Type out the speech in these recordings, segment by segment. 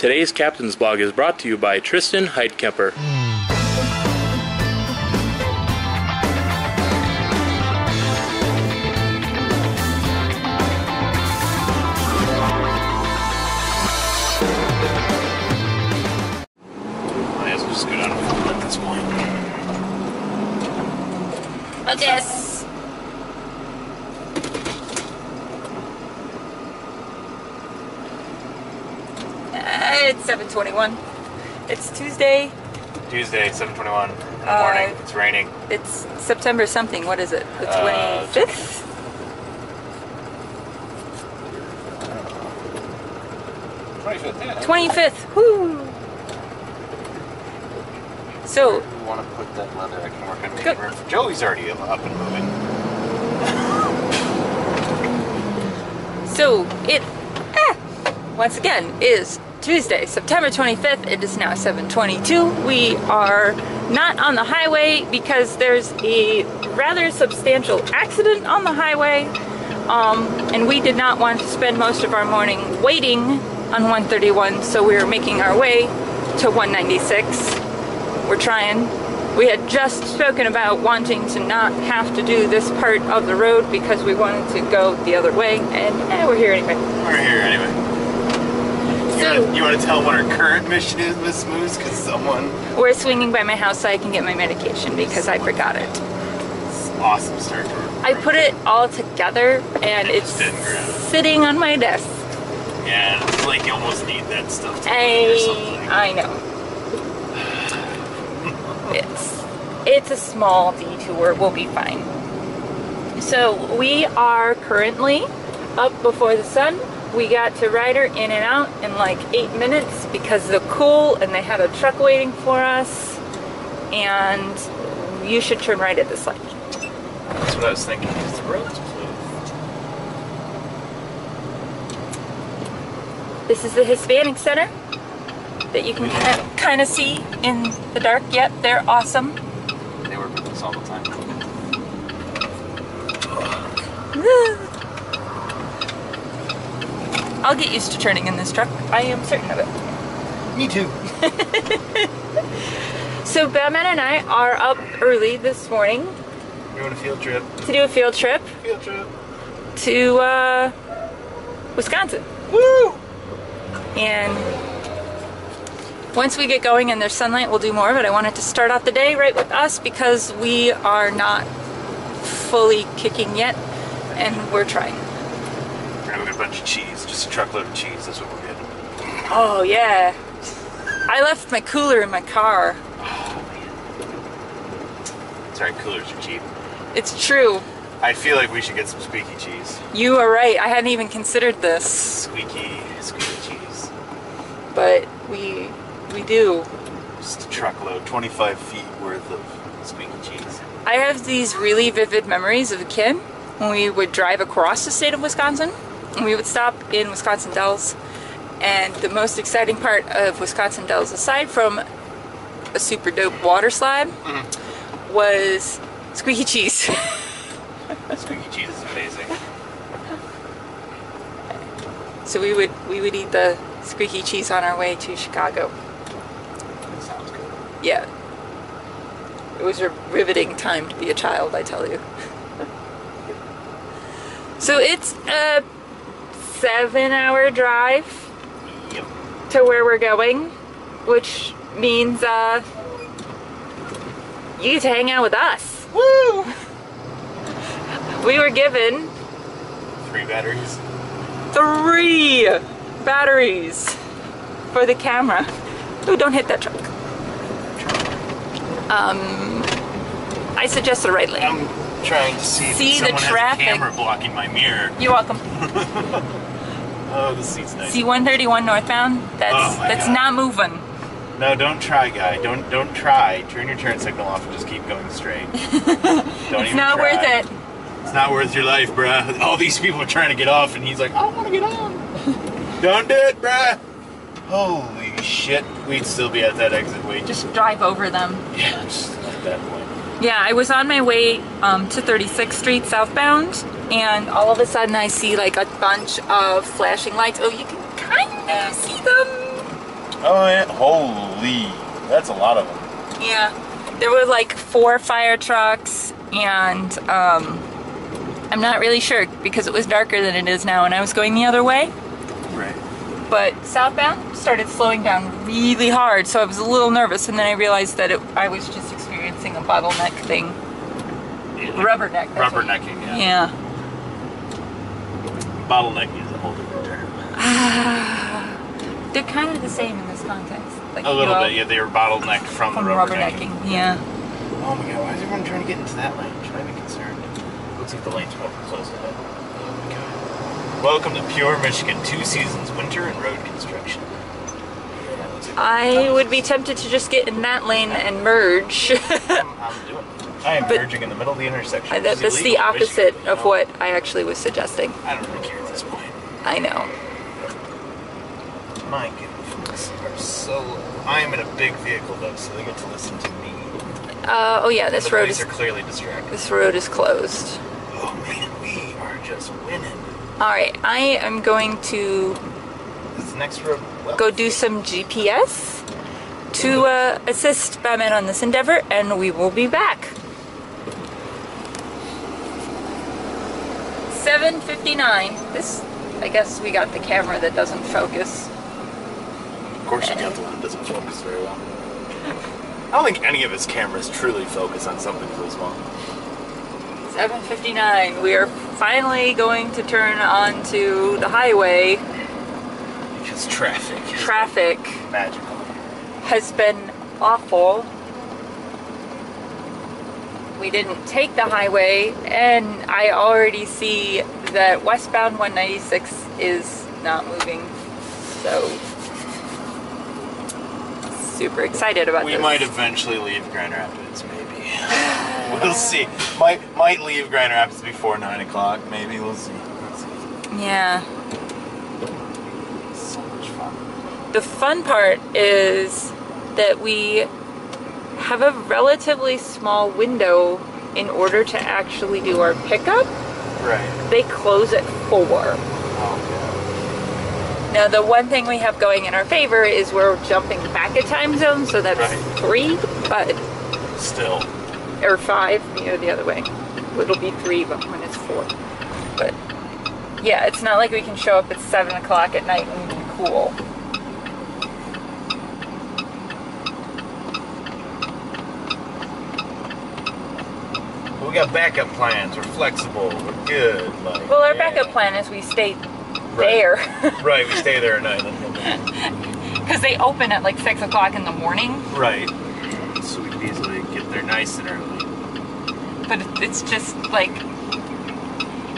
Today's Captain's Blog is brought to you by Tristan Heidkemper. Might as well just go down and film at this point. Yes. It's 7:21. It's Tuesday. Tuesday, 7:21 in the morning. It's raining. It's September something. What is it? The 25th? 25th, yeah. 25th. Woo! So, If you want to put that leather, I can work on Go. making room for Joey's already up and moving. so it, once again, is Tuesday, September 25th. It is now 7:22. We are not on the highway because there's a rather substantial accident on the highway. And we did not want to spend most of our morning waiting on 131, so we were making our way to 196. We're trying. We had just spoken about wanting to not have to do this part of the road because we wanted to go the other way, and we're here anyway. We're here anyway. You want to tell them what our current mission is, Miss Moose? Because someone... We're swinging by my house so I can get my medication because I forgot it. It's an awesome start to it. I put it all together and it's sitting on my desk. Yeah, it's like you almost need that stuff to or something. I know. It's a small detour. We'll be fine. So we are currently up before the sun. We got to Ryder in and out in like 8 minutes because of the cool, and they had a truck waiting for us. And you should turn right at this light. That's what I was thinking, because the road's closed. This is the Hispanic Center that you can kind of see in the dark. Yep, they're awesome. They work with us all the time. I'll get used to turning in this truck. I am certain of it. Me too. So Batman and I are up early this morning. You want a field trip? To do a field trip. Field trip. To Wisconsin. Woo! And once we get going and there's sunlight, we'll do more. But I wanted to start off the day right with us because we are not fully kicking yet, and we're trying. We're gonna get a bunch of cheese, just a truckload of cheese. That's what we're getting. Oh yeah. I left my cooler in my car. Oh man. Sorry, coolers are cheap. It's true. I feel like we should get some squeaky cheese. You are right. I hadn't even considered this. Squeaky cheese. But we do. Just a truckload, 25 feet worth of squeaky cheese. I have these really vivid memories of a kid when we would drive across the state of Wisconsin, and we would stop in Wisconsin Dells. And the most exciting part of Wisconsin Dells, aside from a super dope water slide, was squeaky cheese. Squeaky cheese is amazing. So we would eat the squeaky cheese on our way to Chicago. That sounds good. Yeah. It was a riveting time to be a child, I tell you. So it's a 7-hour drive Yep. to where we're going, which means you get to hang out with us. Woo! We were given 3 batteries. 3 batteries for the camera. Ooh, don't hit that truck. I suggest the right lane. I'm trying to see See if the someone traffic. has a camera blocking my mirror. You're welcome. Oh, the seat's nice. See 131 northbound? That's God. not moving. No, don't try, guy. Don't try. Turn your turn signal off and just keep going straight. Don't It's not try. worth it. It's not worth your life, bruh. All these people are trying to get off, and he's like, I want to get on. Don't do it, bruh. Holy shit. We'd still be at that exit wait. Just drive over them. Yeah, just at that point. Yeah, I was on my way to 36th Street southbound, and all of a sudden I see like a bunch of flashing lights. Oh, you can kind of see them. Oh yeah, holy, that's a lot of them. Yeah, there were like 4 fire trucks, and I'm not really sure because it was darker than it is now, and I was going the other way. Right. But southbound started slowing down really hard, so I was a little nervous, and then I realized that I was just experiencing a bottleneck thing. Yeah. Rubberneck. Rubbernecking, yeah. Yeah. Bottlenecking is a whole different term. They're kind of the same in this context. Like, A little bit, yeah. They were bottlenecked from the rubbernecking. Yeah. Oh my god, why is everyone trying to get into that lane? Should I be concerned? Looks like the lane's more close ahead. Oh my god. Welcome to Pure Michigan, 2 seasons, winter and road construction. Yeah, looks like I would be tempted to just get in that lane and merge. I'm doing it. I am merging in the middle of the intersection. That's the opposite of what I actually was suggesting. I don't really care at this point. I know. My goodness, are so. I am in a big vehicle though, so they get to listen to me. Oh yeah, this the road police is are clearly distracted. This road is closed. Oh man, we are just winning. All right, I am going to This next road. Well, go do some GPS to assist Batman on this endeavor, and we will be back. 7:59. This, I guess, we got the camera that doesn't focus. Of course, you got the one that doesn't focus very well. I don't think any of his cameras truly focus on something so small. 7:59. We are finally going to turn onto the highway. Because traffic. Magical. Has been awful. We didn't take the highway, and I already see that westbound 196 is not moving. So, super excited about this. We might eventually leave Grand Rapids, maybe. We'll see. Might leave Grand Rapids before 9 o'clock, maybe. We'll see. Yeah. So much fun. The fun part is that we have a relatively small window in order to actually do our pickup. Right. They close at 4. Oh, Now, the one thing we have going in our favor is we're jumping back a time zone, so that's Right. 3, but yeah. Still. or 5, the other way. It'll be 3 but when it's 4. But yeah, it's not like we can show up at 7 o'clock at night and be cool. We got backup plans. We're flexible. We're good. Like, Well, our backup plan is we stay there. Right, we stay there at night. Because they open at like 6 o'clock in the morning. Right. So we can easily get there nice and early. But it's just like,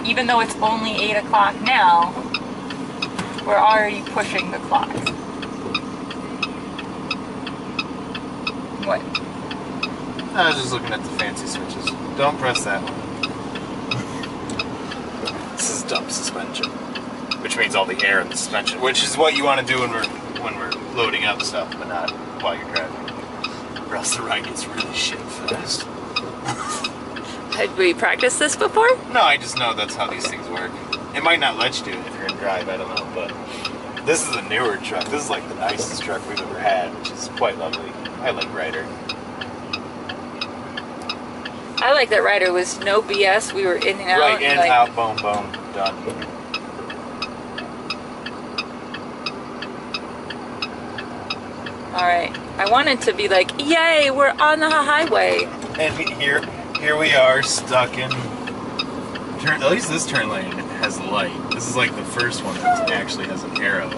even though it's only 8 o'clock now, we're already pushing the clock. What? I was just looking at the fancy switches. Don't press that one. This is dump suspension, which means all the air in the suspension, which is what you want to do when we're loading up stuff, but not while you're driving. Or else the ride gets really shit fast. Had we practiced this before? No, I just know that's how these things work. It might not let you do it if you're in drive, I don't know, but this is a newer truck. This is like the nicest truck we've ever had, which is quite lovely. I like Ryder. I like that Ryder was no BS. We were in and out. Right, in, like, out, boom, boom, done. Alright. I wanted to be like, yay, we're on the highway. And here we are, stuck in... At least this turn lane has a light. This is like the first one that actually has an arrow. It's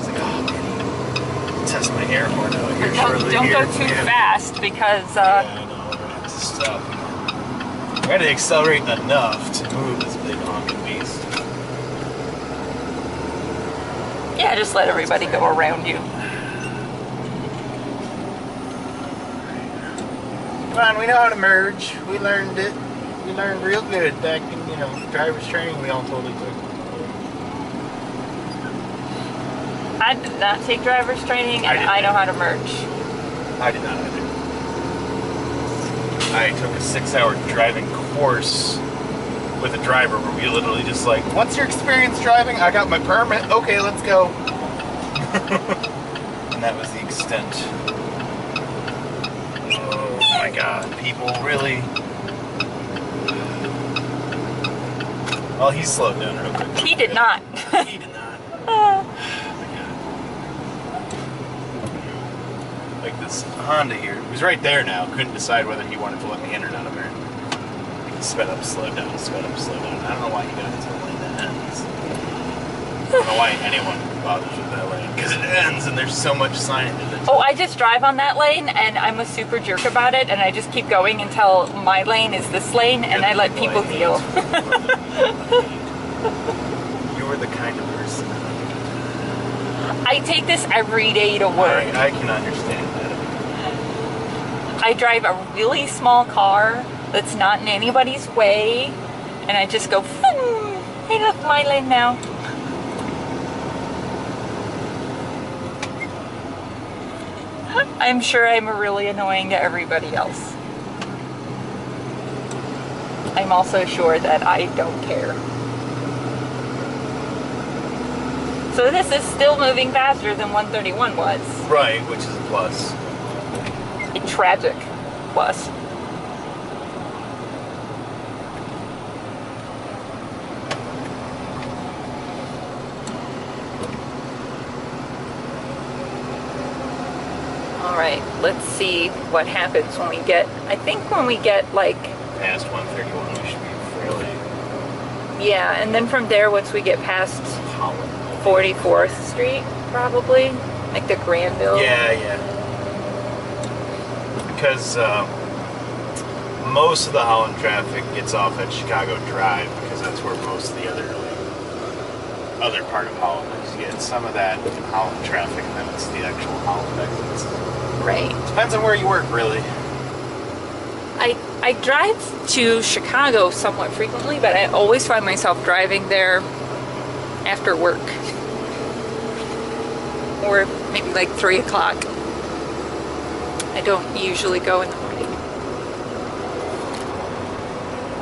like, oh, man. Test my air horn out here. Don't go too fast because... Yeah, I know. We're gonna have to stop. We gotta accelerate enough to move this big honking beast. Yeah, just let everybody go around you. Come on, we know how to merge. We learned it. We learned real good back in, driver's training we all totally took. I did not take driver's training, and I know how to merge. I did not either. I took a 6-hour driving course with a driver where we literally just like, what's your experience driving? I got my permit. Okay, let's go. And that was the extent. Oh my god, people really... Well, he slowed down real quick. He did not. He did not. Uh, Like this Honda here. He was right there now. Couldn't decide whether he wanted to let me in or not, apparently. He sped up, slowed down, sped up, slowed down. I don't know why he got into the lane that ends. I don't know why anyone bothers with that lane. Because it ends and there's so much signage in it. oh, I just drive on that lane and I'm a super jerk about it and I just keep going until my lane is this lane and I let people deal. You were the kind of person. I take this every day to work. I can understand that. I drive a really small car that's not in anybody's way and I just go, hey look, my lane now. I'm sure I'm really annoying to everybody else. I'm also sure that I don't care. So this is still moving faster than 131 was. Right, which is a plus. A tragic plus. Alright, let's see what happens when we get, I think when we get like... Past 131 we should be fairly... Yeah, and then from there once we get past Holland. 44th Street, probably, like the Granville. Yeah. Because most of the Holland traffic gets off at Chicago Drive because that's where most of the other part of Holland is. You get some of that Holland traffic, and then it's the actual Holland exits. Right. Depends on where you work, really. I drive to Chicago somewhat frequently, but I always find myself driving there after work. Or maybe like 3 o'clock. I don't usually go in the morning.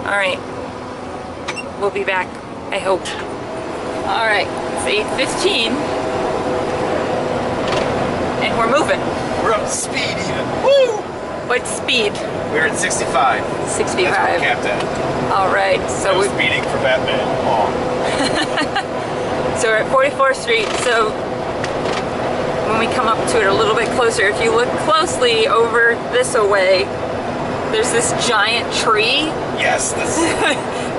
Alright. We'll be back, I hope. Alright, it's 8:15. And we're moving. We're up to speed even. Woo! What speed? We're at 65. 65. That's what we're capped at. Alright, so we're speeding for Batman. Oh. So we're at 44th Street, so when we come up to it a little bit closer, if you look closely over this away, there's this giant tree. Yes, this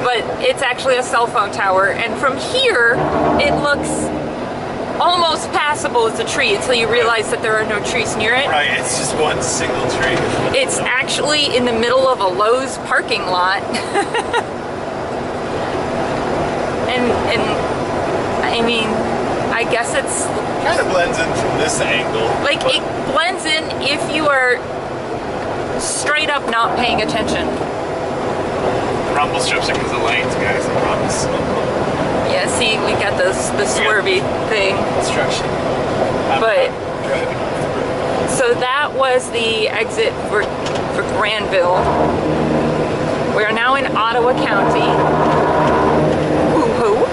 but it's actually a cell phone tower, and from here it looks almost passable as a tree until you realize that there are no trees near it. Right, it's just one single tree. It's actually in the middle of a Lowe's parking lot. and I mean, I guess it's kind of blends in from this angle. Like, it blends in if you are straight up not paying attention. Rumble strips are because of lanes, guys, I promise. Yeah, see, we got the swervy thing. Construction. But driving. so that was the exit for Granville. We are now in Ottawa County. Woo-hoo.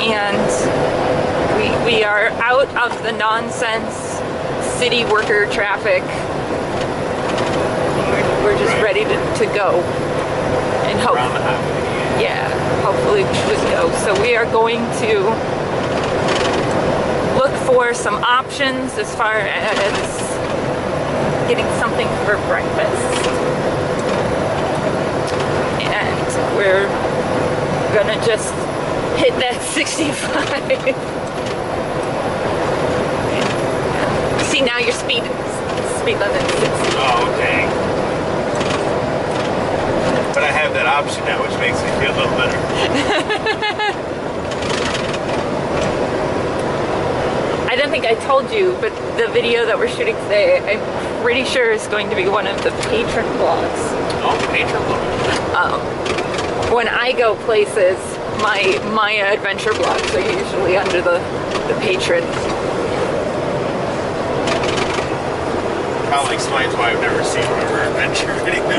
And we are out of the nonsense city worker traffic. We're just ready to go. And hope. Around the highway. Yeah, hopefully we should go. So we are going to look for some options as far as getting something for breakfast. And we're gonna just hit that 65. See, now you're speeding. Speed limit 60. Oh, okay. But I have that option now, which makes me feel a little better. I don't think I told you, but the video that we're shooting today, I'm pretty sure is going to be one of the patron vlogs. Oh, the patron vlog. When I go places, my Maya adventure vlogs are usually under the patron. Probably explains why I've never seen one of her adventure videos.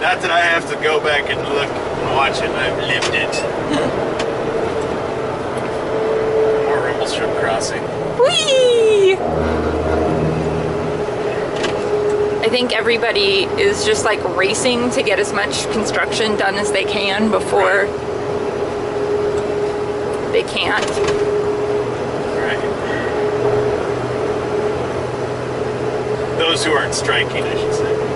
Not that I have to go back and look and watch it, I've lived it. More rumble strip crossing. Whee! I think everybody is just like racing to get as much construction done as they can before they can't. Right. Those who aren't striking, I should say.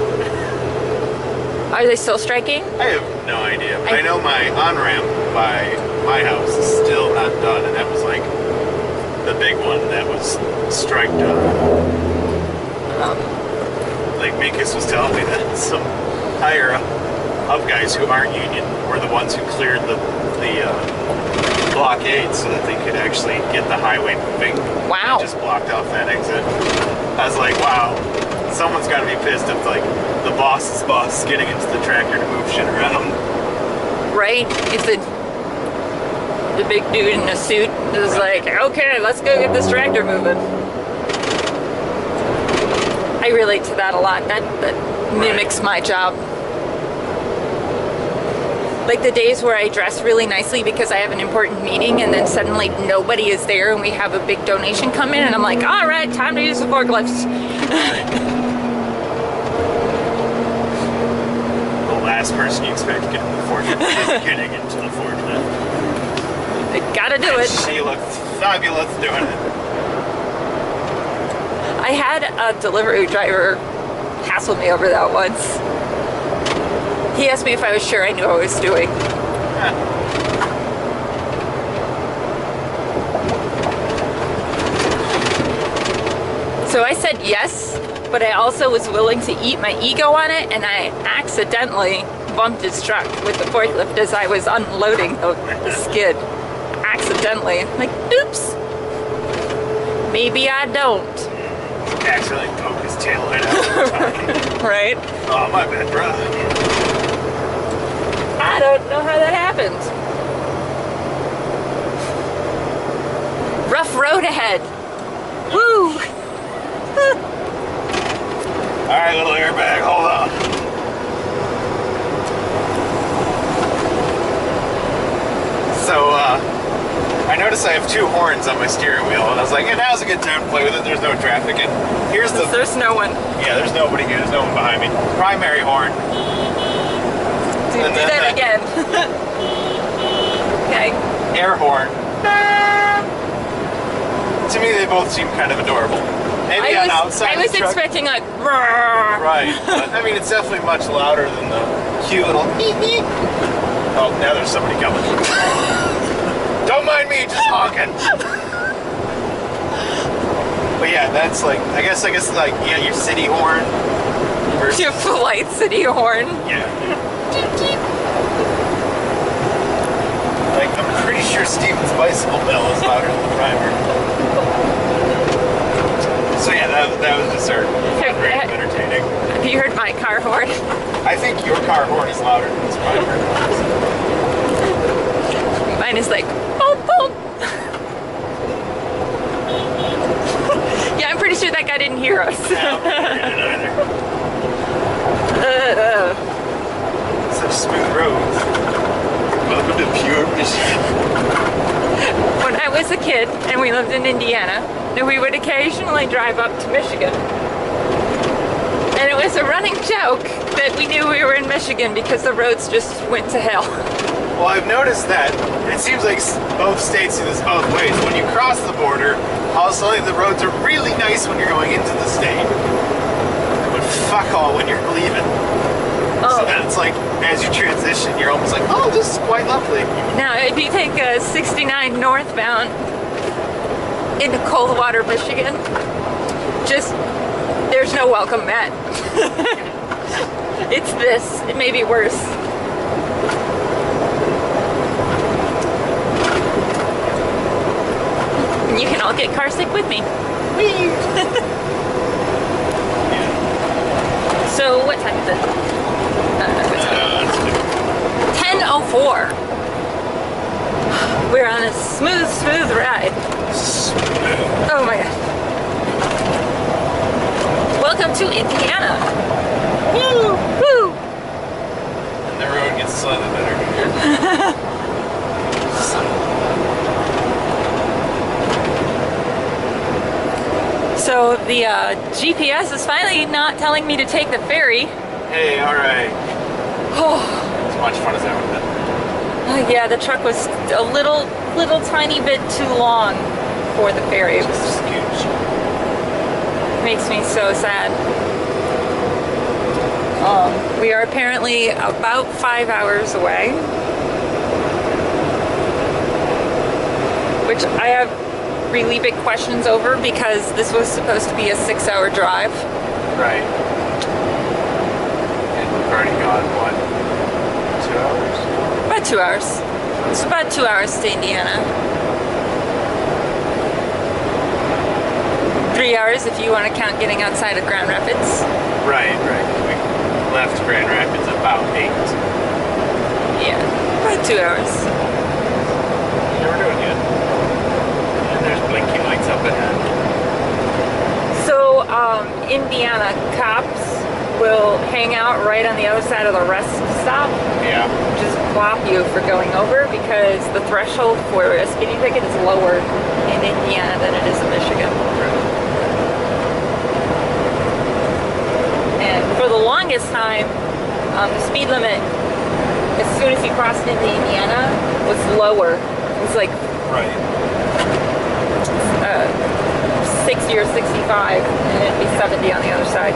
Are they still striking? I have no idea. But I know my on-ramp by my house is still not done, and that was like the big one that was striked up. Like Minkus was telling me that some higher up guys who aren't union were the ones who cleared the blockade so that they could actually get the highway moving. Wow. Just blocked off that exit. I was like, wow, someone's got to be pissed if like the boss's boss is getting into the tractor to move shit around. Right? If the big dude in a suit is like, okay, let's go get this tractor moving. I relate to that a lot. That mimics my job. Like the days where I dress really nicely because I have an important meeting and then suddenly nobody is there and we have a big donation come in and I'm like, all right, time to use the forklifts. The last person you expect to get in the forklift is getting into the forklift. I gotta do it. She looked fabulous doing it. I had a delivery driver hassle me over that once. He asked me if I was sure I knew what I was doing. So I said yes, but I also was willing to eat my ego on it, and I accidentally bumped his truck with the forklift as I was unloading the skid. Accidentally. Like, oops. Maybe I don't. Accidentally poke his tail right out. Right? Oh, my bad, bro. I don't know how that happened. Rough road ahead. Woo! Alright, little airbag, hold on. So, I noticed I have two horns on my steering wheel, and I was like, yeah, now's a good time to play with it. There's no traffic, and here's the... There's no one. Yeah, there's nobody here. There's no one behind me. Primary horn. Do that again. Okay. Air horn. To me, they both seem kind of adorable. Maybe on outside I was of the truck. expecting a... Right. But, I mean, it's definitely much louder than the cute little... Oh, now there's somebody coming. Don't mind me, just honking. But yeah, that's like, I guess like, yeah, your city horn. Versus, Your polite city horn. yeah. Like, I'm pretty sure Steven's bicycle bell is louder than the primer. So yeah, that was just very entertaining. Have you heard my car horn? I think your car horn is louder than this primer. Mine is like, boom, boom. Yeah, I'm pretty sure that guy didn't hear us. No, I didn't either. Such smooth roads. Welcome to pure Michigan. When I was a kid and we lived in Indiana, and we would occasionally drive up to Michigan. And it was a running joke that we knew we were in Michigan because the roads just went to hell. Well, I've noticed that it seems like both states do this both ways. When you cross the border, all of a sudden the roads are really nice when you're going into the state. But fuck all when you're leaving. Oh. So then it's like, as you transition, you're almost like, oh, this is quite lovely. Now, if you take 69 northbound into Coldwater, Michigan, just, there's no welcome mat. It's this. It may be worse. And you can all get car sick with me. Whee! So, what time is it? 10:04. We're on a smooth ride. Oh my god. Welcome to Indiana. Woo! Woo! And the road gets slightly better. So the GPS is finally not telling me to take the ferry. Hey, alright. Oh. As much fun as that would have been. Yeah, the truck was a little tiny bit too long for the ferry. It was Just huge. makes me so sad. We are apparently about 5 hours away, which I have really big questions over because this was supposed to be a 6-hour drive. Right. And we've already gone, what, 2 hours? About 2 hours. It's about 2 hours to Indiana. 3 hours if you want to count getting outside of Grand Rapids. Right. We left Grand Rapids about 8. Yeah, about 2 hours. Yeah, we're doing good. And there's blinking lights up ahead. So, Indiana cops will hang out right on the other side of the rest stop. Yeah. Just clop you for going over because the threshold for a speeding ticket is lower in Indiana than it is in Michigan. And for the longest time, the speed limit, as soon as you crossed into Indiana, was lower. It was like Right. 60 or 65, and it'd be 70 on the other side.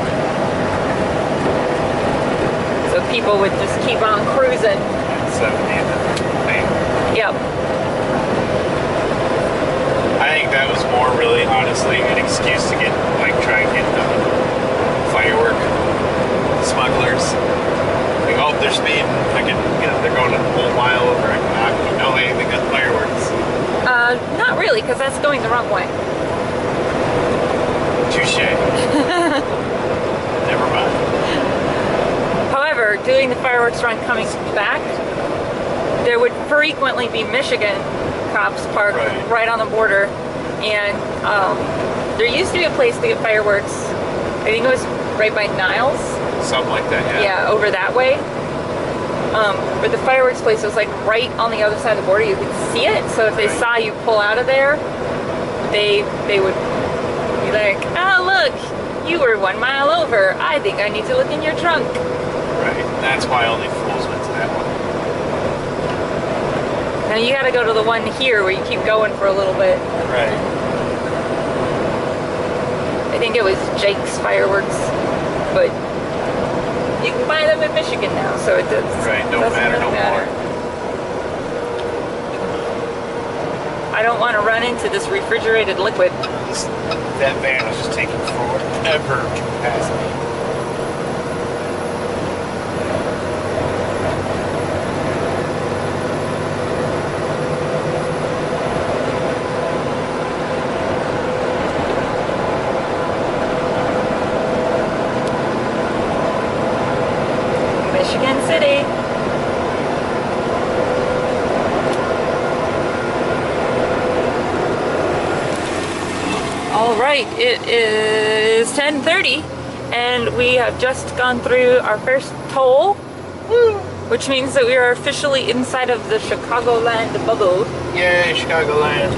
So people would just keep on cruising. 70 and then thing. Yep. I think that was more really, honestly, an excuse to get, like, try and get the firework smugglers. Like, oh, they're speeding. I can, they're going a whole mile over. I can know they got fireworks. Not really, because that's going the wrong way. Touche. Never mind. However, doing the fireworks run coming back, there would frequently be Michigan cops parked right on the border, and there used to be a place to get fireworks. I think it was right by Niles. Something like that, yeah. Yeah, over that way. But the fireworks place was like right on the other side of the border. You could see it, so if they saw you pull out of there, they would be like, oh look, you were 1 mile over. I think I need to look in your trunk. Right. That's why only fools went to that one. Now you gotta go to the one here where you keep going for a little bit. Right. I think it was Jake's Fireworks, but you can buy them in Michigan now, so it does. Right, don't matter no more. I don't want to run into this refrigerated liquid. That van was just taking forever to pass me. Michigan City. All right, it is 10:30 and we have just gone through our first toll. Woo! Which means that we are officially inside of the Chicagoland bubble. Yay, Chicagoland.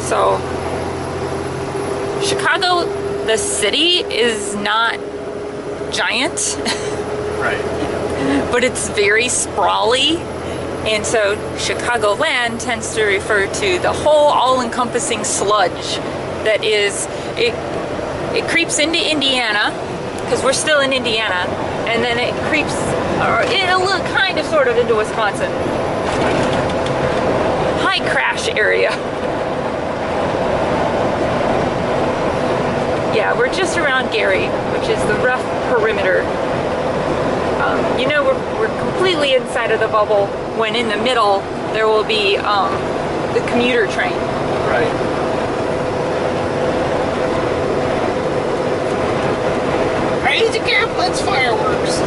So, Chicago, the city, is not giant. Right. But it's very sprawly, and so Chicagoland tends to refer to the whole all-encompassing sludge that is, it creeps into Indiana, because we're still in Indiana, and then it creeps, or it'll look kind of sort of into Wisconsin. High crash area. Yeah, we're just around Gary, which is the rough perimeter. We're completely inside of the bubble when in the middle there will be the commuter train. Right. Crazy Kaplan's fireworks.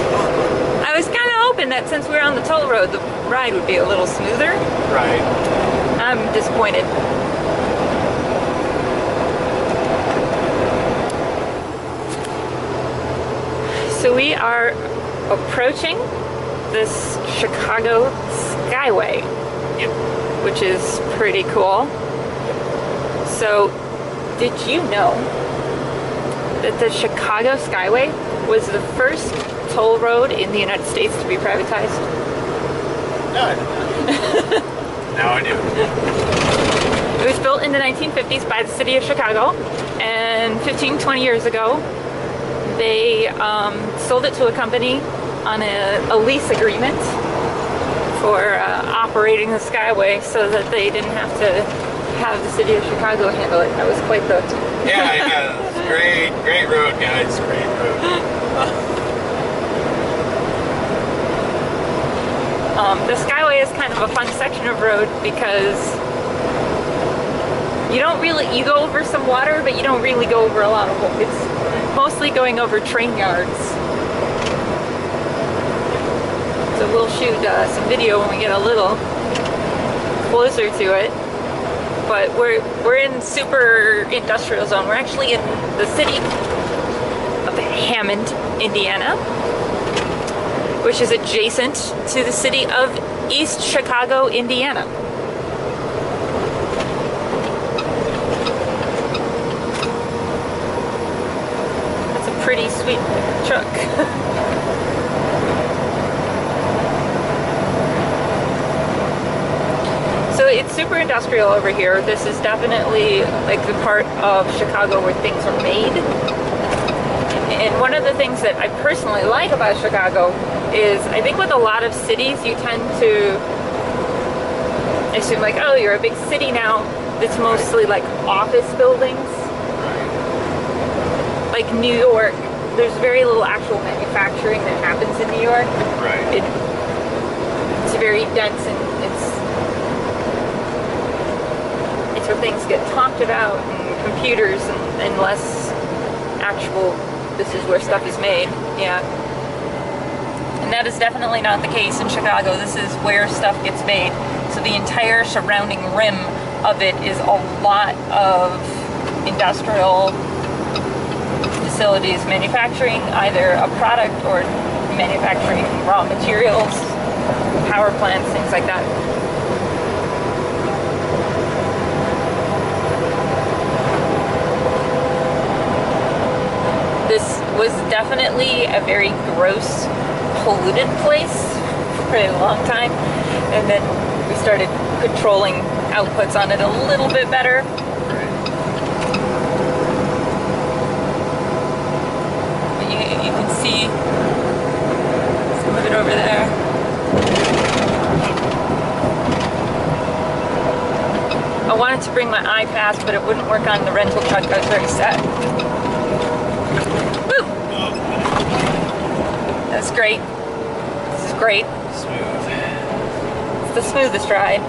I was kind of hoping that since we're on the toll road, the ride would be a little smoother. Right. I'm disappointed. So we are approaching this Chicago Skyway, Yep. which is pretty cool. So, did you know that the Chicago Skyway was the first toll road in the United States to be privatized? No, I did not. Now I do. It was built in the 1950s by the city of Chicago, and 20 years ago, they sold it to a company on a lease agreement for operating the Skyway so that they didn't have to have the city of Chicago handle it. That was quite the... Yeah, it's great road, guys, great road. The Skyway is kind of a fun section of road because you go over some water, but you don't really go over a lot of water. It's mostly going over train yards. So we'll shoot some video when we get a little closer to it. But we're in super industrial zone. We're actually in the city of Hammond, Indiana, which is adjacent to the city of East Chicago, Indiana. That's a pretty sweet truck. So it's super industrial over here. This is definitely like the part of Chicago where things are made. And one of the things that I personally like about Chicago is I think with a lot of cities you tend to assume like, oh, you're a big city now. It's mostly like office buildings. Like New York, there's very little actual manufacturing that happens in New York. Right. It's very dense and it's where things get talked about and computers and less actual, this is where stuff is made. Yeah. And that is definitely not the case in Chicago. This is where stuff gets made. So the entire surrounding rim of it is a lot of industrial facilities manufacturing either a product or manufacturing raw materials, power plants, things like that. This was definitely a very gross, polluted place for a long time, and then we started controlling outputs on it a little bit better. You can see some of it over there. I wanted to bring my iPad, but it wouldn't work on the rental truck. I was very sad. Woo! That's great. This is great. Smooth. It's the smoothest ride.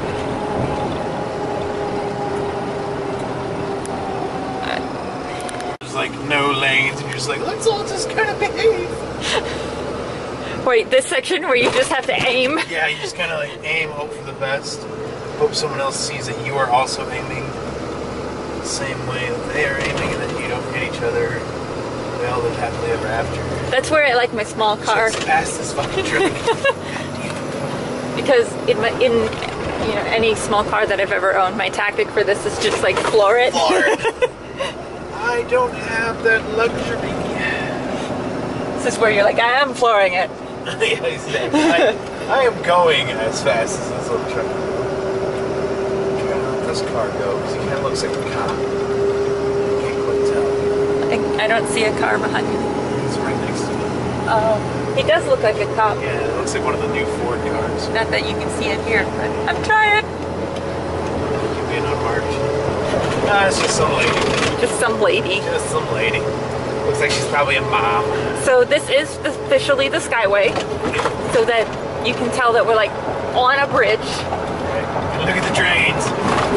There's like no lanes, and you're just like, let's all just kind of behave. Wait, this section where you just have to aim? Yeah, you just kind of like aim, hope for the best, hope someone else sees that you are also aiming the same way that they are aiming, and then you don't hit each other. We all live happily ever after. That's where I like my small car. Just pass this fucking truck. Because in any small car that I've ever owned, my tactic for this is just like floor it. Floor it. I don't have that luxury. This is where you're like, I am flooring it. Yeah, exactly. I am going as fast as this little truck. I'm trying to let this car go because he kind of looks like a cop. I can't quite tell. I don't see a car behind you. He's right next to me. Oh, he does look like a cop. Yeah, it looks like one of the new Ford cars. Not that you can see it here, but I'm trying. You're being unmarked. Nah, it's just some lady. Just some lady. Just some lady. Looks like she's probably a mom. So this is officially the Skyway, so that you can tell that we're like on a bridge. Right. And look at the trains.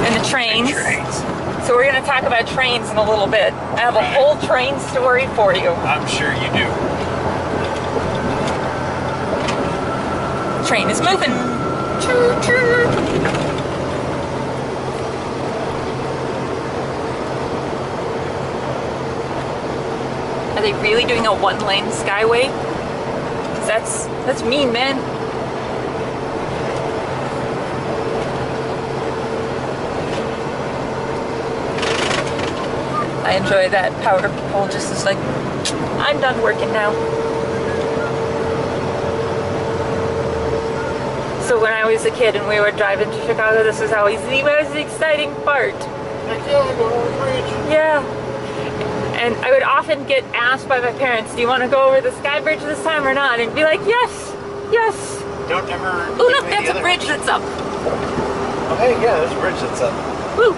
And the trains. Trains. So we're going to talk about trains in a little bit. I have a whole train story for you. I'm sure you do. Train is moving. Choo choo. Are they really doing a one-lane Skyway? 'Cause that's mean, man. I enjoy that power pole just as like, I'm done working now. So when I was a kid and we were driving to Chicago, this was always the most exciting part. Like, yeah, go over the bridge. Yeah. And I would often get asked by my parents, do you want to go over the sky bridge this time or not? And be like, yes, yes. Don't ever... Oh look, that's a bridge that's up. Oh hey, yeah, there's a bridge that's up. Woo,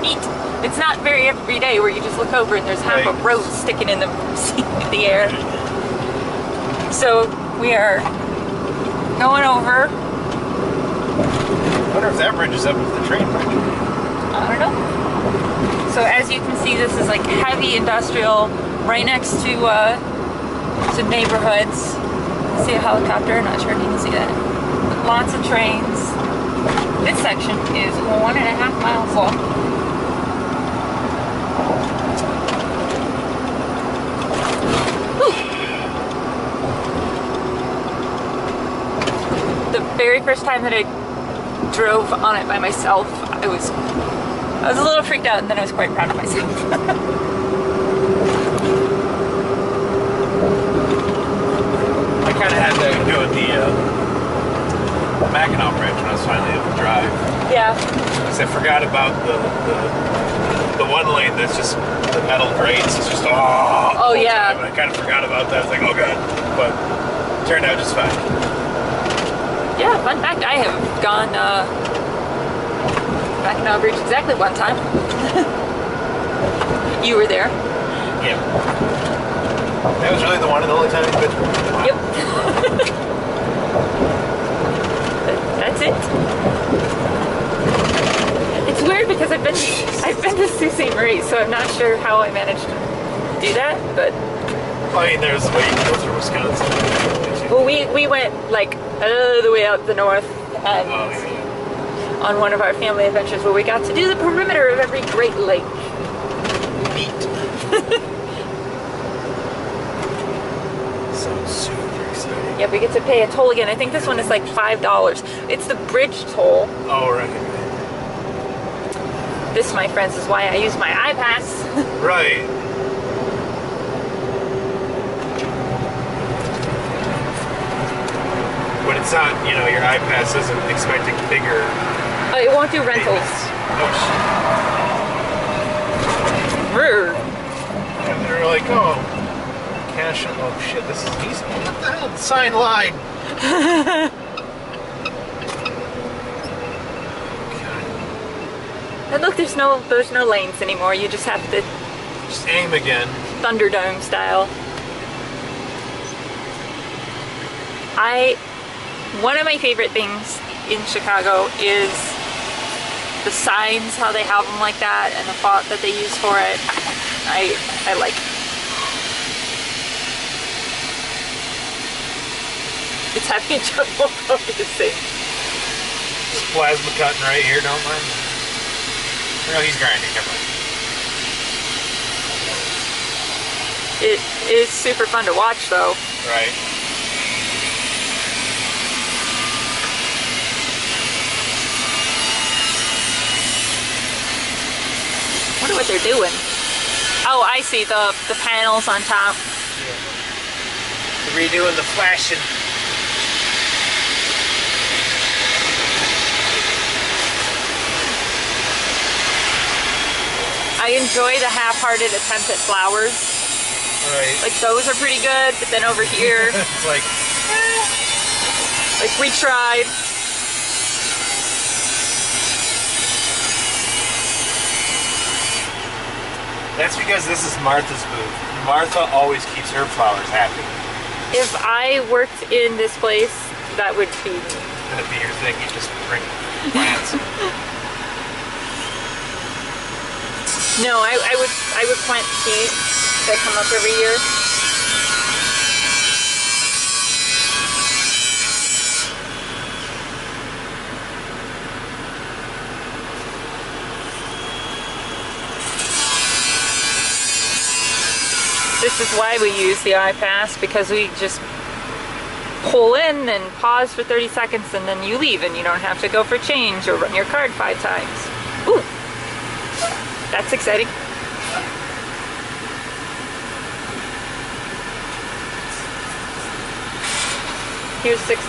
neat. It's not very every day where you just look over and there's half a road sticking in the air. So we are going over. I wonder if that bridge is up with the train bridge. I don't know. So as you can see, this is like heavy industrial, right next to neighborhoods. I see a helicopter, not sure if you can see that. Lots of trains. This section is 1.5 miles long. Whew. The very first time that I drove on it by myself, I was a little freaked out, and then I was quite proud of myself. I kind of had that doing the Mackinac Bridge when I was finally able to drive. Yeah. Because I forgot about the one lane that's just the metal grates. It's just oh yeah. Time. I kind of forgot about that. I was like, oh god, but it turned out just fine. Yeah. Fun fact: I have gone Mackinac Bridge exactly one time. You were there. Yeah. That was really the one and only time you've been. Yep. That's it. It's weird because I've been to Sault Ste. Marie, so I'm not sure how I managed to do that, but I mean, there's a way you can go through Wisconsin. well, we went like all the way out the north and on one of our family adventures where we got to do the perimeter of every Great Lake. Neat. So super exciting. Yeah, we get to pay a toll again. I think this one is like $5. It's the bridge toll. Oh, right. This, my friends, is why I use my iPass. Right. But it's not, you know, your iPass isn't expecting bigger. It won't do rentals. Oh, Brr. shit. And they're like, oh, cash. Oh, shit, this is easy. What the hell? Sign line. And look, there's no lanes anymore. You just have to Just aim again. Thunderdome style. One of my favorite things in Chicago is the signs, how they have them like that, and the font that they use for it. I like it. It's having a trouble focusing. This plasma cutting right here, don't mind. No, he's grinding, never mind. It is super fun to watch though. Right. Wonder what they're doing. Oh, I see the panels on top. Yeah. They're redoing the flashing. I enjoy the half-hearted attempt at flowers. Right. Like those are pretty good, but then over here, It's like, like we tried. that's because this is Martha's booth. Martha always keeps her flowers happy. If I worked in this place, that would be me. That'd be your thing. You just bring plants. No, I would plant seeds that come up every year. This is why we use the iPass, because we just pull in and pause for 30 seconds and then you leave and you don't have to go for change or run your card 5 times. Ooh, that's exciting. Here's $6.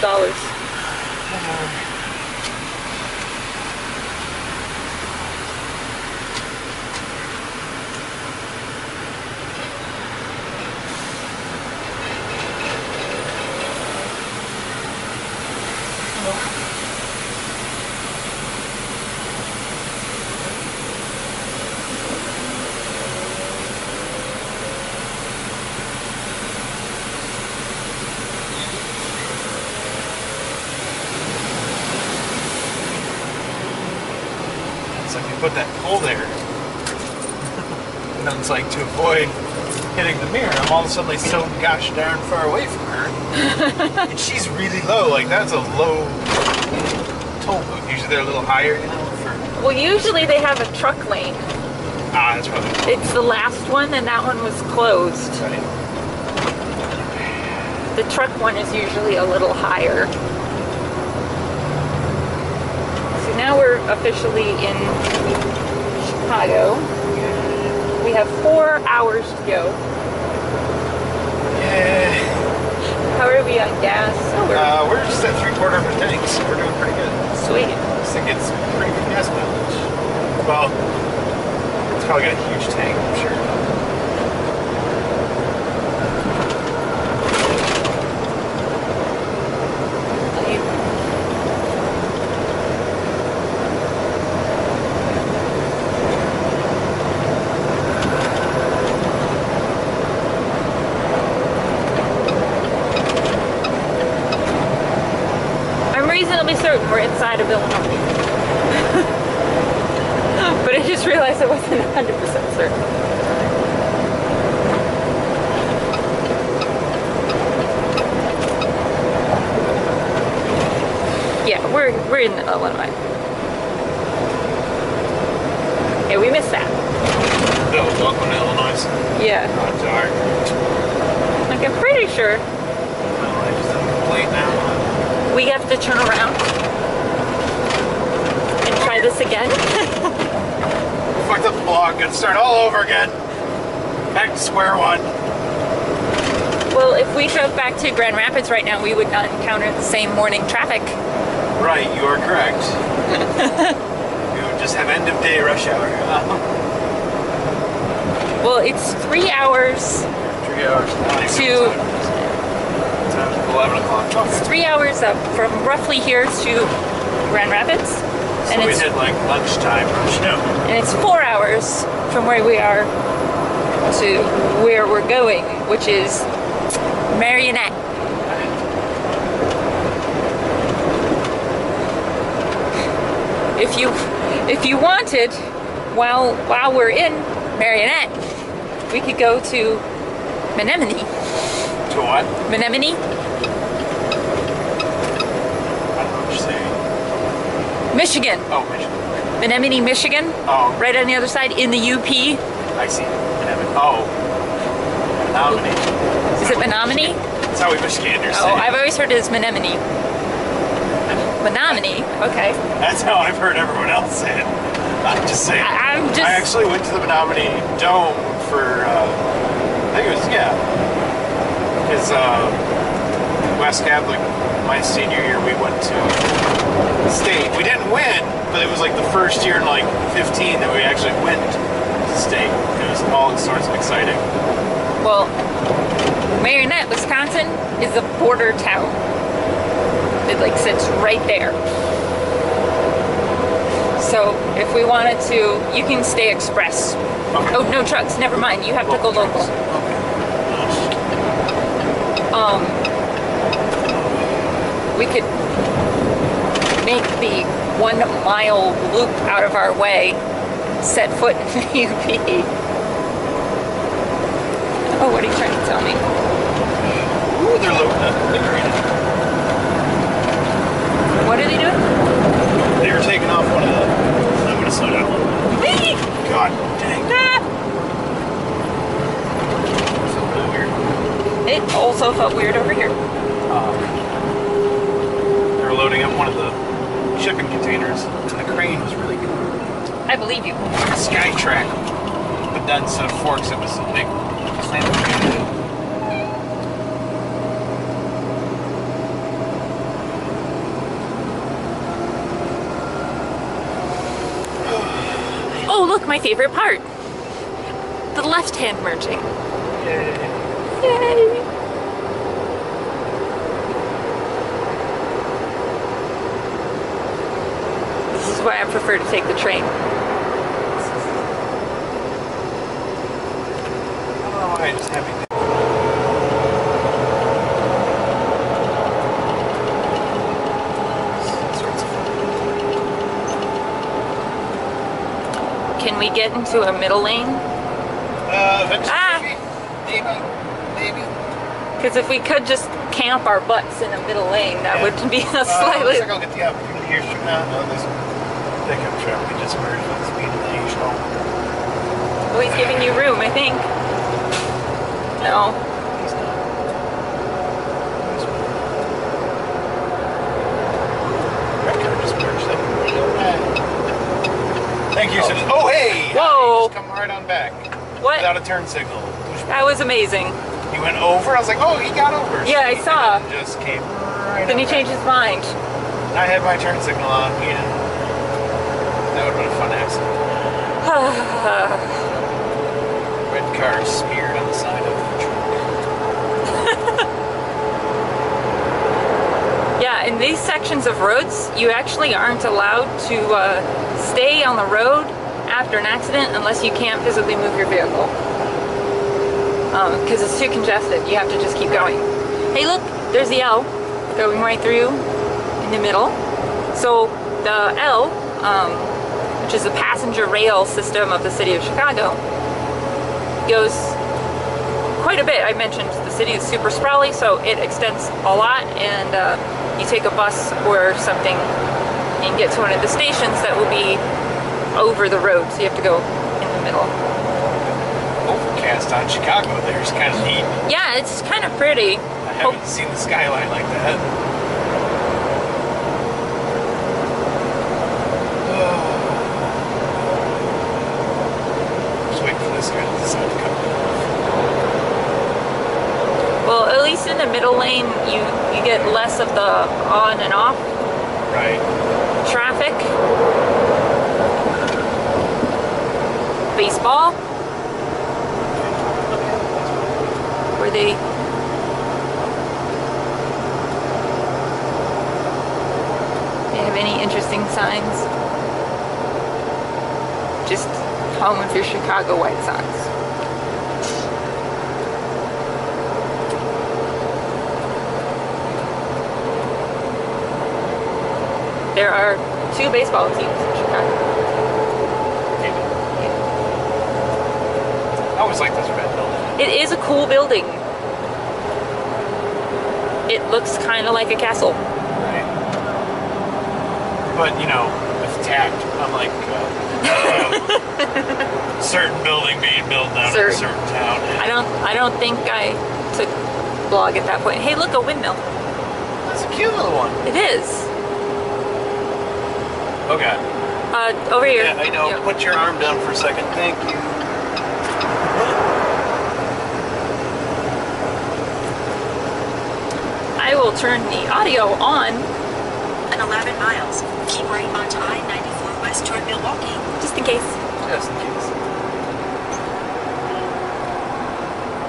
So if you put that pole there, and then it's like to avoid hitting the mirror, I'm all of a sudden so gosh darn far away from her. And she's really low, like that's a low toll booth. Usually they're a little higher, you know, for... Well, usually they have a truck lane. Ah, that's probably... It's the last one, and that one was closed. Right. The truck one is usually a little higher. So now we're officially in Chicago. We have 4 hours to go. Yeah. How are we on gas? Oh, We're just at 3/4 of a tank, so we're doing pretty good. sweet. This thing gets pretty good gas mileage. Well, it's probably got a huge tank, I'm sure. Reasonably certain we're inside of Illinois. But I just realized I wasn't 100% certain. Yeah, we're in Illinois. Yeah, we missed that. No, welcome to Illinois. Yeah. Oh, darn. Like, I'm pretty sure Well, I just have a complaint now. we have to turn around and try this again. Fucked up the blog, gonna start all over again. Back to square one. Well, if we drove back to Grand Rapids right now, we would not encounter the same morning traffic. Right, you are correct. We would just have end of day rush hour. Well, it's 3 hours 3 hours. to... It's 11 o'clock. It's 3 hours up from roughly here to Grand Rapids. So And we it's, did like lunchtime rush hour. and it's 4 hours from where we are to where we're going, which is Marionette. If you wanted, while we're in Marionette, we could go to Menominee. To what? Menominee? I don't know what you're saying. Michigan. Oh, Michigan. Menominee, Michigan. Oh. Right on the other side in the UP. I see. Oh. Menominee. Is it Menominee? That's how we Michiganders say Oh, it. I've always heard it as Menominee. Menominee, okay. That's how I've heard everyone else say it. I'm just saying. I'm just... I actually went to the Menominee Dome for, I think it was, yeah. Because West Catholic, my senior year, we went to state. We didn't win, but it was like the first year in like 15 that we actually went to state. It was all sorts of exciting. Well, Marionette, Wisconsin is a border town. It like sits right there. So if we wanted to, you can stay express. Okay. Oh, no trucks, never mind. You have to go local. We could make the 1 mile loop out of our way, set foot in the UP. Oh, what are you trying to tell me? Ooh, they're loading up. What are they doing? They were taking off one of the... I'm going to slow down a little bit. God dang. It's a little weird. It also felt weird over here. They were loading up one of the shipping containers, and the crane was really good. I believe you. Sky track, but then instead of forks, it was a big clamp. look, my favorite part. The left-hand merging. Yay. Yay! This is why I prefer to take the train. Oh, I just happy. Can we get into a middle lane? Eventually, maybe. Because if we could just camp our butts in a middle lane, that would be a Looks slightly... like I'll get the opportunity here from now. No, there's a pickup truck. We just merged with the speed of the usual. Oh, he's giving you room, I think. No. He's not. That car just merged up. Thank you, citizen. Oh, hey! Whoa! Just come right on back. What? Without a turn signal. That was amazing. He went over. I was like, oh, he got over. Yeah, I saw. And just came right Then he on changed back. his mind. I had my turn signal on. He didn't. That would have been a fun accident. Red car smeared on the side of the truck. Yeah, in these sections of roads, you actually aren't allowed to stay on the road after an accident unless you can't physically move your vehicle. Because it's too congested. You have to just keep going. Hey, look, there's the L going right through in the middle. So the L, which is the passenger rail system of the city of Chicago, goes quite a bit. I mentioned the city is super sprawly, so it extends a lot, and you take a bus or something and get to one of the stations that will be over the road, so you have to go in the middle. Overcast on Chicago there's kind of neat. Yeah, it's kind of pretty. I haven't seen the skyline like that. Just waiting for this guy to decide to come. Well, at least in the middle lane, you get less of the on and off Right. traffic. Baseball, where they have any interesting signs. Just home of your Chicago White Sox. There are 2 baseball teams in Chicago. I always like this red building. It is a cool building. It looks kind of like a castle. Right. But, you know, with tact, unlike certain building being built down in a certain town. I don't think I took vlog at that point. Hey, look, a windmill. That's a cute little one. It is. Oh, God. Over here. Yeah, I know. Yeah. Put your arm down for a second. Thank you. I will turn the audio on. In 11 miles, keep right onto I-94 west toward Milwaukee. Just in case. Just in case.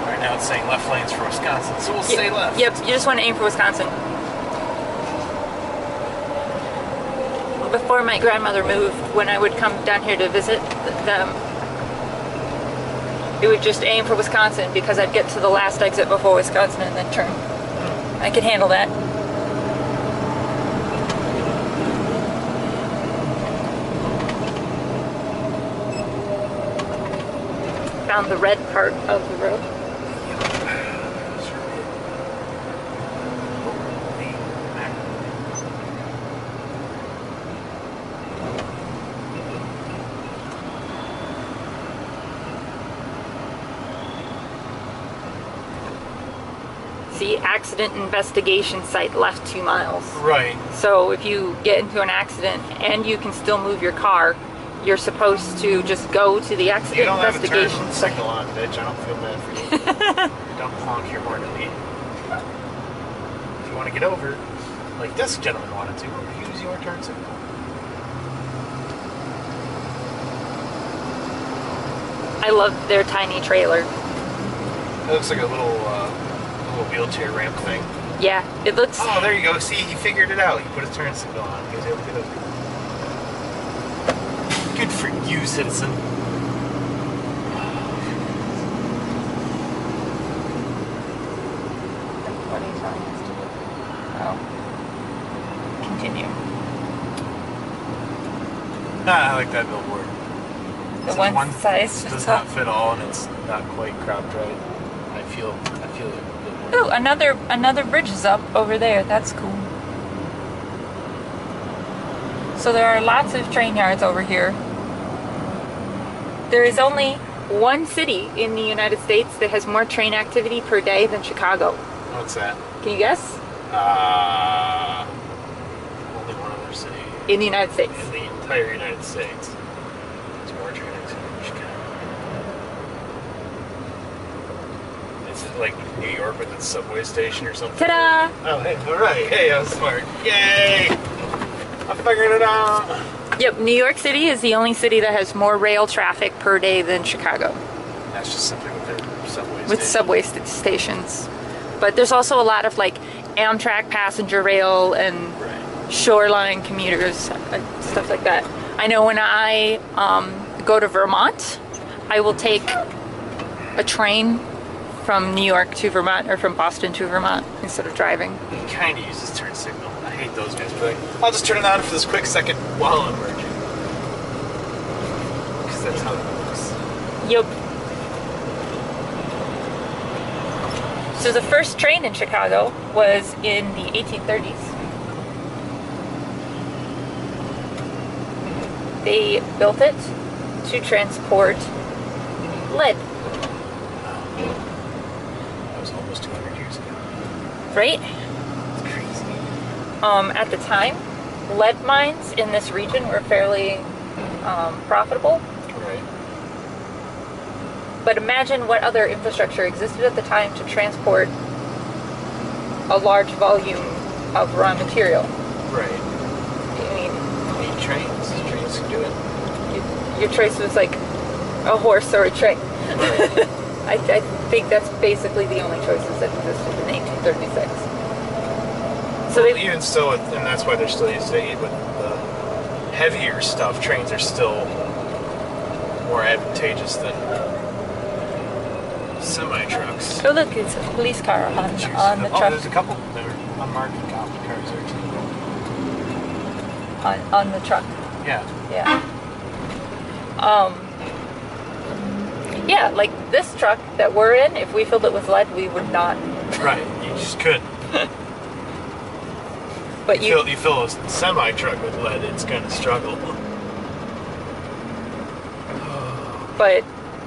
Right now it's saying left lanes for Wisconsin, so we'll stay left. Yep, you just want to aim for Wisconsin. Before my grandmother moved, when I would come down here to visit them, it would just aim for Wisconsin because I'd get to the last exit before Wisconsin and then turn. I could handle that. Found the red part of the road. The accident investigation site left 2 miles. Right. So if you get into an accident and you can still move your car, you're supposed to just go to the accident You don't have a investigation turn site. signal on, bitch. I don't feel bad for you. Don't honk your horn at me. If you want to get over, like this gentleman wanted to, use your turn signal. I love their tiny trailer. It looks like a little wheelchair ramp thing. Yeah, it looks... Oh, there you go. See, he figured it out. He put his turn signal on. He was able to get over. Good for you, citizen. What are you telling us to do? Oh. Continue. I like that billboard. The It says one size does fits not all. fit all, and it's not quite cropped right. I feel it. Ooh, another bridge is up over there. That's cool. So there are lots of train yards over here. There is only one city in the United States that has more train activity per day than Chicago. What's that? Can you guess? Only one other city In the United States. in the entire United States. There's more train activity than Chicago. Is it like New York with its subway station or something? Ta-da! Oh, hey, all right. Hey, I was smart. Yay! I figured it out. Yep, New York City is the only city that has more rail traffic per day than Chicago. That's just simply with their subway With subway stations. But there's also a lot of like Amtrak passenger rail and Right. shoreline commuters and stuff like that. I know when I go to Vermont, I will take a train from New York to Vermont or from Boston to Vermont instead of driving. He kind of uses turn signal. I hate those guys, but I'll just turn it on for this quick second while I'm merging. Because that's how it works. Yep. So the first train in Chicago was in the 1830s. They built it to transport lead, That was almost 200 years ago. right? It's crazy. At the time, lead mines in this region were fairly profitable. Right. But imagine what other infrastructure existed at the time to transport a large volume of raw material. Right. I mean, Need trains. Trains can do it. your choice was like a horse or a train. Right. I think that's basically the only choices that existed in 1836. So Well, they, even still, and that's why they're still used today with the heavier stuff. Trains are still more advantageous than semi-trucks. oh look, it's a police car on the Oh, truck. there's a couple. They're unmarked cop cars there too. On the truck. Yeah. Yeah. Yeah, like this truck that we're in, if we filled it with lead, we would not. Right. You just couldn't. But You fill a semi-truck with lead, it's going to struggle. but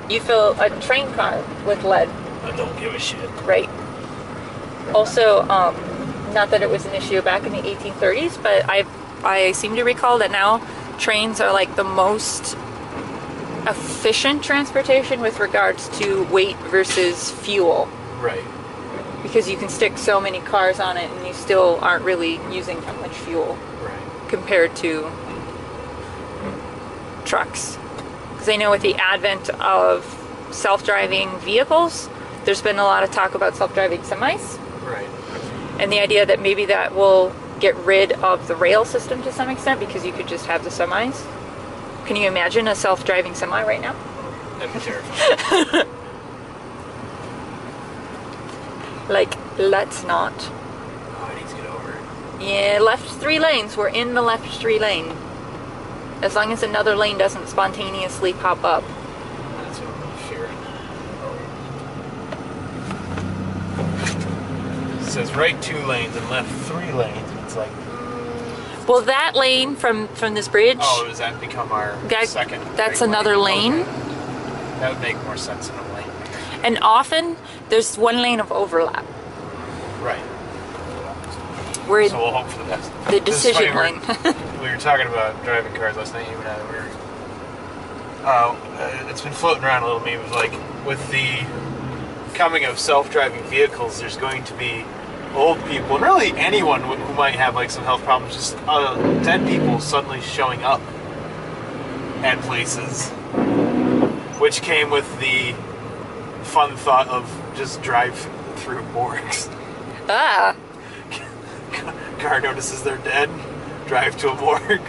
you fill a train car with lead, I don't give a shit. right? Also, not that it was an issue back in the 1830s, but I seem to recall that now trains are like the most efficient transportation with regards to weight versus fuel, Right. because you can stick so many cars on it and you still aren't really using that much fuel Right. compared to trucks. Because I know with the advent of self-driving vehicles, there's been a lot of talk about self-driving semis, Right. and the idea that maybe that will get rid of the rail system to some extent because you could just have the semis. Can you imagine a self-driving semi right now? That'd be terrifying. Like, let's not. Oh, I need to get over it. Yeah, left 3 lanes. We're in the left 3 lane. As long as another lane doesn't spontaneously pop up. That's what I'm fearing. It says right 2 lanes and left 3 lanes, and it's like, Well, that lane from this bridge, oh, does that become our second? that's right another lane. Okay. That would make more sense in a lane. And often there's 1 lane of overlap. Right. We're So we'll hope for the best. the This is decision funny, lane. We were talking about driving cars last night. You and I were. It's been floating around a little meme of like, with the coming of self-driving vehicles, there's going to be old people, and really anyone who might have like some health problems, just dead people suddenly showing up at places which came with the fun thought of just drive through morgues. Ah. Car notices they're dead, drive to a morgue,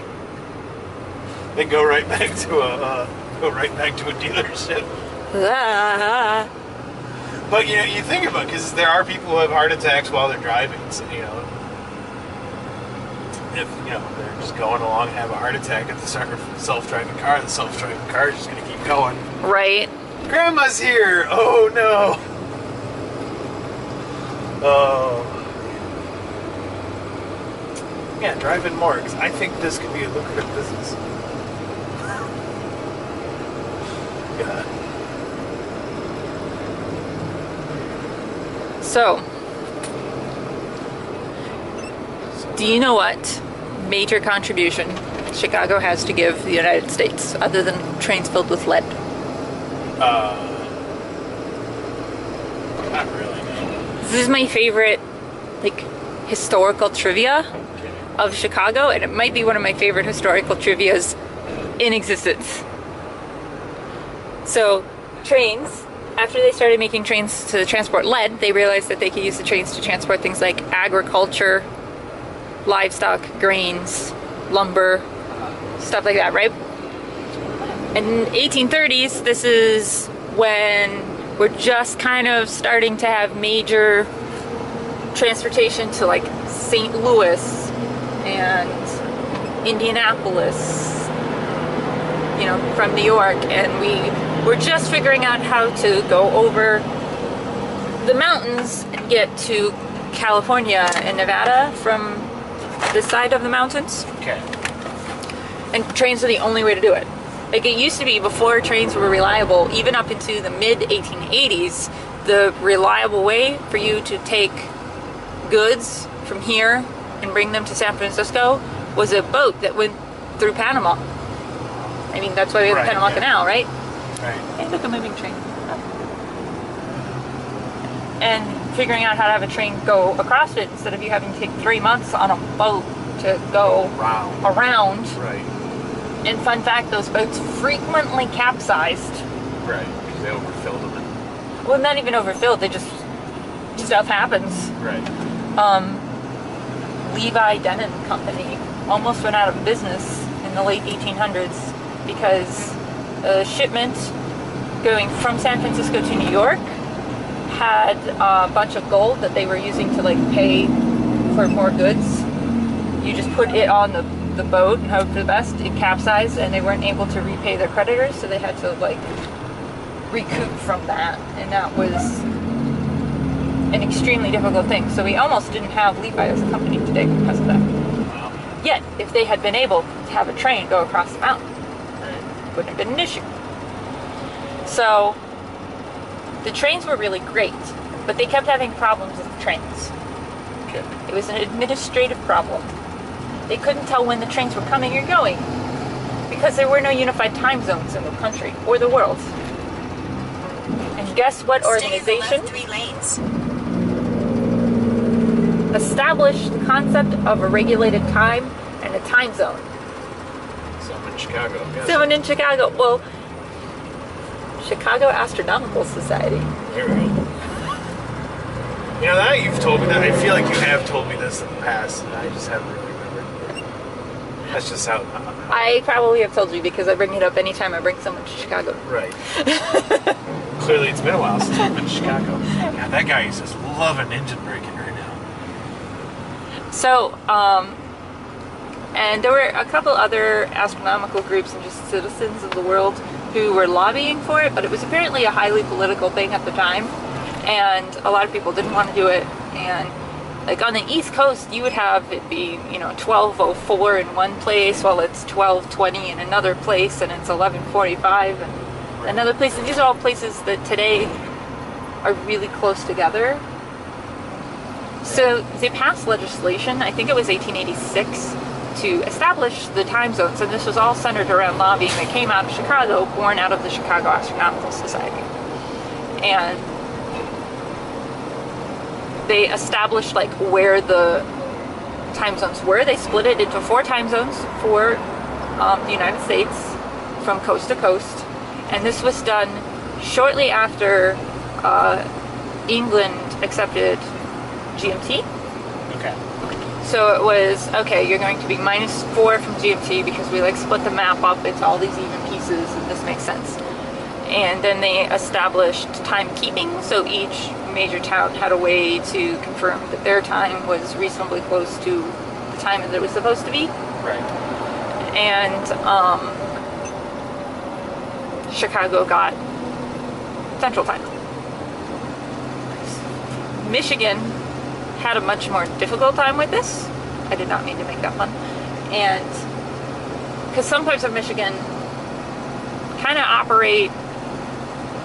then go right back to a dealership. Ah. But you think about it, because there are people who have heart attacks while they're driving. So, if they're just going along and have a heart attack at the self-driving car is just going to keep going. Right. Grandma's here. Oh no. Oh. Yeah, drive-in morgues. I think this could be a lucrative business. God. So, do you know what major contribution Chicago has to give the United States other than trains filled with lead? Not really, no. This is my favorite, historical trivia of Chicago, and it might be one of my favorite historical trivias in existence. So, trains, after they started making trains to transport lead, they realized that they could use the trains to transport things like agriculture, livestock, grains, lumber, stuff like that, right? In the 1830s, this is when we're just kind of starting to have major transportation to like St. Louis and Indianapolis, from New York, and we're just figuring out how to go over the mountains and get to California and Nevada from this side of the mountains. Okay. And trains are the only way to do it. Like, it used to be, before trains were reliable, even up into the mid-1880s, the reliable way for you to take goods from here and bring them to San Francisco was a boat that went through Panama. I mean, that's why we have the Panama Canal, right? Right. And look, a moving train. And figuring out how to have a train go across it instead of you having to take 3 months on a boat to go around. Right. And fun fact, those boats frequently capsized. Right, because they overfilled them. Well, not even overfilled, they just, stuff happens. Right. Levi Denon Company almost went out of business in the late 1800s because a shipment going from San Francisco to New York had a bunch of gold that they were using to pay for more goods. You just put it on the boat and hope for the best. It capsized and they weren't able to repay their creditors, so they had to recoup from that, and that was an extremely difficult thing. So we almost didn't have Levi as a company today because of that. Yet, if they had been able to have a train go across the mountain, it wouldn't have been an issue. So the trains were really great, but they kept having problems with the trains. Okay. It was an administrative problem. They couldn't tell when the trains were coming or going because there were no unified time zones in the country or the world. And guess what organization Stay in the left 3 lanes. established the concept of a regulated time and a time zone? Some in Chicago. Yes. Someone in Chicago. Well, Chicago Astronomical Society. There we go. That you've told me that. I feel like you have told me this in the past, and I just haven't really remembered. That's just how. I probably have told you because I bring it up anytime I bring someone to Chicago. Right. Clearly, it's been a while since I've been to Chicago. Yeah, that guy is just loving engine braking right now. So, and there were a couple other astronomical groups and just citizens of the world who were lobbying for it, but it was apparently a highly political thing at the time, and a lot of people didn't want to do it. And on the East Coast, you would have it be 12:04 in one place while it's 12:20 in another place, and it's 11:45 in another place. And these are all places that today are really close together. So they passed legislation, I think it was 1886, to establish the time zones, and this was all centered around lobbying that came out of Chicago, born out of the Chicago Astronomical Society. And they established where the time zones were. They split it into 4 time zones for the United States from coast to coast, And this was done shortly after England accepted GMT. Okay. So it was, okay, you're going to be -4 from GMT because we like split the map up into all these even pieces, and this makes sense. And then they established timekeeping, so each major town had a way to confirm that their time was reasonably close to the time that it was supposed to be. Right. And Chicago got Central Time. Michigan had a much more difficult time with this. I did not mean to make that fun. And because some parts of Michigan kind of operate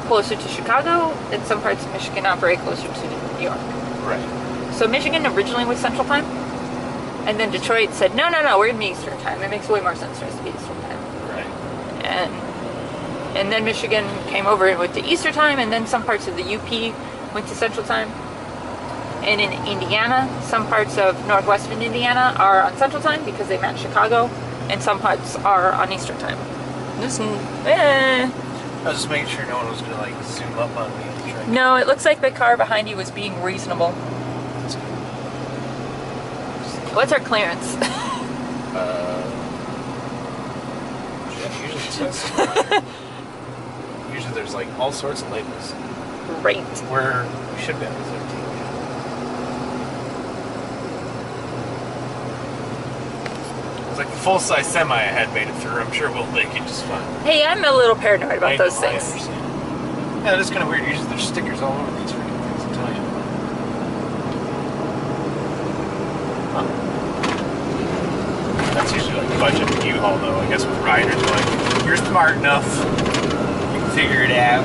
closer to Chicago, and some parts of Michigan operate closer to New York. Right. So Michigan originally was Central Time, and then Detroit said, no, we're going to be Eastern Time. It makes way more sense for us to be Eastern Time. Right. And then Michigan came over and went to Eastern Time, and then some parts of the UP went to Central Time. And in Indiana, some parts of northwestern Indiana are on Central Time because they match Chicago, and some parts are on Eastern Time. I was just making sure no one was going to like zoom up on me. And try. No, it looks like the car behind you was being reasonable. What's our clearance? Usually there's like all sorts of labels. Great. Where we should be at 13. It's like the full-size semi I had made it through. I'm sure we'll make it just fine. Hey, I'm a little paranoid about those things. I understand. Yeah, it is kind of weird. Usually there's stickers all over these freaking things, I'll tell you. Huh. That's usually like budget U-Haul though. I guess with riders like, you're smart enough. You can figure it out.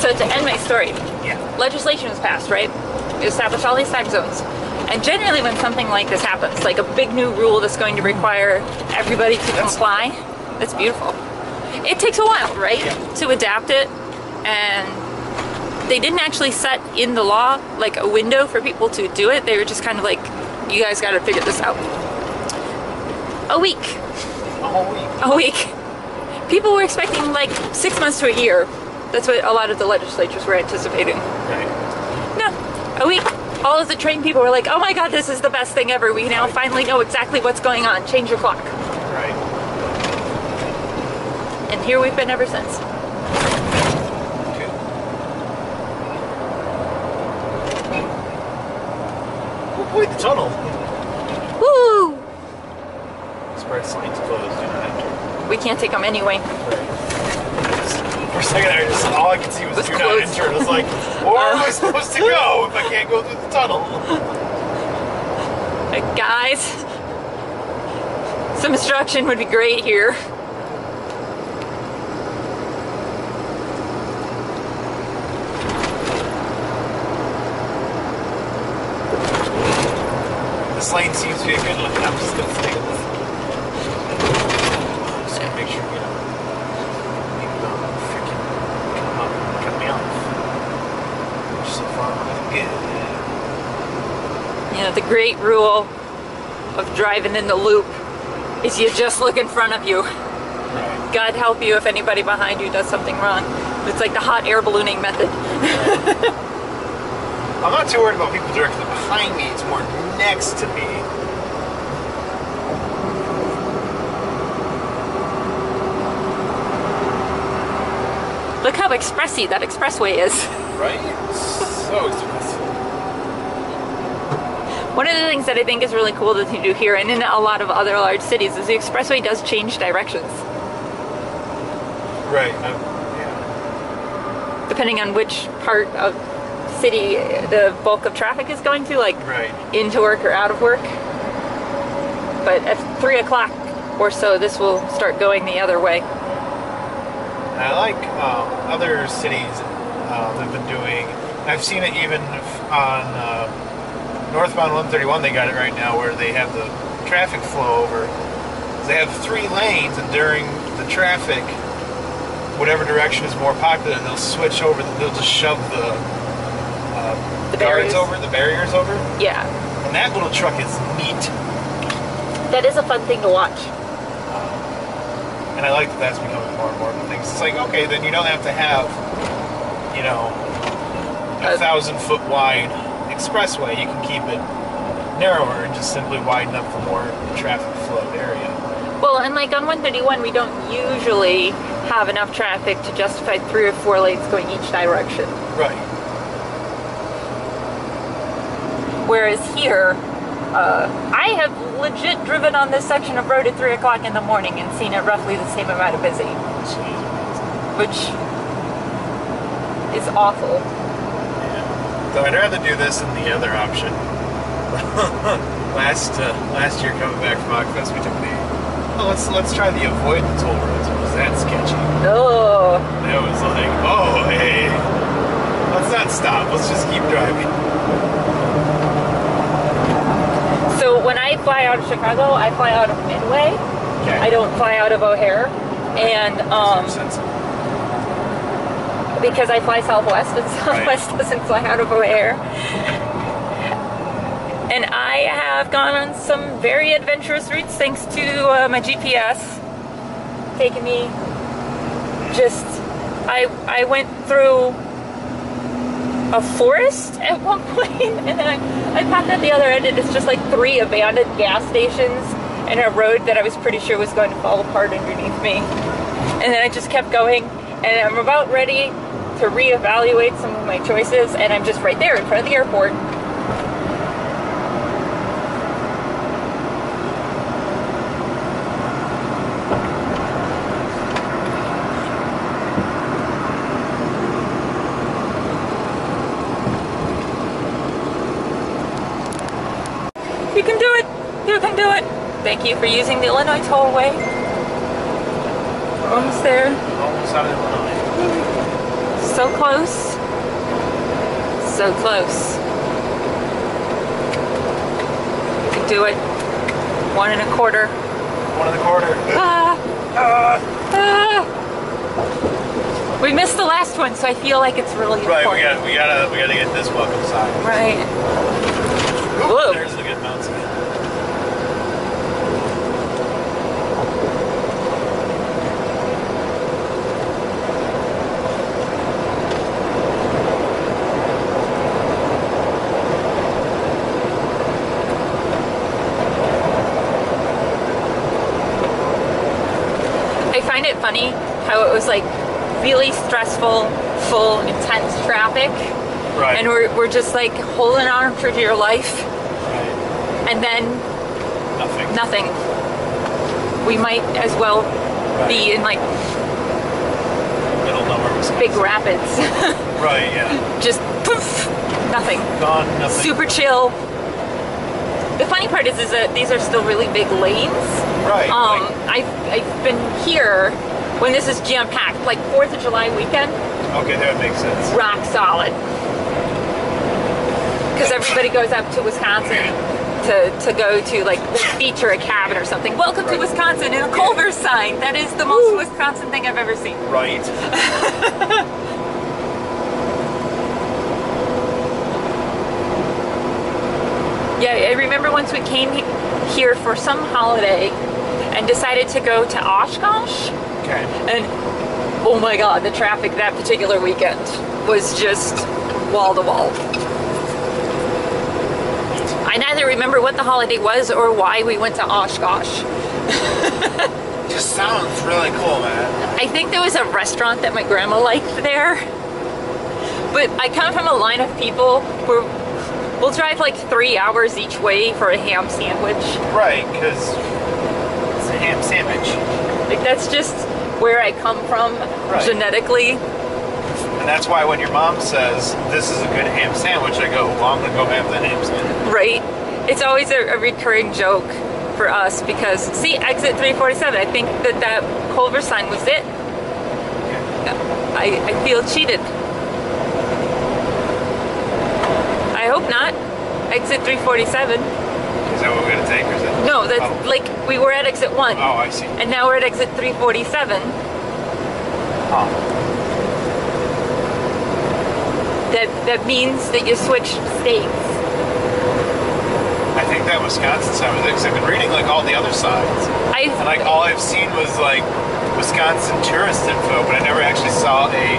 So to end my story, Yeah. legislation was passed, right? It established all these time zones. And generally when something like this happens, like a big new rule that's going to require everybody to comply, that's beautiful. It takes a while, right? Yeah. To adapt it. And they didn't actually set in the law like a window for people to do it. They were just kind of like, you guys got to figure this out. A week. A whole week. A week. People were expecting like 6 months to a year. That's what a lot of the legislatures were anticipating. Right. No, a week. All of the trained people were like, oh my god, this is the best thing ever. We now finally know exactly what's going on. Change your clock. Right. And here we've been ever since. Okay. Oh boy, the tunnel. Woo! Express lanes closed, do not enter. We can't take them anyway. For a second, all I could see was Was do not closed. enter. It was like, where am I supposed to go if I can't go through the tunnel? Guys, some instruction would be great here. This lane seems to be a good one. I'm just going to stay with it. Just going to make sure, you know, people don't freaking come up and cut me off. Which so far I'm good. You know, the great rule of driving in the loop is you just look in front of you. Right. God help you if anybody behind you does something wrong. It's like the hot air ballooning method. I'm not too worried about people directly behind me. It's more next to me. Look how expressy that expressway is. Right? So expensive. One of the things that I think is really cool that you do here and in a lot of other large cities is the expressway does change directions. Right. Yeah. Depending on which part of city the bulk of traffic is going to, like Right. into work or out of work. But at 3 o'clock or so, this will start going the other way. And I like other cities have been doing. I've seen it even on northbound 131. They got it right now where they have the traffic flow over. They have 3 lanes, and during the traffic, whatever direction is more popular, they'll switch over. They'll just shove the barriers over, the barriers over. Yeah. And that little truck is neat. That is a fun thing to watch. And I like that that's becoming more and more of the things. It's like, okay, then you don't have to have, you know, a 1,000-foot wide expressway. You can keep it narrower and just simply widen up the more traffic flow area. Well, and like on 131, we don't usually have enough traffic to justify 3 or 4 lanes going each direction. Right. Whereas here, I have legit driven on this section of road at 3 o'clock in the morning and seen it roughly the same amount of busy. Which is awful. Yeah. So I'd rather do this than the other option. last year coming back from Ogfest, we took the let's try the avoid the toll roads. Was that sketchy? Oh. It was like, oh hey, let's not stop. Let's just keep driving. So when I fly out of Chicago, I fly out of Midway. Okay. I don't fly out of O'Hare, and because I fly Southwest, and Southwest doesn't fly out of O'Hare. And I have gone on some very adventurous routes thanks to my GPS taking me. I went through a forest at one point, and then I popped at the other end, and it's just like 3 abandoned gas stations and a road that I was pretty sure was going to fall apart underneath me. And then I just kept going, and I'm about ready to reevaluate some of my choices, and I'm just right there in front of the airport. You can do it! You can do it! Thank you for using the Illinois Tollway. We're almost there. Almost out of Illinois. So close. So close. You can do it. 1 1/4. 1 1/4. Ah! We missed the last one, so I feel like it's really important. Right, we gotta get this welcome sign. Right. Whoa. There's a good bounce again. I find it funny how it was like really stressful, full, intense traffic. Right. And we're just like holding on for dear life. Right. And then Nothing. We might as well be in like Middle nowhere, Wisconsin. big rapids. Right, yeah. Just poof, nothing. Gone, nothing. Super chill. The funny part is that these are still really big lanes. Right. I've been here when this is jam-packed, like 4th of July weekend. Okay, that makes sense. Rock solid. Because everybody goes up to Wisconsin to go to like the beach or a cabin or something. Welcome to Wisconsin, and a Culver sign. That is the most Wisconsin thing I've ever seen. Right. Yeah, I remember once we came here for some holiday and decided to go to Oshkosh. Okay. And oh my god, the traffic that particular weekend was just wall to wall. I neither remember what the holiday was or why we went to Oshkosh. Just sounds really cool, man. I think there was a restaurant that my grandma liked there. But I come from a line of people who we'll drive like 3 hours each way for a ham sandwich. Right, because it's a ham sandwich. Like that's just where I come from genetically. And that's why when your mom says, this is a good ham sandwich, I go, well, I'm going to go have that ham sandwich. Right? It's always a recurring joke for us because, see, exit 347, I think that Culver sign was it. I feel cheated. I hope not. Exit 347. Is that what we're going to take, or is that No, that's like we were at exit 1. Oh, I see. And now we're at exit 347. Huh. That means that you switched states. I think that Wisconsin side was it, because I've been reading like all the other sides. And like all I've seen was like Wisconsin tourist info, but I never actually saw a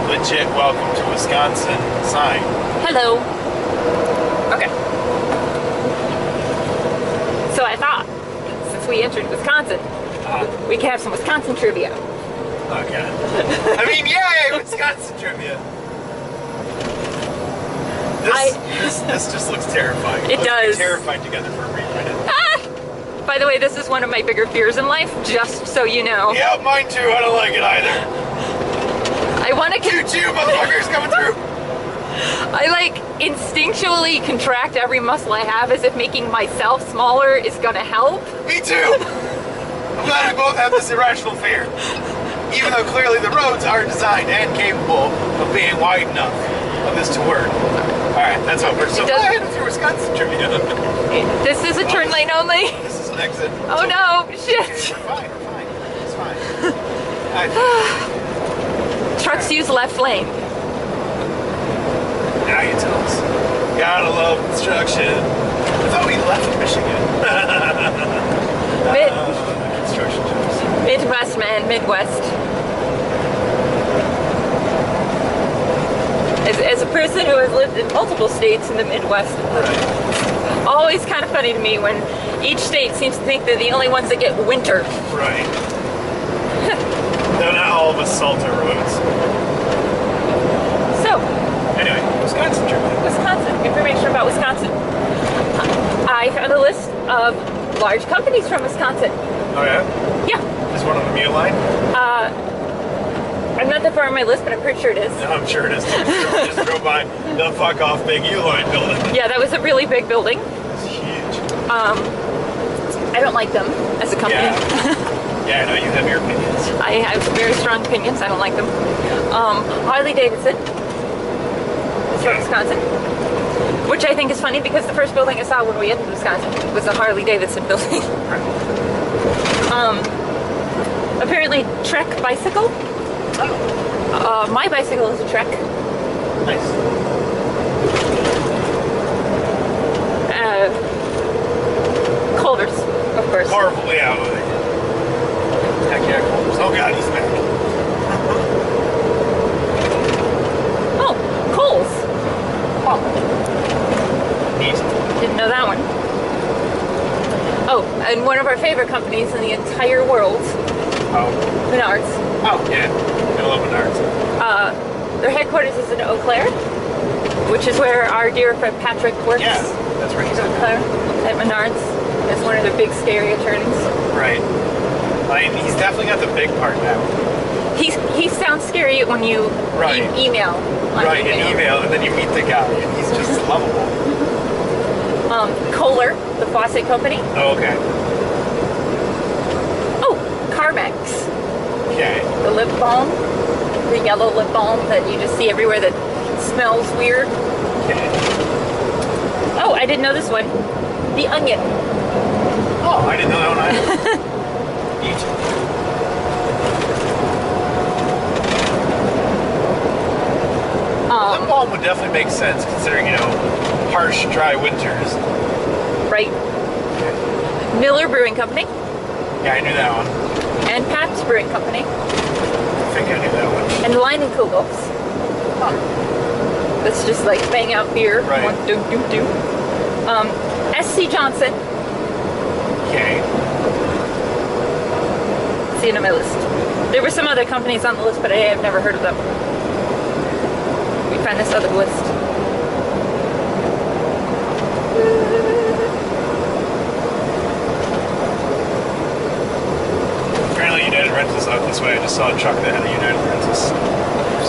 legit welcome to Wisconsin sign. Hello. Okay. So I thought, since we entered Wisconsin, we could have some Wisconsin trivia. Okay. I mean, yay, Wisconsin trivia. This just looks terrifying. It does. Be terrified together for a brief minute. By the way, this is one of my bigger fears in life, just so you know. Yeah, mine too. I don't like it either. I want to Choo-choo, motherfuckers coming through. I like instinctually contract every muscle I have as if making myself smaller is gonna help. Me too. I'm glad we both have this irrational fear. Even though clearly the roads are designed and capable of being wide enough for this to work. Alright, that's how we're so glad through Wisconsin trivia. This is a turn lane only. This is an exit. Oh no, shit. We're fine, we're fine. It's fine. Trucks use left lane. Now you tell us. Gotta love construction. I thought we left Michigan. Construction jobs. Midwest, man, Midwest. As a person who has lived in multiple states in the Midwest, Right. always kind of funny to me when each state seems to think they're the only ones that get winter. Right. No, not all of us salt our roads. So, Anyway, Wisconsin trivia. Wisconsin, information about Wisconsin. I found a list of large companies from Wisconsin. Oh yeah? Yeah. Is one of them Uline? I'm not that far on my list, but I'm pretty sure it is. No, I'm sure it is. Just drove by the fuck off big Uline building. Yeah, that was a really big building. It's huge. I don't like them as a company. Yeah, I know you have your opinions. I have very strong opinions. I don't like them. Harley Davidson is from Wisconsin, which I think is funny because the first building I saw when we entered Wisconsin was a Harley Davidson building. Apparently, Trek bicycle. My bicycle is a Trek. Nice. Culver's, of course. Horrible, yeah. Heck yeah, Culver's. Oh god, he's back. Oh, Kohl's. Oh, Neat. didn't know that one. Oh, and one of our favorite companies in the entire world, Oh. Menards. Oh, yeah. Gotta love Menards. Their headquarters is in Eau Claire, which is where our dear friend Patrick works. Yeah, that's where he's Eau Claire at Menards. It's one of their big scary attorneys. Right. I mean, he's definitely got the big part now. He sounds scary when you Right. email. On Right, in email, and then you meet the guy, and he's just lovable. Kohler, the faucet company. Oh, okay. Oh, Carmex, Okay. the lip balm, the yellow lip balm that you just see everywhere that smells weird. Okay. Oh, I didn't know this one. The Onion. Oh, I didn't know that one either. Neat. Lip balm would definitely make sense considering, you know, harsh, dry winters. Right. Miller Brewing Company Yeah, I knew that one. and Pabst Brewing Company I think I knew that one. and Leinenkugels. That's just like bang out beer. Right. One, do, do, do. SC Johnson. Okay. See on my list. There were some other companies on the list, but I have never heard of them. We found this other list. Apparently United Rentals out this way. I just saw a truck that had a United Rentals.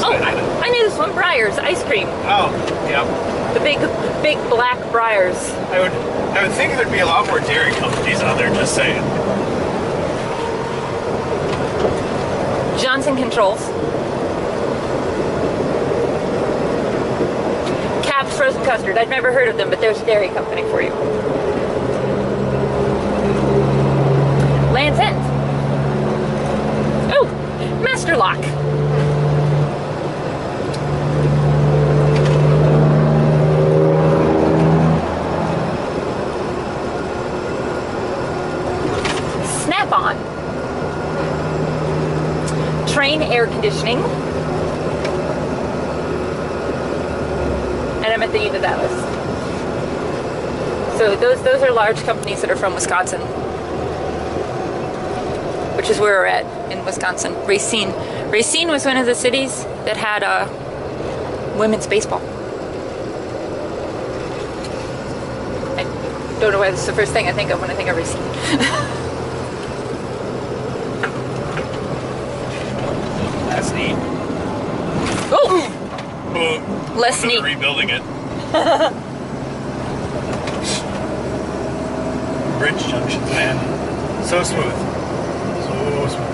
Oh, I knew this one. Breyers ice cream. Oh, yep. The big black Breyers. I would think there'd be a lot more dairy companies out there, just saying. Johnson Controls. Cabs Frozen Custard. I'd never heard of them, but there's a dairy company for you. master lock. Snap-on. Train air conditioning. And I'm at the end of that list. So those are large companies that are from Wisconsin, which is where we're at in Wisconsin. Racine. Racine was one of the cities that had women's baseball. I don't know why this is the first thing I think of when I think of Racine. That's neat. Oh! Less neat. Rebuilding it. Bridge junctions, man. So smooth. So smooth.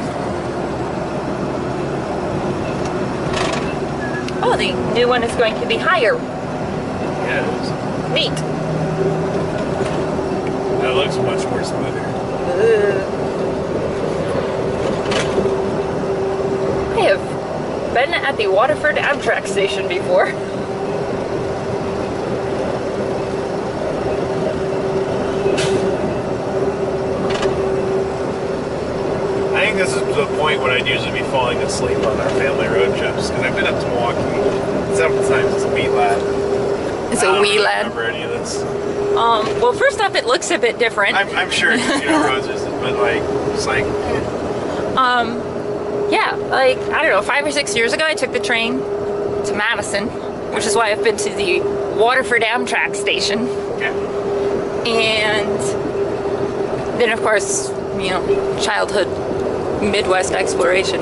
Oh, the new one is going to be higher. Yeah, it is. Neat. That looks much more smoother. I have been at the Waterford Amtrak station before. I think this is the point when I'd usually be falling asleep on our family road trips, because I've been up to Milwaukee several times as a wee lad. It's a wee lad. I don't remember any of this. Well, first off, it looks a bit different. I'm sure, roads is, but like, it's like... Yeah, like, I don't know, 5 or 6 years ago, I took the train to Madison, which is why I've been to the Waterford Amtrak station. Yeah. And then, of course, childhood Midwest exploration.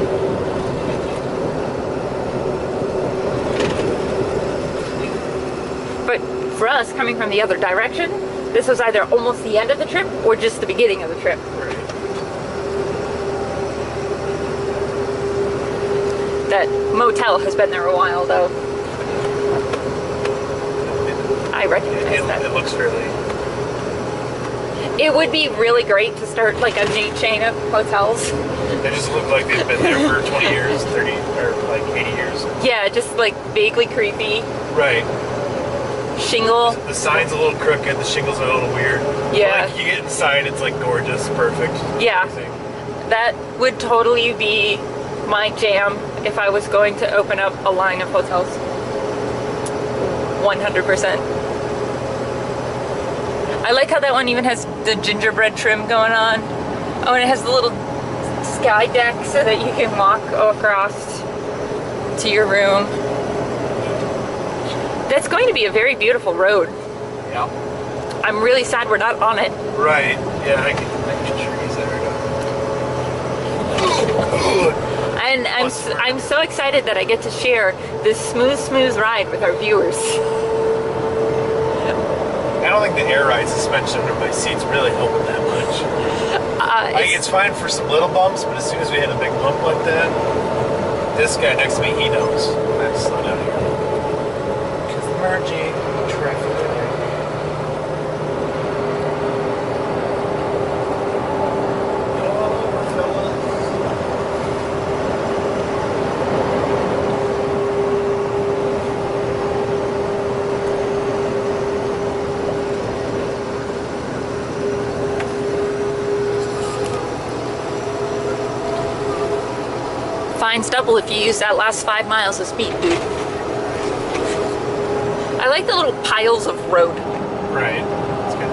But for us, coming from the other direction, this was either almost the end of the trip or just the beginning of the trip. Right. That motel has been there a while, though. I recognize that. It looks fairly... It would be really great to start like a new chain of hotels. They just look like they've been there for 20 years, 30, or like 80 years. Yeah, just like vaguely creepy. Right. Shingle. The sign's a little crooked, the shingles are a little weird. Yeah. But like you get inside, it's like gorgeous, perfect. Yeah. Everything. That would totally be my jam if I was going to open up a line of hotels. 100%. I like how that one even has the gingerbread trim going on. Oh, and it has the little sky deck so that you can walk across to your room. That's going to be a very beautiful road. Yeah. I'm really sad we're not on it. Right. Yeah, I can trees there. And I'm so excited that I get to share this smooth ride with our viewers. I don't think the air ride suspension under my seats really helping that much. It's fine for some little bumps, but as soon as we hit a big bump like that, this guy next to me, he knows. Let's slow down here. Because the merging traffic. Fines double if you use that last 5 miles of speed, dude. I like the little piles of road. Right. That's good.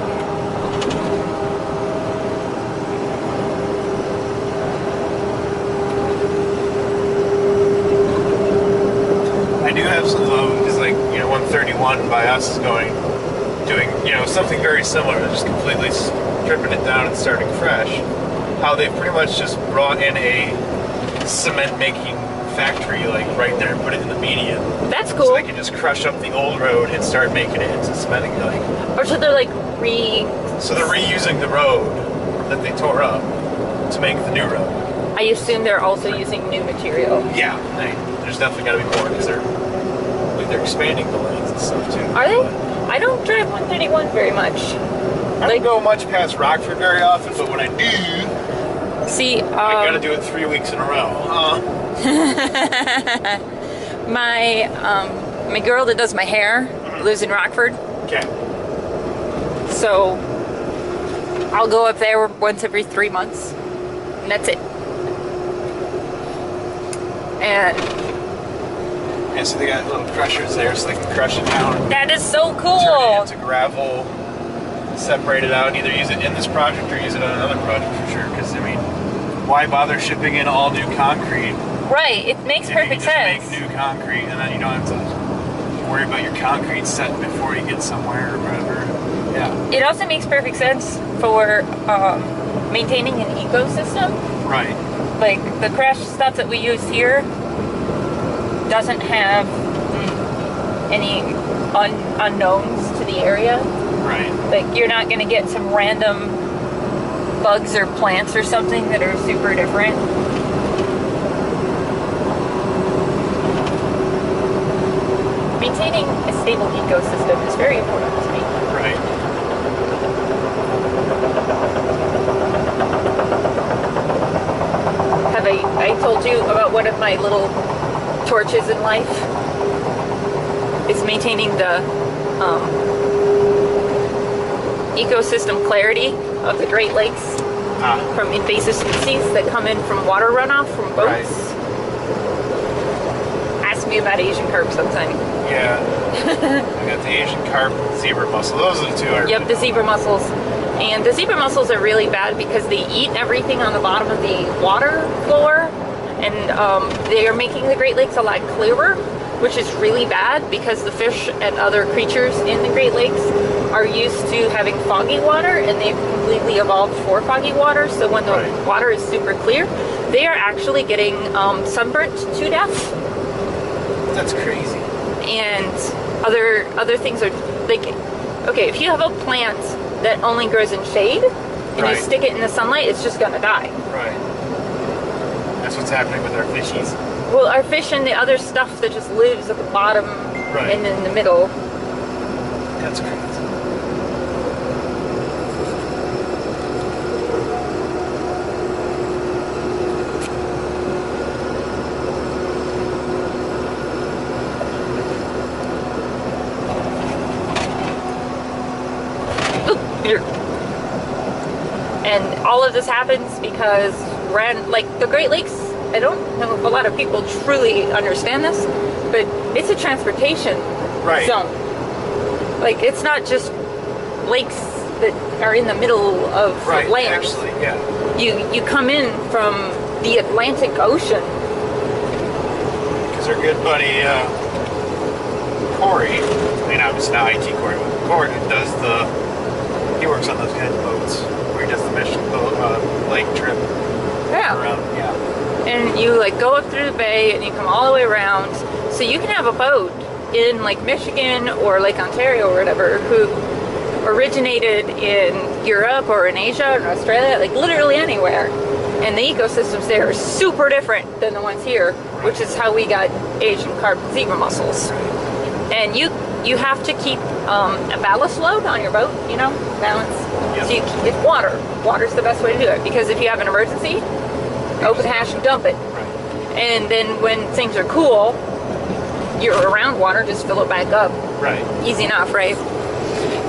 I do have some love because, like, 131 by us is doing, something very similar, just completely stripping it down and starting fresh. How they pretty much just brought in a cement making factory like right there and put it in the median. That's cool. So they can just crush up the old road and start making it into cementing. Or so they're like So they're reusing the road that they tore up to make the new road. I assume they're also using new material. Yeah, there's definitely got to be more because they're expanding the lanes and stuff too. Are they? I don't drive 131 very much. I don't go much past Rockford very often, but when I do, See, I gotta do it 3 weeks in a row. my girl that does my hair lives in Rockford. Okay. So I'll go up there once every 3 months, and that's it. And so they got little crushers there, so they can crush it down. that is so cool. Turn it into gravel, separate it out, and either use it in this project or use it on another project for sure. Because I mean, why bother shipping in all new concrete? Right, it makes If perfect you can sense. just make new concrete, and then you don't have to worry about your concrete set before you get somewhere or whatever. Yeah. It also makes perfect sense for maintaining an ecosystem. Right. Like the crash stuff that we use here doesn't have any unknowns to the area. Right. Like you're not going to get some random bugs or plants or something that are super different. Maintaining a stable ecosystem is very important to me. Right. Have I told you about one of my little torches in life? Is maintaining the ecosystem clarity of the Great Lakes from invasive species that come in from water runoff from boats. Right. Ask me about Asian carp sometime. Yeah. I got the Asian carp, zebra mussel. Those are the two I really Yep, the know. zebra mussels. And the zebra mussels are really bad because they eat everything on the bottom of the water floor, and they are making the Great Lakes a lot clearer, which is really bad because the fish and other creatures in the Great Lakes are used to having foggy water, and they've completely evolved for foggy water. So when the Right. water is super clear, they are actually getting sunburnt to death. That's crazy. And other things are like, okay, if you have a plant that only grows in shade and Right. you stick it in the sunlight, it's just gonna die. Right. That's what's happening with our fishies. Well, our fish and the other stuff that just lives at the bottom Right. and in the middle. That's crazy. And all of this happens because like the Great Lakes, I don't know if a lot of people truly understand this, but it's a transportation Right. zone. Like it's not just lakes that are in the middle of Right. land. Actually, yeah. You come in from the Atlantic Ocean. Because our good buddy Corey, I mean obviously not IT Corey, but Corey does he works on those kind of boats where he does the lake trip Yeah. around. Yeah. And you like go up through the bay and you come all the way around. So you can have a boat in Lake Michigan or Lake Ontario or whatever who originated in Europe or in Asia or Australia, like literally anywhere. And the ecosystems there are super different than the ones here, which is how we got Asian carp and zebra mussels. And you have to keep a ballast load on your boat, you know, balance. Yep. So it's water. Water's the best way to do it because if you have an emergency, open the hatch and dump it. Right. And then when things are cool, you're around water, just fill it back up. Right. Easy enough, right?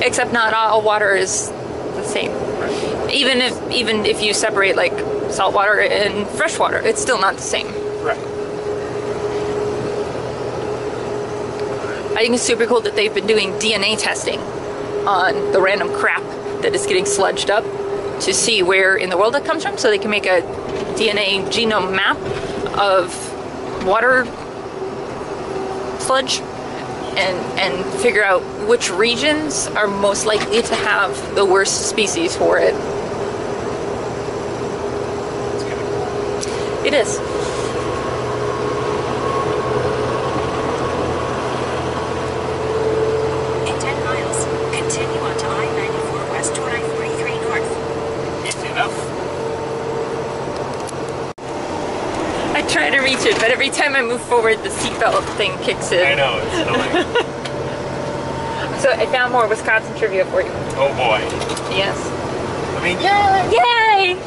Except not all water is the same. Right. Even if you separate like salt water and fresh water, it's still not the same. Right. I think it's super cool that they've been doing DNA testing on the random crap that is getting sludged up to see where in the world it comes from, so they can make a DNA genome map of water sludge and figure out which regions are most likely to have the worst species for it. That's kind of cool. It is. In 10 miles, continue onto I-94 west toward I-43 north. Easy enough. I try to reach it, but every time I move forward, the seatbelt thing kicks in. I know, it's annoying. So I found more Wisconsin trivia for you. Oh boy. Yes. I mean, yeah. Yay!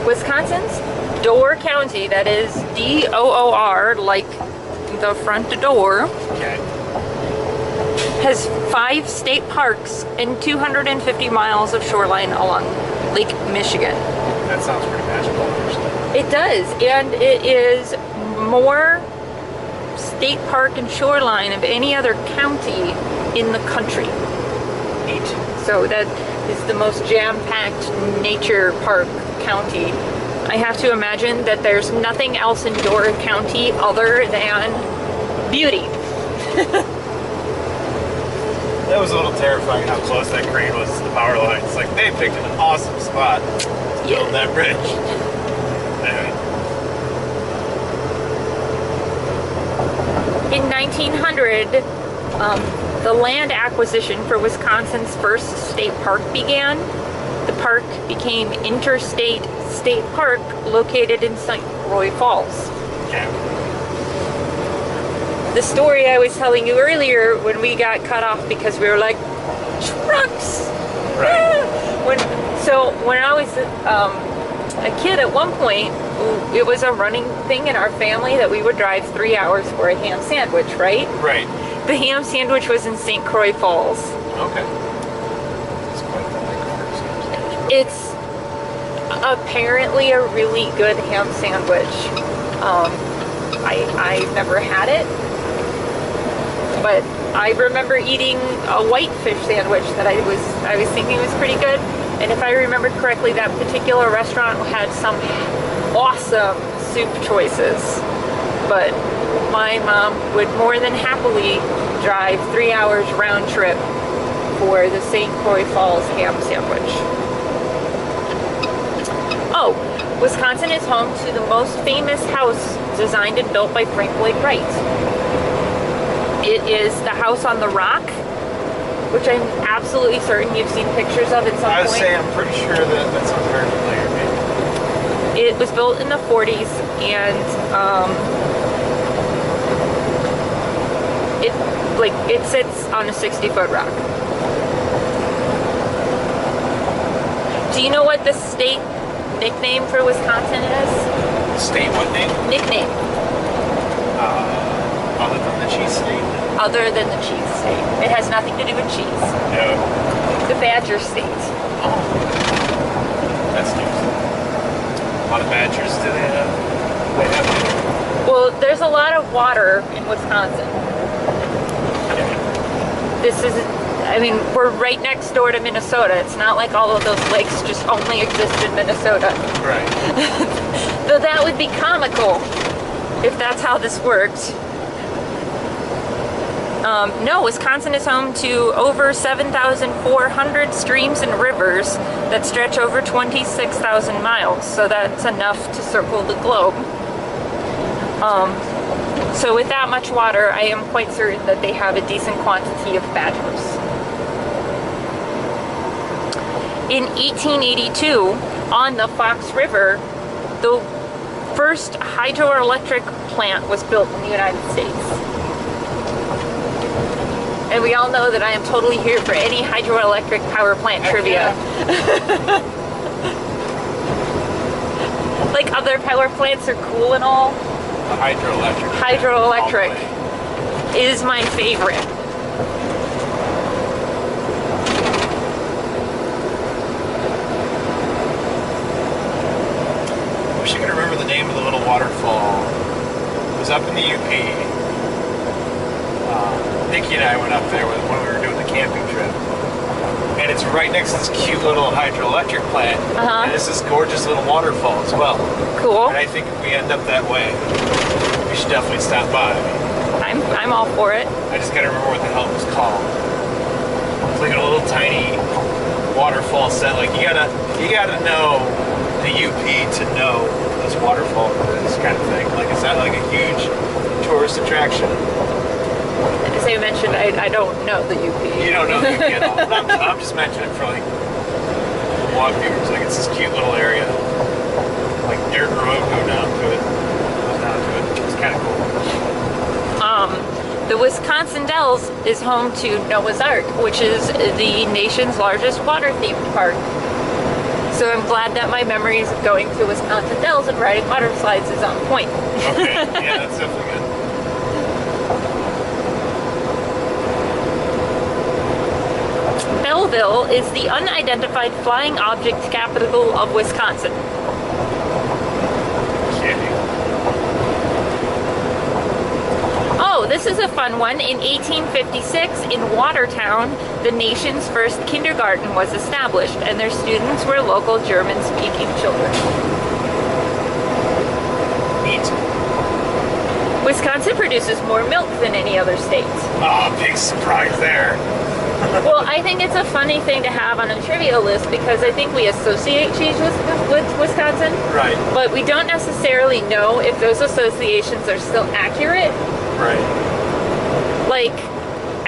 Wisconsin's Door County, that is D-O-O-R, like the front door, Okay. has 5 state parks and 250 miles of shoreline along Lake Michigan. That sounds pretty magical, actually. It does, and it is more state park and shoreline of any other county in the country. Neat. So that is the most jam-packed nature park county. I have to imagine that there's nothing else in Door County other than beauty. That was a little terrifying how close that crane was to the power lines. Like, they picked an awesome spot to build that bridge. Anyway. In 1900, the land acquisition for Wisconsin's first state park began. The park became Interstate State Park, located in St. Croix Falls. Okay. The story I was telling you earlier, when we got cut off because we were like, trucks! Right. When I was a kid, at one point, it was a running thing in our family that we would drive 3 hours for a ham sandwich, right? Right. The ham sandwich was in St. Croix Falls. Okay. It's apparently a really good ham sandwich. I've never had it, but I remember eating a whitefish sandwich that I was thinking was pretty good. And if I remember correctly, that particular restaurant had some awesome soup choices. But my mom would more than happily drive 3 hours round trip for the St. Croix Falls ham sandwich. Oh, Wisconsin is home to the most famous house designed and built by Frank Lloyd Wright. It is the House on the Rock, which I'm absolutely certain you've seen pictures of at some point. I was saying, I'm pretty sure that sounds very familiar to me. It was built in the 40s, and it sits on a 60-foot rock. Do you know what the state nickname for Wisconsin is? State what name? Nickname. Other than the cheese state? Other than the cheese state. It has nothing to do with cheese. No. The Badger State. Oh. That's news. A lot of badgers do they have? Well, there's a lot of water in Wisconsin. We're right next door to Minnesota. It's not like all of those lakes just only exist in Minnesota. Right. Though that would be comical if that's how this worked. No, Wisconsin is home to over 7,400 streams and rivers that stretch over 26,000 miles. So that's enough to circle the globe. So with that much water, I am quite certain that they have a decent quantity of badgers. In 1882, on the Fox River, the first hydroelectric plant was built in the United States. And we all know that I am totally here for any hydroelectric power plant trivia. Yeah. Like, other power plants are cool and all. The hydroelectric. Hydroelectric is my favorite. I wish I could remember the name of the little waterfall. It was up in the UP. Nikki and I went up there when we were doing the camping trip. And it's right next to this cute little hydroelectric plant. And it's this gorgeous little waterfall as well. Cool. And I think if we end up that way, we should definitely stop by. I'm all for it. I just gotta remember what the hell it was called. It's like a little tiny waterfall set. Like you gotta know the UP to know this waterfall is kind of thing. Like is that like a huge tourist attraction? As I mentioned, I don't know the UP. You don't know the UP at all. I'm just mentioning it for like vlog viewers. Like it's this cute little area. Like dirt road goes down to it. It's kind of cool. The Wisconsin Dells is home to Noah's Ark, which is the nation's largest water-themed park. So I'm glad that my memories of going to Wisconsin Dells and riding water slides is on point. Okay, yeah, that's definitely good. Belleville is the unidentified flying object capital of Wisconsin. Oh, this is a fun one. In 1856, in Watertown, the nation's first kindergarten was established, and their students were local German-speaking children. Neat. Wisconsin produces more milk than any other state. Oh, big surprise there. Well, I think it's a funny thing to have on a trivia list because I think we associate cheese with Wisconsin. Right. But we don't necessarily know if those associations are still accurate. Right. Like,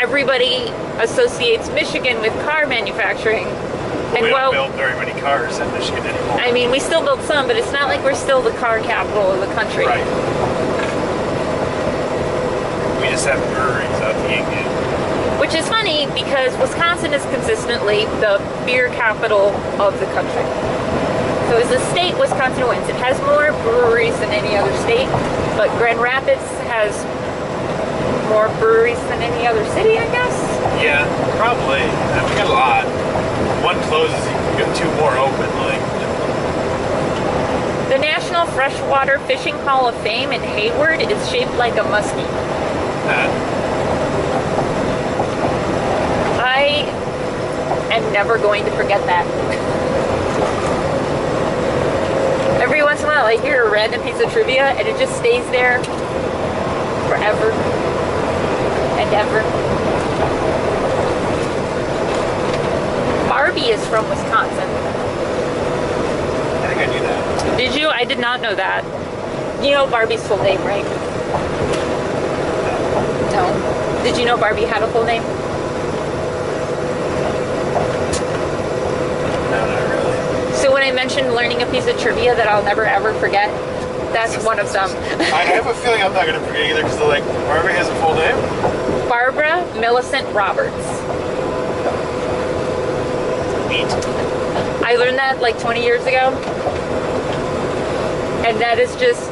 everybody associates Michigan with car manufacturing. But we don't build very many cars in Michigan anymore. I mean, we still build some, but it's not like we're still the car capital of the country. Right. We just have breweries out the Yankee. Which is funny because Wisconsin is consistently the beer capital of the country. So as a state, Wisconsin wins. It has more breweries than any other state, but Grand Rapids has more breweries than any other city, I guess? Yeah, probably. We got a lot. One closes, you can get two more open. Like. The National Freshwater Fishing Hall of Fame in Hayward is shaped like a muskie. I am never going to forget that. Every once in a while I hear a random piece of trivia and it just stays there forever and ever. Barbie is from Wisconsin. I think I knew that. Did you? I did not know that. You know Barbie's full name, right? No. Did you know Barbie had a full name? So when I mentioned learning a piece of trivia that I'll never ever forget, that's one of them. I have a feeling I'm not going to forget either because they're like, Barbara has a full name? Barbara Millicent Roberts. Neat. I learned that like 20 years ago. And that is just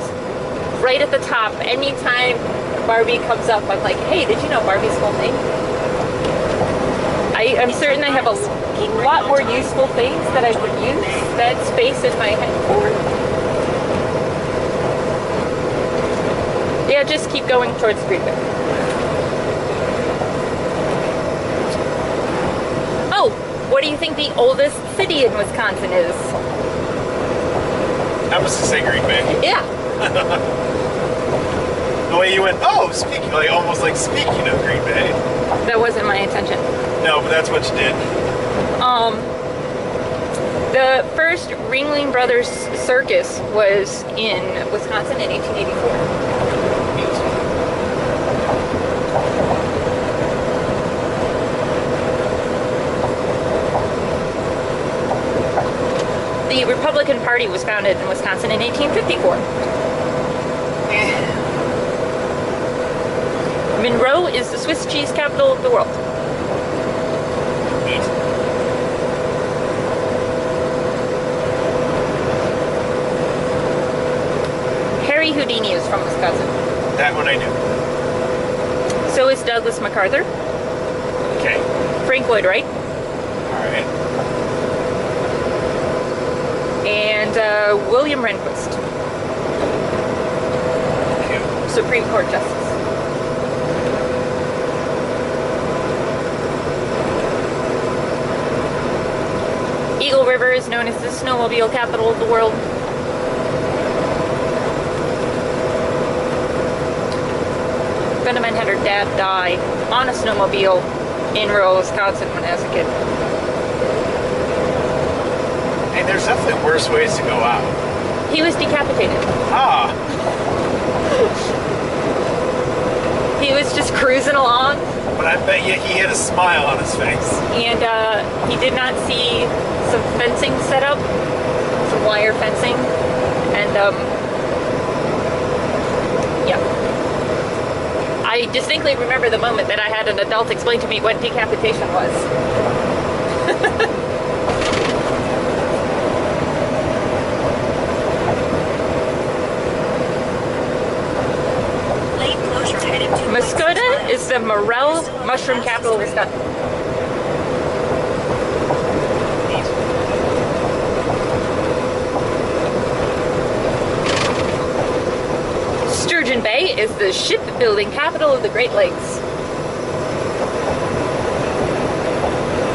right at the top. Anytime Barbie comes up, I'm like, hey, did you know Barbie's full name? I'm certain I have a lot more useful things that I would use that space in my head for. Yeah, just keep going towards Green Bay. Oh, what do you think the oldest city in Wisconsin is? I was to say Green Bay. Yeah. The way you went, oh, speaking, like almost like speaking of Green Bay. That wasn't my intention. No, but that's what you did. The first Ringling Brothers Circus was in Wisconsin in 1884. The Republican Party was founded in Wisconsin in 1854. Monroe is the Swiss cheese capital of the world. Harry Houdini is from Wisconsin. That one I knew. So is Douglas MacArthur. Okay. Frank Lloyd Wright. Alright. And William Rehnquist. Cute. Supreme Court Justice. Eagle River is known as the snowmobile capital of the world. Benjamin had her dad die on a snowmobile in rural Wisconsin when I was a kid. Hey, there's definitely worse ways to go out. He was decapitated. Ah. He was just cruising along. But I bet you he had a smile on his face. And he did not see some fencing set up, some wire fencing, and yeah. I distinctly remember the moment that I had an adult explain to me what decapitation was. Lane closure headed to Muscoda is the morel mushroom capital of Wisconsin. Sturgeon Bay is the shipbuilding capital of the Great Lakes.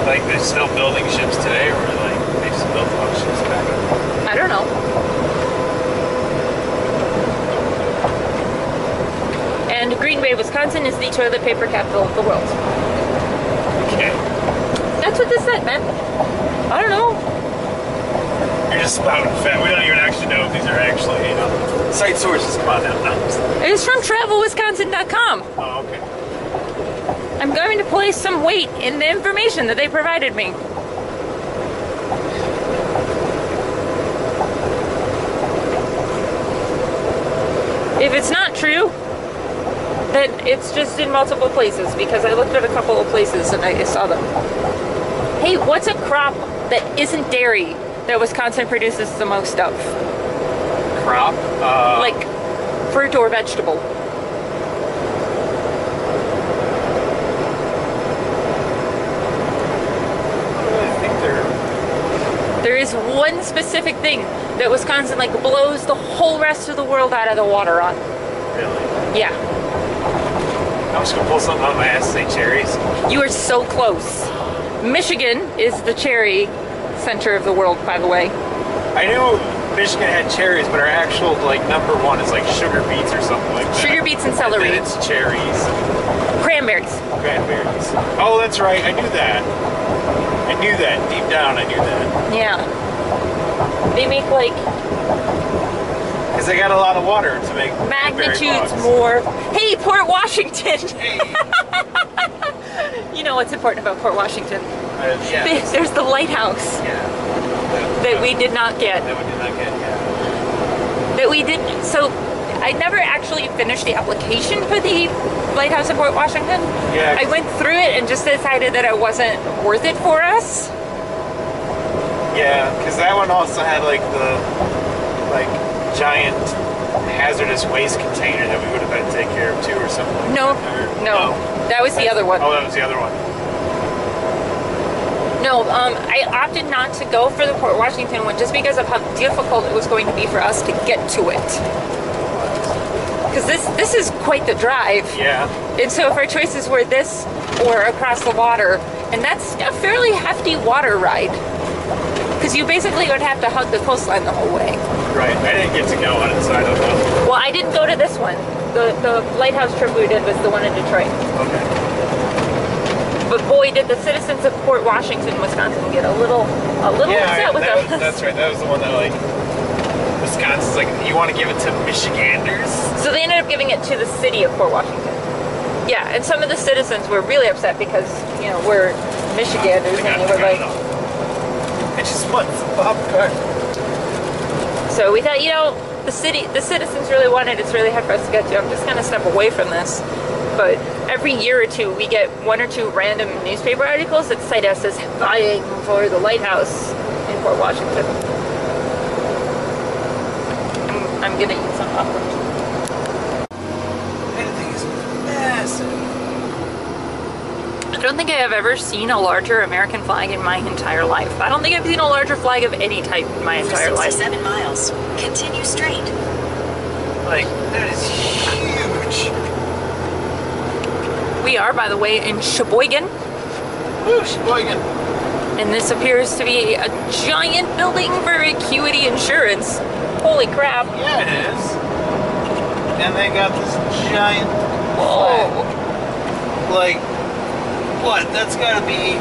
Like they're still building ships today, or like they just built a lot of ships back then? I don't know. And Green Bay, Wisconsin is the toilet paper capital of the world. Okay. That's what this said, man. I don't know. You're just spouting fat. We don't even actually know if these are actually, you know, site sources. Come on now. It is from travelwisconsin.com. Oh, okay. I'm going to place some weight in the information that they provided me. If it's not true, then it's just in multiple places, because I looked at a couple of places and I saw them. Hey, what's a crop that isn't dairy that Wisconsin produces the most of? Crop? Like fruit or vegetable? There is one specific thing that Wisconsin like blows the whole rest of the world out of the water on. Really? Yeah. I'm just gonna pull something out of my ass and say cherries. You are so close. Michigan is the cherry center of the world, by the way. I knew Michigan had cherries, but our actual like number one is like sugar beets or something like that. Sugar beets and celery. And then it's cherries. Cranberries. Cranberries. Oh, that's right. I knew that. I knew that. Deep down, I knew that. Yeah. They make like Because they got a lot of water to make magnitudes more. Hey, Port Washington. Hey. You know what's important about Port Washington? Yeah. There's the lighthouse Yeah. that we did not get. That we did not get, yeah. That we didn't. So I never actually finished the application for the lighthouse in Port Washington. Yeah. I went through it and just decided that it wasn't worth it for us. Yeah, because that one also had like the giant hazardous waste container that we would have had to take care of too, or something. Like No, that. no, that was the other one. Oh, that was the other one. No, I opted not to go for the Port Washington one just because of how difficult it was going to be for us to get to it. Because this is quite the drive. Yeah. And so if our choices were this or across the water, and that's a fairly hefty water ride. Because you basically would have to hug the coastline the whole way. Right. I didn't get to go on it, so I don't know. Well, I didn't go to this one. The lighthouse trip we did was the one in Detroit. Okay. But boy, did the citizens of Port Washington, Wisconsin get a little upset with us. That's right. That was the one that like Wisconsin's like, you want to give it to Michiganders? So they ended up giving it to the city of Port Washington. Yeah, and some of the citizens were really upset because, you know, we're Michiganders and they were like... I just want some popcorn. So we thought, you know, the citizens really wanted it. It's really hard for us to get to. I'm just going to step away from this. But every year or two, we get one or two random newspaper articles that cite us as vying for the lighthouse in Port Washington. I'm going to eat some popcorn. That thing is massive. I don't think I have ever seen a larger American flag in my entire life. I don't think I've seen a larger flag of any type in my entire life. 67 miles. Continue straight. Like, that is huge. We are, by the way, in Sheboygan. Woo, Sheboygan. And this appears to be a giant building for Acuity Insurance. Holy crap. Yeah, it is. And they got this giant Whoa. flag. Like, what? That's gotta be...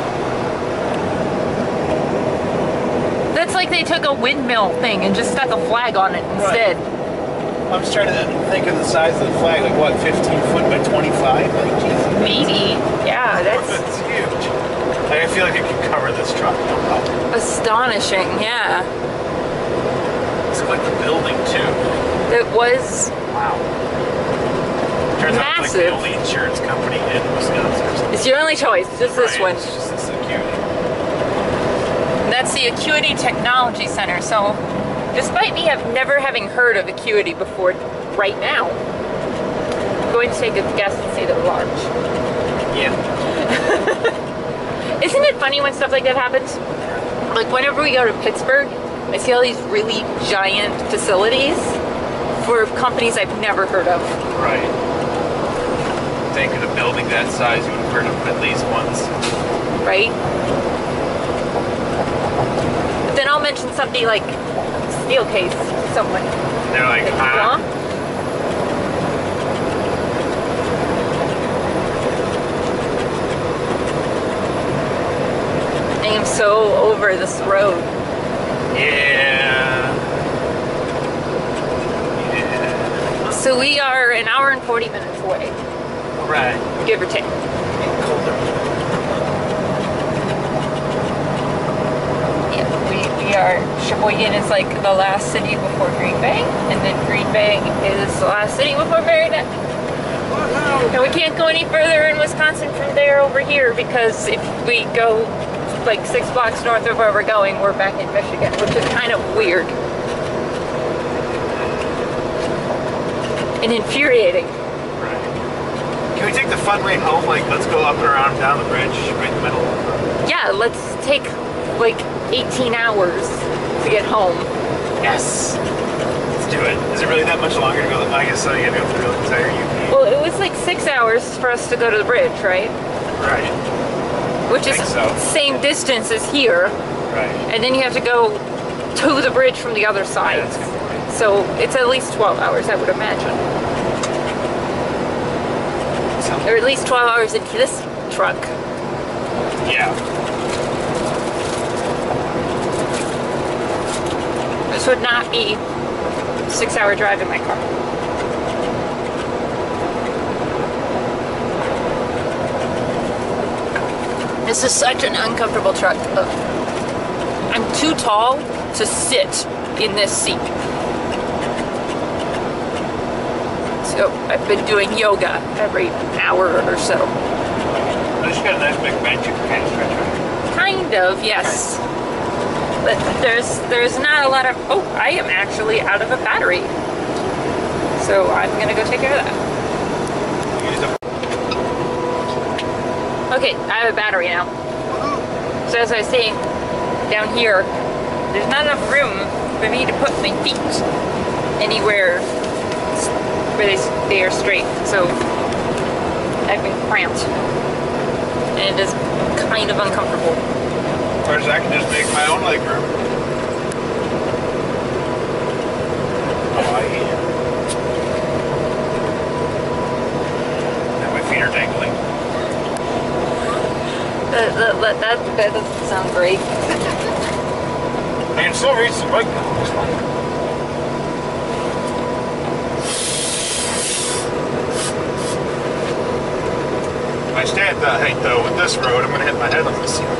That's like they took a windmill thing and just stuck a flag on it instead. Right. I'm just trying to think of the size of the flag. Like, what, 15 foot by 25? Like, Jesus. Maybe. Yeah, that's That's huge. Like, I feel like it could cover this truck. No problem. astonishing. Yeah. It's quite the building, too. It was... Wow. Turns out it's like the massive. only insurance company in Wisconsin. It's your only choice, just this Right, one. It's just this Acuity. That's the Acuity Technology Center. So, despite me never having heard of Acuity before, right now, I'm going to take a guess and say they're large. Yeah. Isn't it funny when stuff like that happens? Like whenever we go to Pittsburgh, I see all these really giant facilities for companies I've never heard of. Right. Think of a building that size, you would have heard of at least once. Right? But then I'll mention something like steel case to someone. They're like, Huh? I am so over this road. Yeah. So we are an hour and 40 minutes away, Right. give or take. Getting colder. Yeah, we are, Sheboygan is like the last city before Green Bay, and then Green Bay is the last city before Meriden. And we can't go any further in Wisconsin from there over here, because if we go like 6 blocks north of where we're going, we're back in Michigan, which is kind of weird. And infuriating. Right. Can we take the fun way home? Like, let's go up and around and down the bridge, right in the middle. Yeah, let's take like 18 hours to get home. Yes. Let's do it. Is it really that much longer to go? I guess so. You gotta go through the entire UP. Well, it was like 6 hours for us to go to the bridge, right? Right. Which is think so. same distance as here, Right. and then you have to go to the bridge from the other side. Yeah, that's a good point. So it's at least 12 hours, I would imagine. Or at least 12 hours into this truck. Yeah. This would not be a 6-hour drive in my car. This is such an uncomfortable truck. I'm too tall to sit in this seat. So I've been doing yoga every hour or so. But it's got a nice big bench you can kind of stretch on. Kind of, yes. But there's not a lot of, oh, I am actually out of a battery. So I'm gonna go take care of that. Okay, I have a battery now. So as I was saying, down here, there's not enough room for me to put my feet anywhere where they are straight. So I've been cramped. And it is kind of uncomfortable. Whereas I can just make my own leg room. Oh, yeah. Now my feet are dangling. That doesn't sound great. I can still reach the bike now. It's fine. If I stay at that height though, with this road, I'm going to hit my head on the ceiling.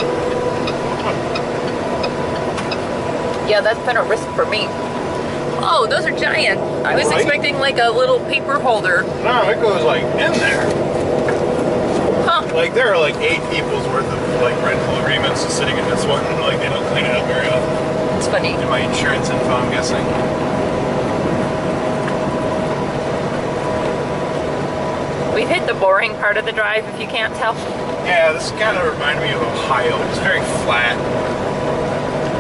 Yeah, that's been a risk for me. Oh, those are giant. I was Right? expecting like a little paper holder. No, it goes like in there. Huh. Like there are like 8 people's worth of like rental agreements sitting in this one. Like they don't clean it up very often. It's funny. In my insurance info, I'm guessing. We've hit the boring part of the drive, if you can't tell. Yeah, this kind of reminded me of Ohio. It's very flat,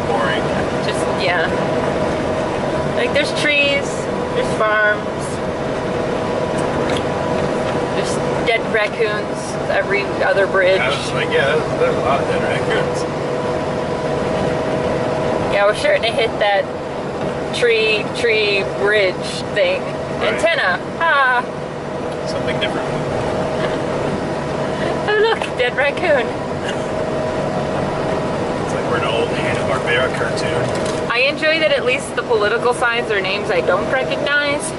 boring. Just, yeah. Like, there's trees, there's farms, there's dead raccoons every other bridge. I was like, yeah, there's a lot of dead raccoons. Yeah, we're starting to hit that tree bridge thing. Right. Antenna. Ah. Something different. Oh, look, dead raccoon. It's like we're an old Hanna-Barbera cartoon. I enjoy that at least the political signs are names I don't recognize.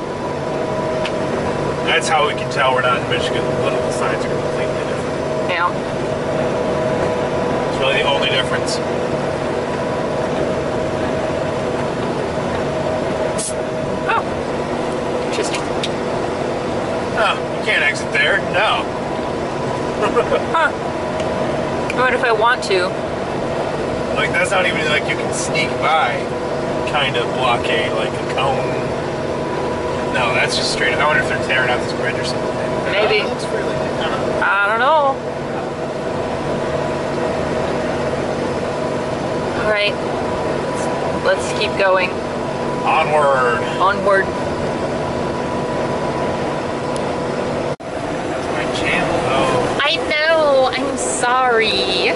That's how we can tell we're not in Michigan. The political signs are completely different. Yeah. It's really the only difference. Oh. Interesting. Oh, you can't Huh. What if I want to? Like, that's not even like you can sneak by kind of blockade, like a cone. No, that's just straight up. I wonder if they're tearing out this bridge or something. Maybe. It looks really, I don't know. I don't know. Alright. Let's keep going. Onward. Onward. That's my channel, though. I know. I'm sorry.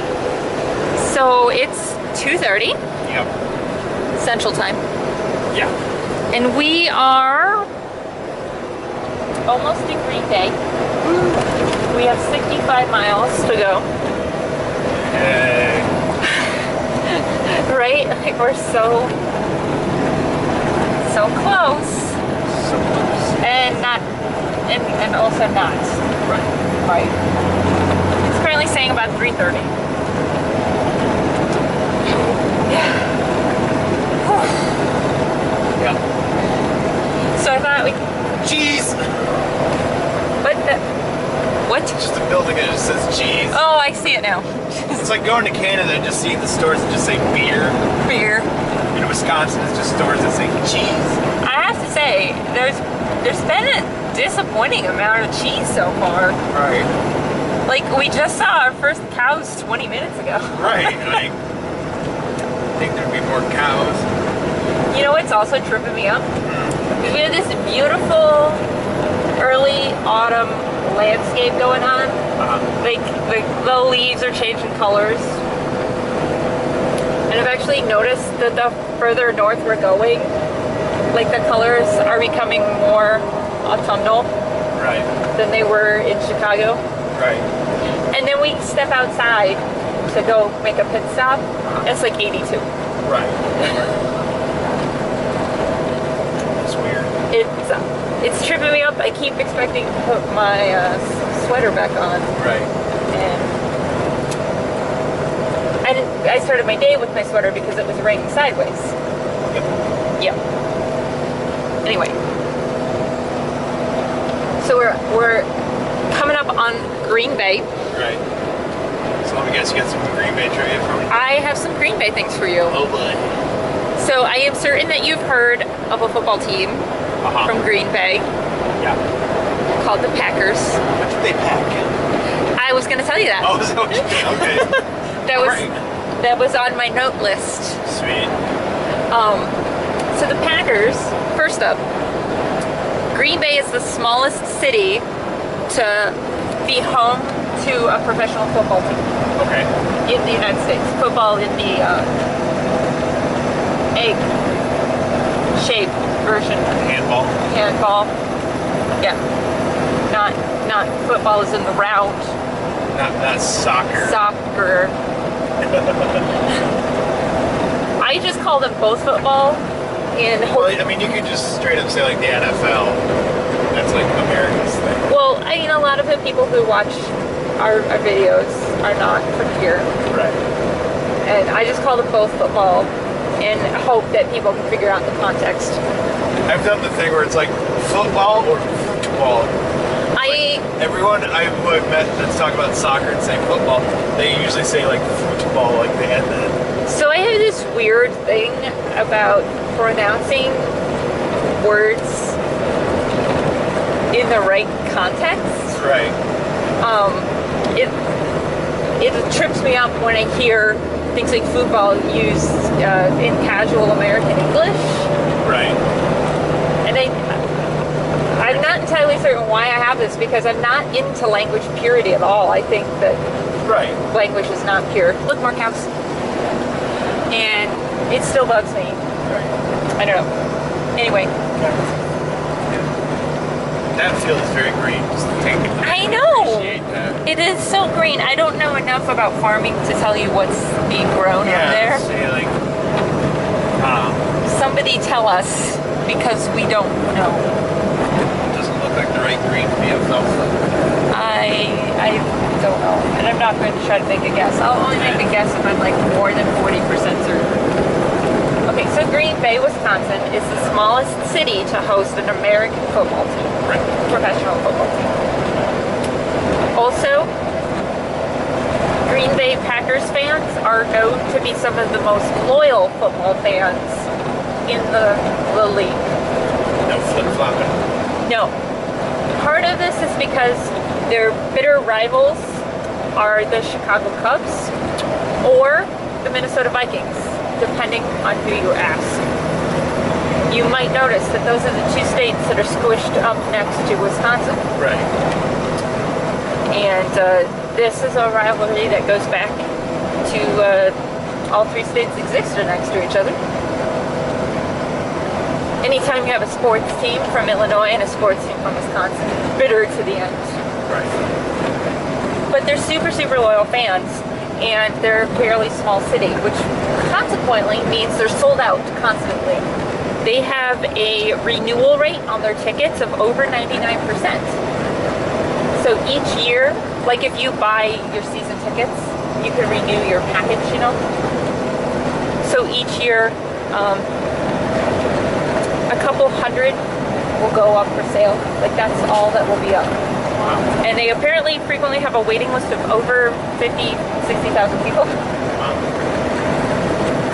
So it's 2:30 Yep. Central Time. Yeah. And we are almost in Green Bay. We have 65 miles to go. Hey. Right? Like we're so close. So close. And not and also not. Right. It's currently saying about 3:30. Yeah. Yeah. So I thought we Cheese! what? Just a building that just says cheese. Oh, I see it now. It's like going to Canada and just seeing the stores that just say beer. Beer. In Wisconsin, it's just stores that say cheese. I have to say, there's been a disappointing amount of cheese so far. Right. Like, we just saw our first cows 20 minutes ago. Right. Like, I think there'd be more cows. You know what's also tripping me up? We have this beautiful early autumn landscape going on. Like, the leaves are changing colors. And I've actually noticed that the further north we're going, like the colors are becoming more autumnal Right. than they were in Chicago. Right. And then we step outside to go make a pit stop. It's like 82. Right. It's weird. It's tripping me up. I keep expecting to put my sweater back on. Right. And I started my day with my sweater because it was raining sideways. Yep. Anyway. So we're coming up on Green Bay. Right. So let me guess, you got some Green Bay trivia for me? I have some Green Bay things for you. Oh boy. So I am certain that you've heard of a football team from Green Bay Yeah. called the Packers. What did they pack? I was going to tell you that. Oh, is that what you did? Okay. That was on my note list. Sweet. So the Packers, first up, Green Bay is the smallest city to be home to a professional football team Okay. in the United States. Football in the egg-shaped version. Handball. Handball. Yeah. Not football is in the round. Not soccer. Soccer. I just call them both football. Well, I mean, you could just straight up say like the NFL. That's like America's thing. Well, I mean, a lot of the people who watch our videos are not from here. Right. And I just call them both football and hope that people can figure out the context. I've done the thing where it's like football or football. Everyone I've met that's talk about soccer and say football, they usually say like football, like they had the. So I have this weird thing about pronouncing words in the right context. Right. It trips me up when I hear things like football used in casual American English. Right. And I'm not entirely certain why I have this, because I'm not into language purity at all. I think that language is not pure. Look, more cows. And it still bugs me. Right. I don't know. Anyway. That field is very green. Just take it. I know. Appreciate that. It is so green. I don't know enough about farming to tell you what's being grown over there. Say like, Somebody tell us, because we don't know. doesn't look like the right green to be alfalfa. I don't know. And I'm not going to try to make a guess. I'll only make a guess if I'm like more than 40% certain. Okay, so Green Bay, Wisconsin is the smallest city to host an American football team. Right. Professional football team. Also, Green Bay Packers fans are known to be some of the most loyal football fans in the league. No flip-flopping. No. Part of this is because their bitter rivals are the Chicago Cubs or the Minnesota Vikings, depending on who you ask. You might notice that those are the two states that are squished up next to Wisconsin. Right. And this is a rivalry that goes back to all three states existed next to each other. Anytime you have a sports team from Illinois and a sports team from Wisconsin, it's bitter to the end. Right. But they're super, super loyal fans, and they're a fairly small city, which consequently means they're sold out constantly. They have a renewal rate on their tickets of over 99%. So each year, like if you buy your season tickets, you can renew your package, you know? So each year, a couple hundred will go up for sale. Like that's all that will be up. Wow. And they apparently frequently have a waiting list of over 50, 60,000 people. Wow.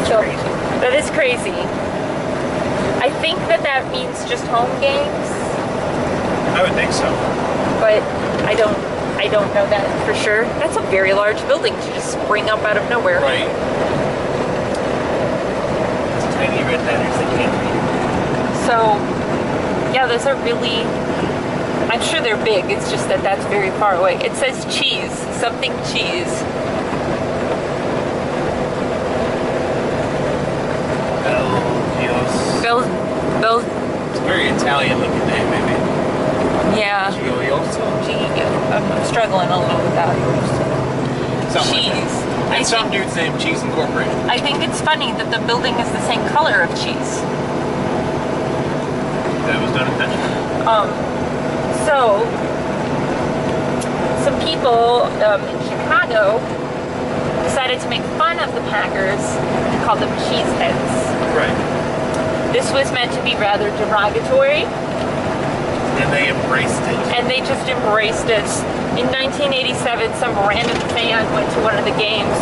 So Crazy. that is crazy. I think that means just home games, I would think so. but I don't know that for sure. That's a very large building to just spring up out of nowhere. Right. It's tiny red letters that can't read. So, yeah, those are really, I'm sure they're big, it's just that that's very far away. It says cheese, something cheese. Bel, It's a very Italian looking name, maybe. yeah. Gioioso? I'm struggling a little with that. Something like Cheese. that. And some dude's name Cheese Incorporated. I think it's funny that the building is the same color of cheese. That was done intentionally. So, some people in Chicago decided to make fun of the Packers and called them cheeseheads. Right. This was meant to be rather derogatory, And they embraced it. and they just embraced it. In 1987, some random fan went to one of the games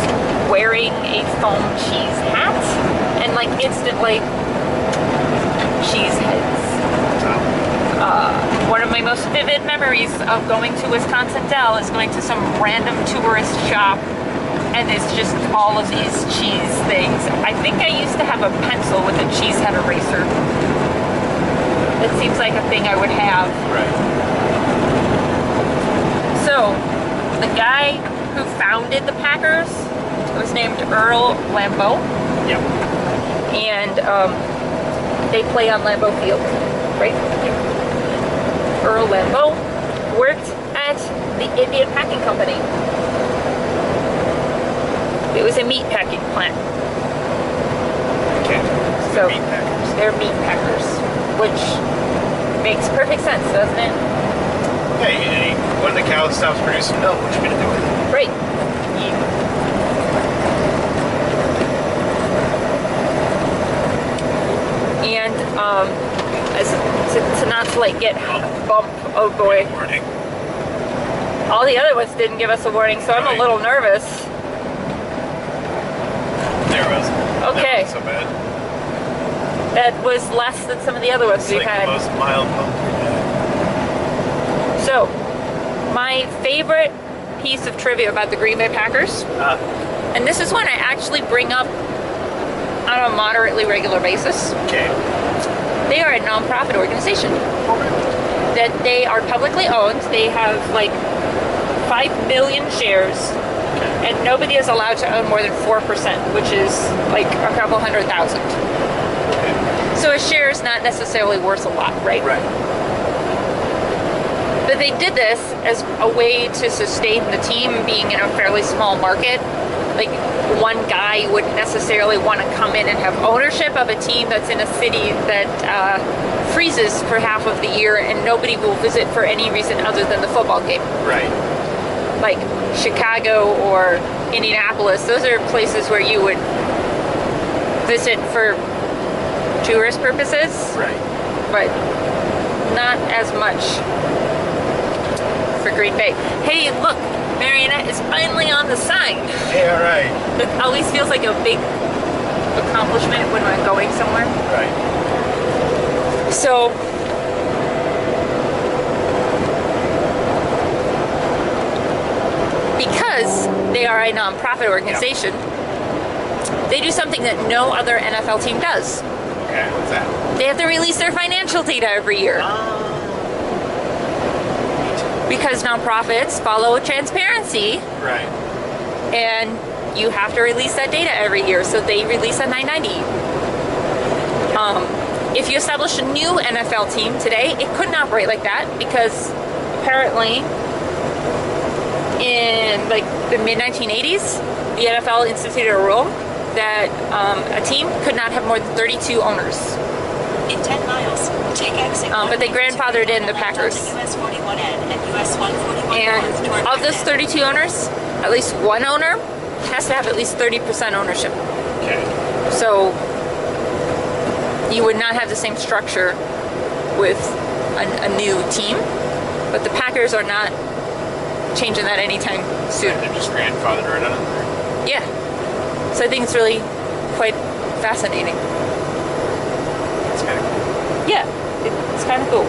wearing a foam cheese hat, and like instantly, cheeseheads. One of my most vivid memories of going to Wisconsin Dell is going to some random tourist shop, and it's just all of these cheese things. I think I used to have a pencil with a cheese head eraser. It seems like a thing I would have. Right. So, the guy who founded the Packers was named Earl Lambeau, Yep. and they play on Lambeau Field, right? Earl Lambeau worked at the Indian Packing Company. It was a meat packing plant. Okay. So Meat packers. they're meat packers, which makes perfect sense, doesn't it? Hey, when the cow stops producing milk, what you gonna do with it? Right. And as to not to like get bump. Oh boy. Warning. All the other ones didn't give us a warning, so I'm a little nervous. There it was. Okay. That wasn't so bad. That was less than some of the other ones It's we've like had. the most mild bump we've had. So, my favorite piece of trivia about the Green Bay Packers, and this is one I actually bring up on a moderately regular basis. Okay. They are a non-profit organization. That they are publicly owned. They have like 5 million shares, and nobody is allowed to own more than 4%, which is like a couple 100,000. Okay. So a share is not necessarily worth a lot, right? Right. But they did this as a way to sustain the team being in a fairly small market. Like, one guy wouldn't necessarily want to come in and have ownership of a team that's in a city that freezes for half of the year and nobody will visit for any reason other than the football game. Right. Like Chicago or Indianapolis, those are places where you would visit for tourist purposes. Right. But not as much for Green Bay. Hey, look, Marionette is finally on the sign. Yeah, right. It always feels like a big accomplishment when we're going somewhere. Right. So, because they are a non-profit organization, they do something that no other NFL team does. Okay, what's that? They have to release their financial data every year. Because nonprofits follow transparency. Right. And you have to release that data every year, so they release at 990. If you establish a new NFL team today, it couldn't operate like that because apparently in like the mid-1980s, the NFL instituted a rule that a team could not have more than 32 owners. In 10 miles, take exit. But they grandfathered in the Packers. US 41N and US 141 And of those 32 owners, at least one owner has to have at least 30% ownership. Okay. So you would not have the same structure with a new team, but the Packers are not changing that anytime soon. They're just grandfathered right under there. Yeah. So I think it's really quite fascinating. It's kind of cool. Yeah, it's kind of cool.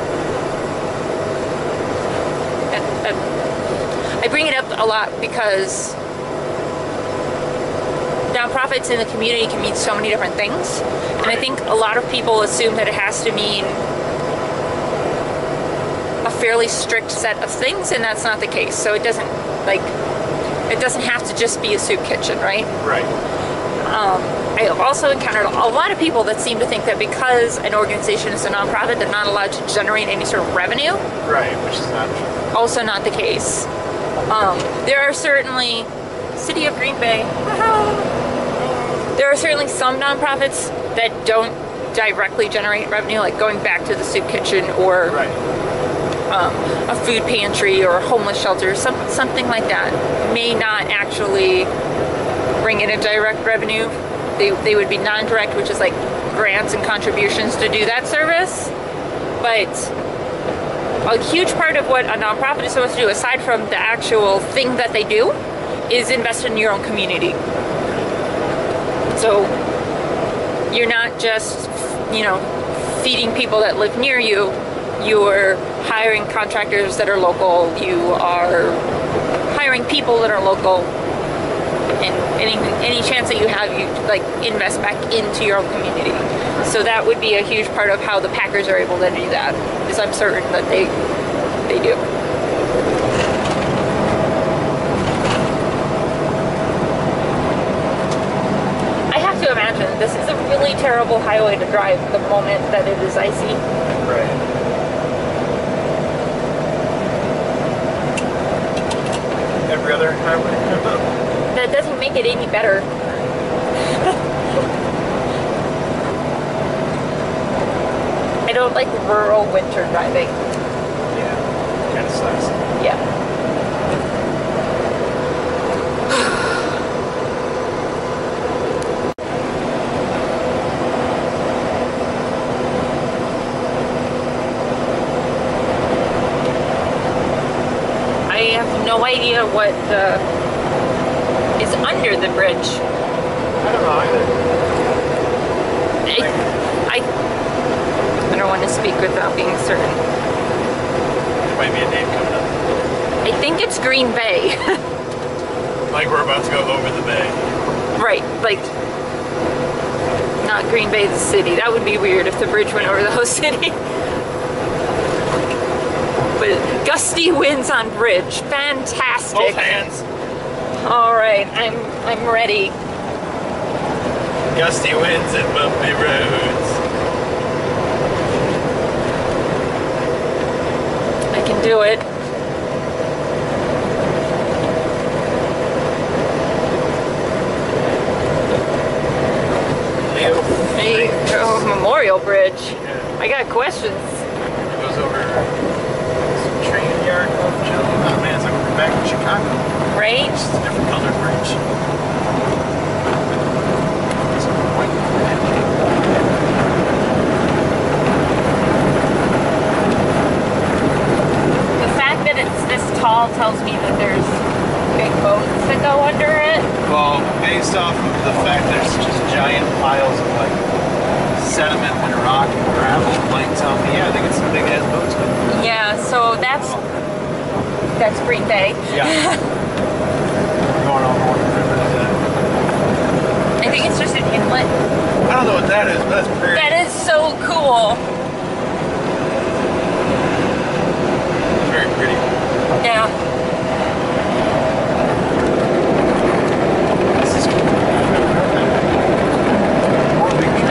I bring it up a lot because nonprofits in the community can mean so many different things. And I think a lot of people assume that it has to mean a fairly strict set of things, and that's not the case. So it doesn't have to just be a soup kitchen, right? Right. I have also encountered a lot of people that seem to think that because an organization is a nonprofit, they're not allowed to generate any sort of revenue. Right, which is not true. Also not the case. There are certainly, City of Green Bay, there are certainly some nonprofits that don't directly generate revenue, like going back to the soup kitchen or Right. a food pantry or a homeless shelter, something like that may not actually bring in a direct revenue. They would be non-direct, which is like grants and contributions to do that service. But a huge part of what a nonprofit is supposed to do, aside from the actual thing that they do, is invest in your own community. So you're not just, feeding people that live near you. You're hiring contractors that are local. You are hiring people that are local. And any chance that you have, you invest back into your own community. So that would be a huge part of how the Packers are able to do that, because I'm certain that they do. I have to imagine this is a really terrible highway to drive the moment that it is icy. Right. Every other highway. That doesn't make it any better. I don't like rural winter driving. Yeah, kind of sucks. Yeah. I have no idea what is under the bridge. I don't know either. I don't want to speak without being certain. There might be a name coming up. I think it's Green Bay. Like we're about to go over the bay. Right, not Green Bay the city. That would be weird if the bridge went over the whole city. But gusty winds on bridge, fantastic. Both hands. All right, I'm ready. Gusty winds and bumpy roads. I can do it. Hey, Memorial Bridge. Yeah. I got questions. It goes over some train yard. Oh man, it's like we're back in Chicago. Right? It's just a different colored bridge. It's white and red. The fact that it's this tall tells me that there's sediment and rock and gravel might tell me, yeah, I think it's some big ass boats. Yeah, so that's Green Bay. Yeah. We're going over one of the rivers. I think it's just an inlet. I don't know what that is, but that's pretty. That is so cool. It's very pretty. Yeah.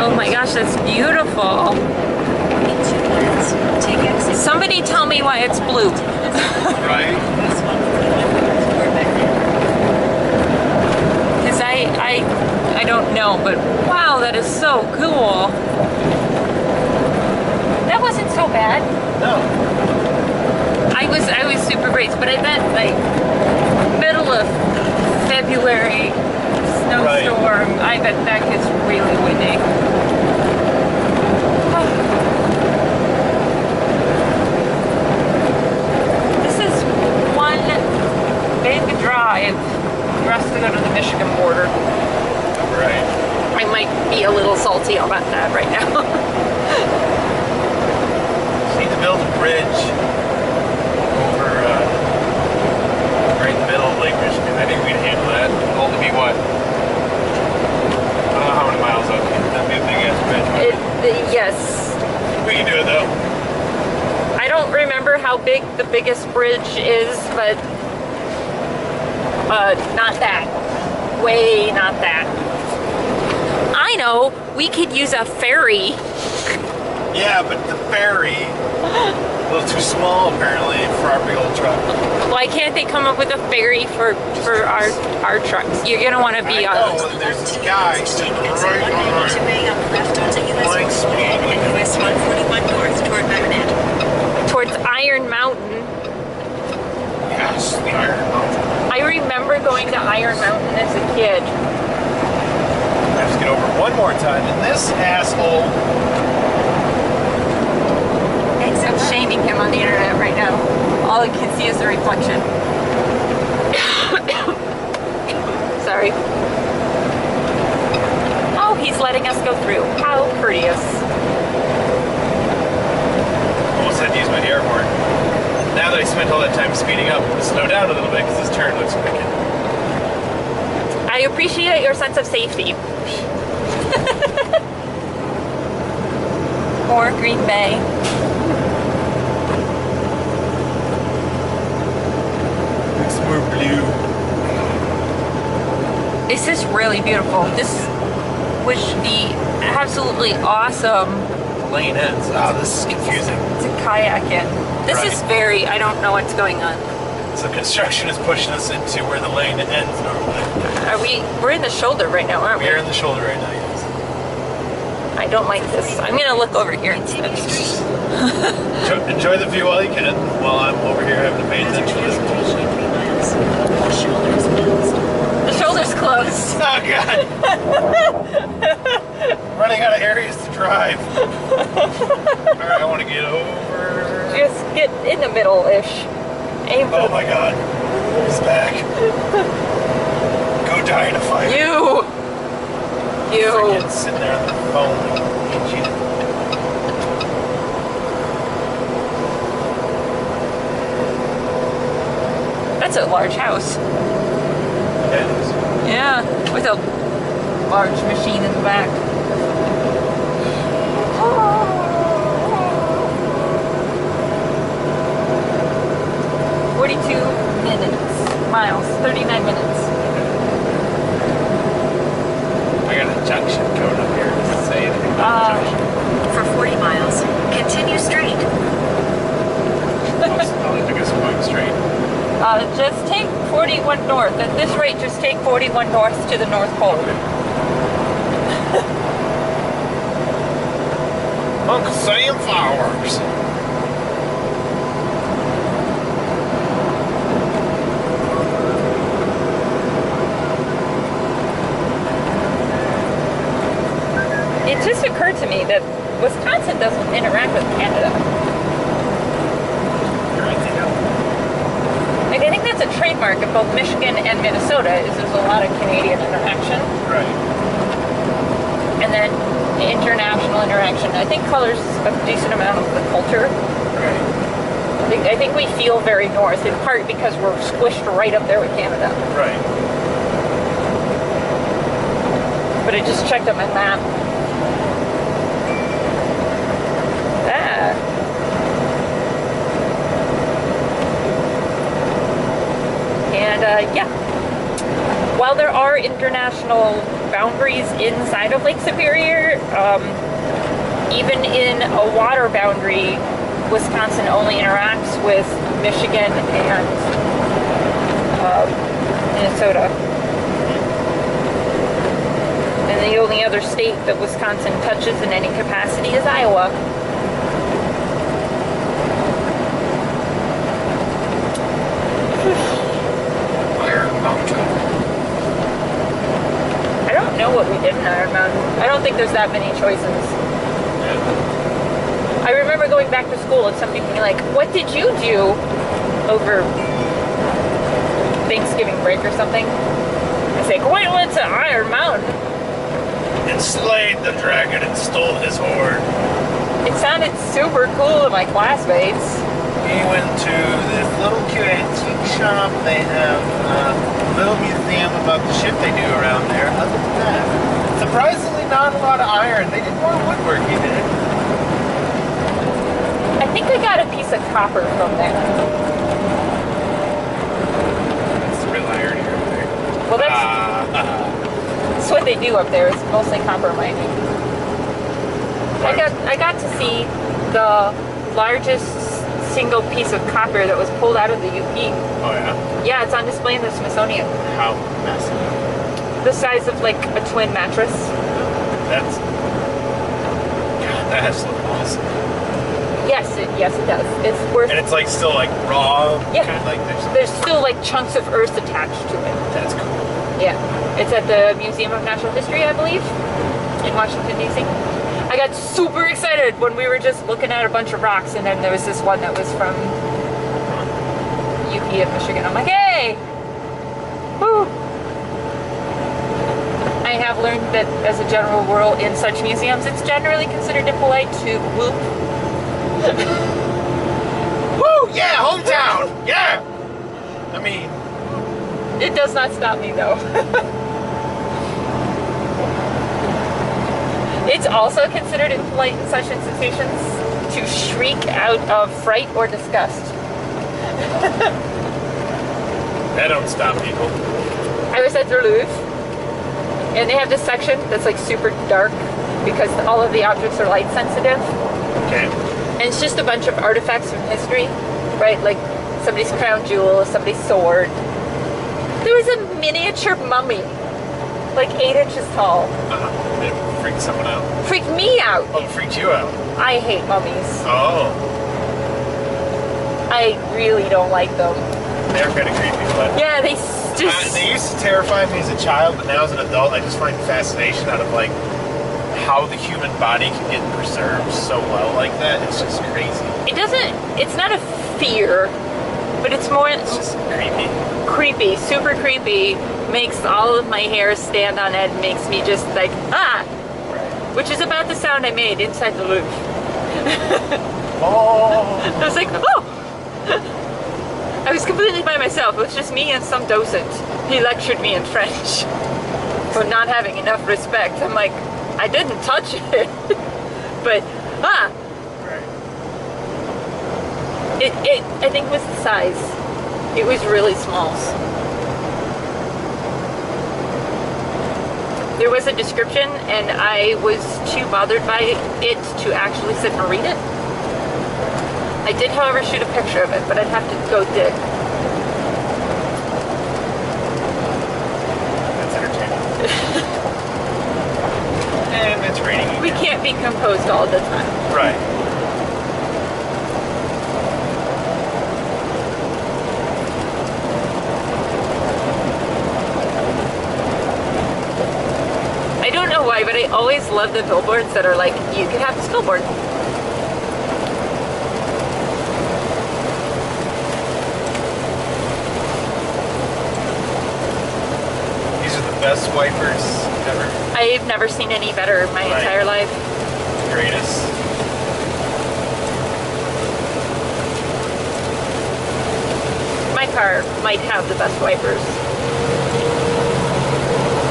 Oh my gosh, that's beautiful. In 2 minutes, take exit. Somebody tell me why it's blue. Right? Because I don't know, but wow, that is so cool. That wasn't so bad. No. I was super braced, but I bet like middle of February snowstorm. I bet that gets really windy. This is one big drive for us to go to the Michigan border. Right. I might be a little salty about that right now. Need to build a bridge over right in the middle of Lake Michigan. I think we can handle that. It'll only be what? I don't know how many miles out. That'd be a big ass bridge. Yes. We can do it though. I don't remember how big the biggest bridge is, but not that. Way not that. I know, we could use a ferry. Yeah, but the ferry a little too small apparently for our big old truck. Why can't they come up with a ferry for our trucks? You're gonna want to be I know, and there's this guy sitting right on our left onto US 148 and US 141 north toward Boden. towards Iron Mountain. Yes, the Iron Mountain. I remember going to Iron Mountain as a kid. I have to get over one more time, and this asshole. I'm shaming him on the internet right now. All I can see is the reflection. Sorry. Oh, he's letting us go through. How courteous. Almost had to use my air horn. Now that I spent all that time speeding up, I'm gonna slow down a little bit because this turn looks wicked. I appreciate your sense of safety. More Green Bay. Looks more blue. This is really beautiful. This would be absolutely awesome Lane ends. Ah, this is confusing. to kayak in. This Right. is very, I don't know what's going on. So construction is pushing us into where the lane ends normally. We're in the shoulder right now, aren't we? We are in the shoulder right now, yes. I don't like this. I'm gonna look over here instead. Enjoy the view while you can, while I'm over here having to pay attention to this bullshit. 3 miles. The shoulder is closed. The shoulder's closed. Oh god! Running out of areas to drive. Alright, I want to get over. Just get in the middle-ish. Aim for Oh my god. He's back. Go die in a fight. You! Freaking sitting there on the phone like idiot. That's a large house. Yeah, it is. Yeah, with a large machine in the back. 42 miles, 39 minutes. I got a junction coming up here. Does it say anything about the junction? For 40 miles, continue straight. Oh, they took us going straight. Just take 41 north. At this rate, just take 41 north to the North Pole. Uncle Sam fireworks. It just occurred to me that Wisconsin doesn't interact with Canada. Like, I think that's a trademark of both Michigan and Minnesota, is there's a lot of Canadian interaction. Right. And then international social interaction. I think color's a decent amount of the culture. Right. I think we feel very north, in part because we're squished right up there with Canada. Right. But I just checked on my map. Ah. And yeah. While there are international boundaries inside of Lake Superior, even in a water boundary, Wisconsin only interacts with Michigan and Minnesota. And the only other state that Wisconsin touches in any capacity is Iowa. Iron Mountain. I don't know what we did in Iron Mountain. I don't think there's that many choices. I remember going back to school and somebody being like, what did you do over Thanksgiving break or something? I say, we went to Iron Mountain. And slayed the dragon and stole his hoard. It sounded super cool to my classmates. We went to this little cute antique shop. They have a little museum about the shit they do around there. Other than that, surprisingly not a lot of iron. They did more woodworking in it. I think I got a piece of copper from there. It's real iron here over there. Well, that's what they do up there. It's mostly copper mining. I got to see the largest single piece of copper that was pulled out of the UP. Oh yeah? Yeah, it's on display in the Smithsonian. How massive? The size of like a twin mattress. That's... God, that has to look awesome. Yes, it does. It's worth. And it's like still like raw. Yeah. Kind of like there's still like chunks of earth attached to it. That's cool. Yeah, it's at the Museum of Natural History, I believe, in Washington D.C. I got super excited when we were just looking at a bunch of rocks, and then there was this one that was from UP of Michigan. I'm like, hey, woo! I have learned that as a general rule in such museums, it's generally considered impolite to whoop. Woo! Yeah, hometown! Yeah! I mean... It does not stop me, though. It's also considered impolite in such institutions to shriek out of fright or disgust. That don't stop people. I was at the Louvre, and they have this section that's like super dark because all of the objects are light sensitive. Okay. And it's just a bunch of artifacts from history, right? Like somebody's crown jewel, somebody's sword. There was a miniature mummy, like 8 inches tall. It freaked someone out. Freaked me out. Oh, it freaked you out. I hate mummies. Oh. I really don't like them. They're kind of creepy, but... Yeah, they just... they used to terrify me as a child, but now as an adult, I just find fascination out of, like, how the human body can get preserved so well like that. It's just crazy. It doesn't... It's not a fear, but it's more... It's just creepy. Creepy, super creepy. Makes all of my hair stand on end. Makes me just like, ah! Right. Which is about the sound I made inside the Louvre. Oh! I was like, oh! I was completely by myself. It was just me and some docent. He lectured me in French for not having enough respect. I'm like, I didn't touch it. But, ah! Right. It I think was the size. It was really small. There was a description, and I was too bothered by it to actually sit and read it. I did, however, shoot a picture of it, but I'd have to go dig. That's entertaining. And it's raining again. We can't be composed all the time. Right. I don't know why, but I always love the billboards that are like, you can have this billboard. These are the best wipers ever. I've never seen any better in my entire life. greatest. My car might have the best wipers.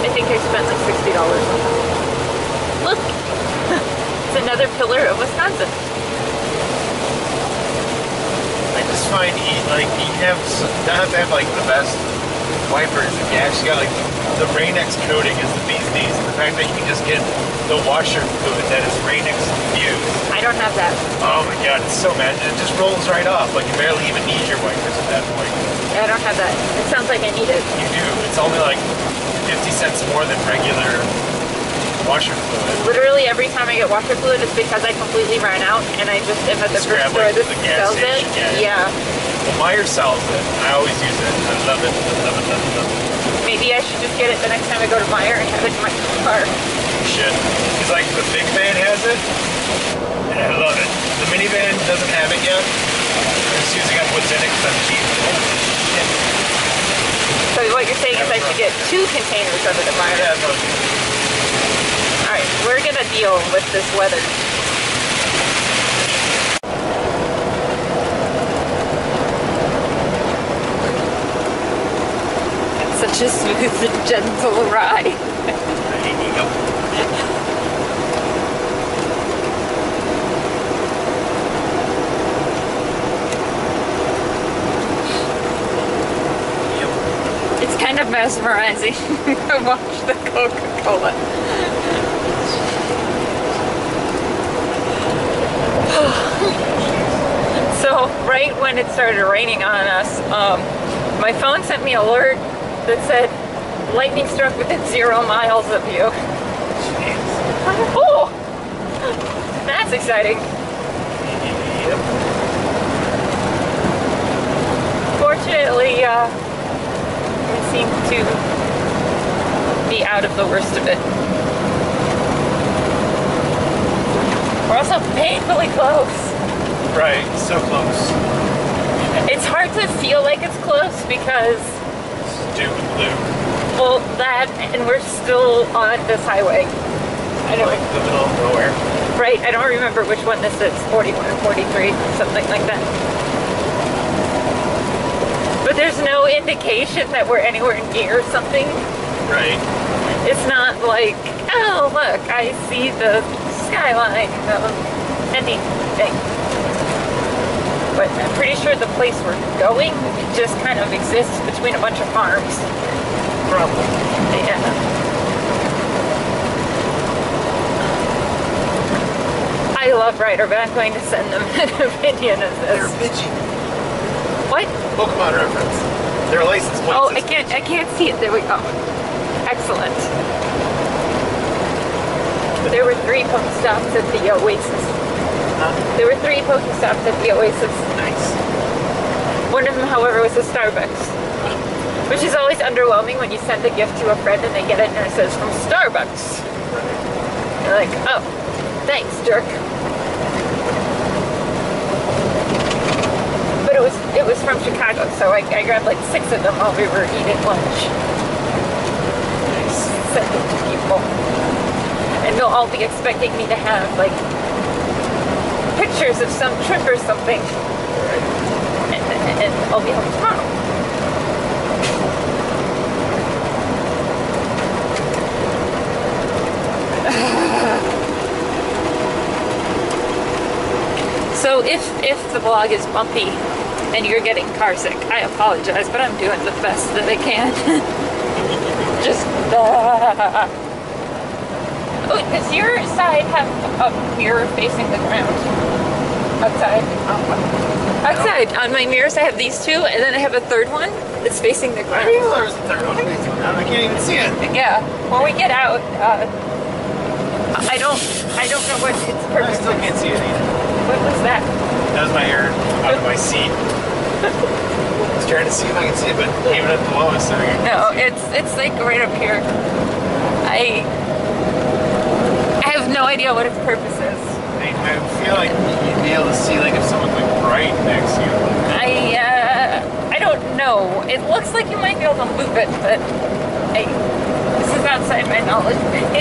I think I spent like $60 on them. Look! It's another pillar of Wisconsin. I just find you have to have like the best wipers. If you actually got like the Rain-X coating is the bee's knees. The fact that you can just get the washer fluid that is Rain-X infused. I don't have that. Oh my god, it's so magic. It just rolls right off. Like you barely even need your wipers at that point. I don't have that. It sounds like I need it. You do. It's only like 50 cents more than regular washer fluid. Literally every time I get washer fluid, it's because I completely ran out and I just am at the Just first grab, store like, that the gas sells it. station, Yeah. Well, Meyer sells it. I always use it. I love it. I love it. Love it. Love it. Maybe I should just get it the next time I go to Meyer and have it in my car. You should. Because like the big van has it, and I love it. The minivan doesn't have it yet. I'm just using up what's in it because I'm cheap. Shit. So what you're saying is I should get 2 containers of it at Meyer. Yeah, no. Alright, we're gonna deal with this weather. It's such a smooth and gentle ride. There you go. It's kind of mesmerizing to watch the Coca-Cola. So, right when it started raining on us, my phone sent me an alert that said, lightning struck within 0 miles of you. Oh! That's exciting. Yep. Fortunately, we seem to be out of the worst of it. We're also painfully close. Right, so close. It's hard to feel like it's close because, Stupid blue. well, that, and we're still on this highway. I don't, Like the middle of nowhere. right, I don't remember which one this is, 41 or 43, something like that. But there's no indication that we're anywhere near something. Right. It's not like, oh, look, I see the skyline of anything. But I'm pretty sure the place we're going just kind of exists between a bunch of farms. Probably. Yeah. I love Ryder, but I'm going to send them an opinion of They're this. bitchy. What? Pokemon reference. Their license plate. Oh, says I can't see it. There we go. Excellent. There were 3 Pokestops at the Oasis. Huh? There were 3 Pokestops at the Oasis. Nice. One of them, however, was a Starbucks. Which is always underwhelming when you send a gift to a friend and they get it and it says from Starbucks. You're like, oh, thanks, jerk. But it was from Chicago, so I grabbed like 6 of them while we were eating lunch. Sent them to people. And they'll all be expecting me to have like pictures of some trip or something. And I'll be home tomorrow. So if the vlog is bumpy and you're getting car sick, I apologize, but I'm doing the best that I can. Just Oh, does your side have a mirror facing the ground? Outside? Outside. On my mirrors I have these 2, and then I have a 3rd one that's facing the I ground. didn't know there was a third one. I can't even see it. Yeah. When we get out, I don't know what its I purpose still is. can't see it either. What was that? That was my hair out of my seat. I was trying to see if I can see it, but even at the lowest setting. No, it's like right up here. I have no idea what its purpose is. I feel like you'd be able to see like if someone's like right next to you. I don't know. It looks like you might be able to move it, but this is outside my knowledge base.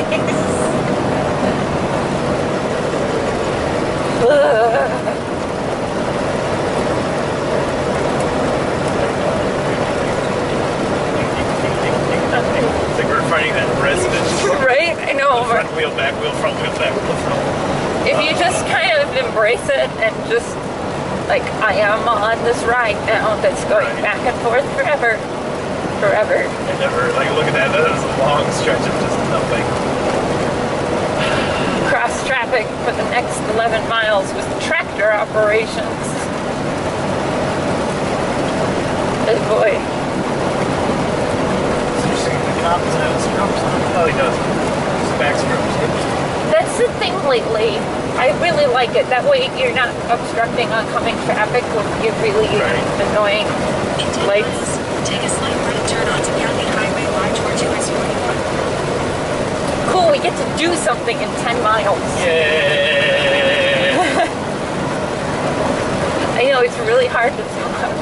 embrace it and just like, I am on this ride now that's going back and forth forever. Forever. I never, like, look at that. That is a long stretch of just nothing. Cross traffic for the next 11 miles with tractor operations. Oh boy. So you're saying the cop doesn't have his strobes on? No, he doesn't. His back strobes. That's the thing lately. I really like it. That way you're not obstructing oncoming traffic with your really annoying In 10 lights. miles, take a slight right turn onto County Highway Y towards US 41. Cool, we get to do something in 10 miles. Yeah. I know, it's really hard to talk.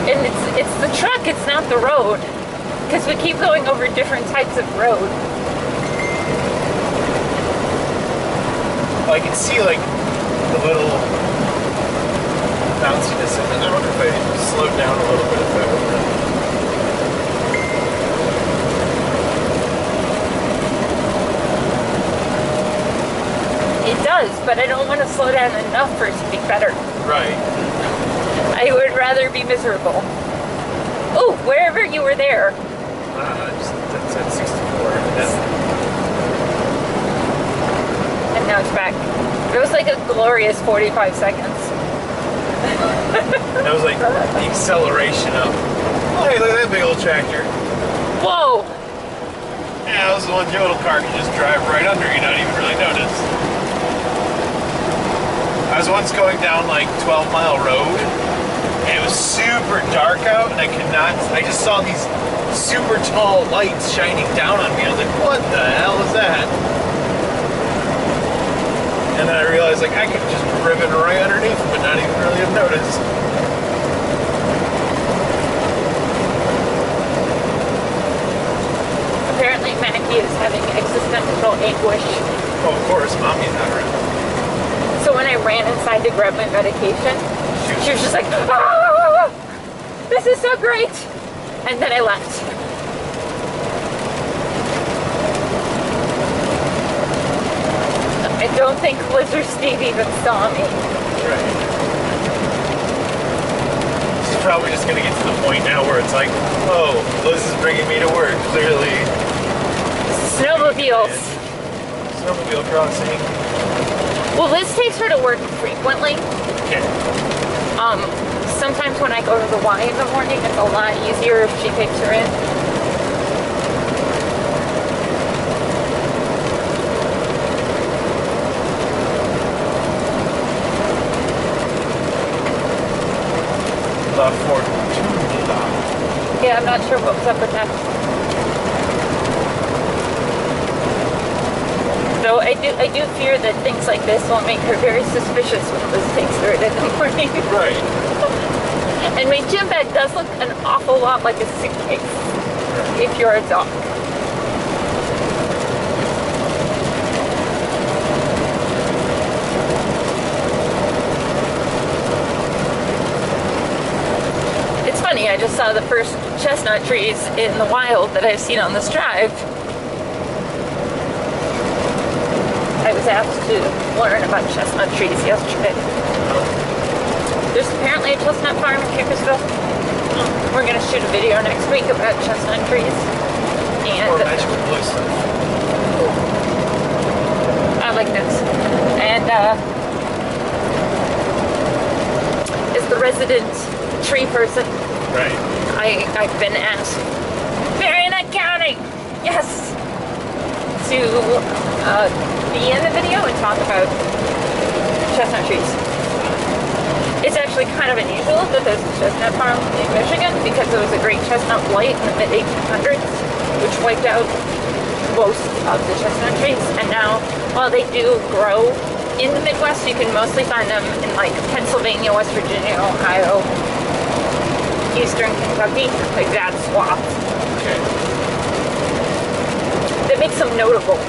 And it's the truck, it's not the road. Because we keep going over different types of road. I can see, like, the little bounciness in it. I wonder if I slowed down a little bit if I would. It does, but I don't want to slow down enough for it to be better. Right. I would rather be miserable. Oh, wherever you were there. That's at 64. And now it's back. It was like a glorious 45 seconds. That was like the acceleration of, oh, hey, look at that big old tractor. Whoa! Yeah, that was the one your little car can just drive right under you, not even really notice. I was once going down like 12-mile road, and it was super dark out, and I just saw these super tall lights shining down on me. I was like, what the hell is that? And then I realized, like, I could just driven right underneath them, but not even really have noticed. Apparently Mackie is having existential anguish. Oh, of course, Mommy's not around. So when I ran inside to grab my medication, she was just like, ah, this is so great! And then I left. I don't think Liz or Steve even saw me. Right. She's probably just gonna get to the point now where it's like, oh, Liz is bringing me to work, clearly. Snowmobiles. Snowmobile crossing. Well, Liz takes her to work frequently. Okay. Sometimes when I go to the Y in the morning, it's a lot easier if she takes her in. Yeah, I'm not sure what was up with that. Though I do fear that things like this will make her very suspicious when Liz takes her in the morning. Right. And my gym bag does look an awful lot like a suitcase if you're a dog. It's funny, I just saw the first chestnut trees in the wild that I've seen on this drive. I was asked to learn about chestnut trees yesterday. There's apparently a chestnut farm in Chicago. We're going to shoot a video next week about chestnut trees. And or magical blue stuff. I like this. And as the resident tree person, Right. I've been asked, Marietta County, yes, to be in the video and talk about chestnut trees. It's actually kind of unusual that there's a chestnut farm in Michigan because there was a great chestnut blight in the mid-1800s, which wiped out most of the chestnut trees. And now, while they do grow in the Midwest, you can mostly find them in like Pennsylvania, West Virginia, Ohio, Eastern Kentucky, like that swath. Okay. That makes them notable.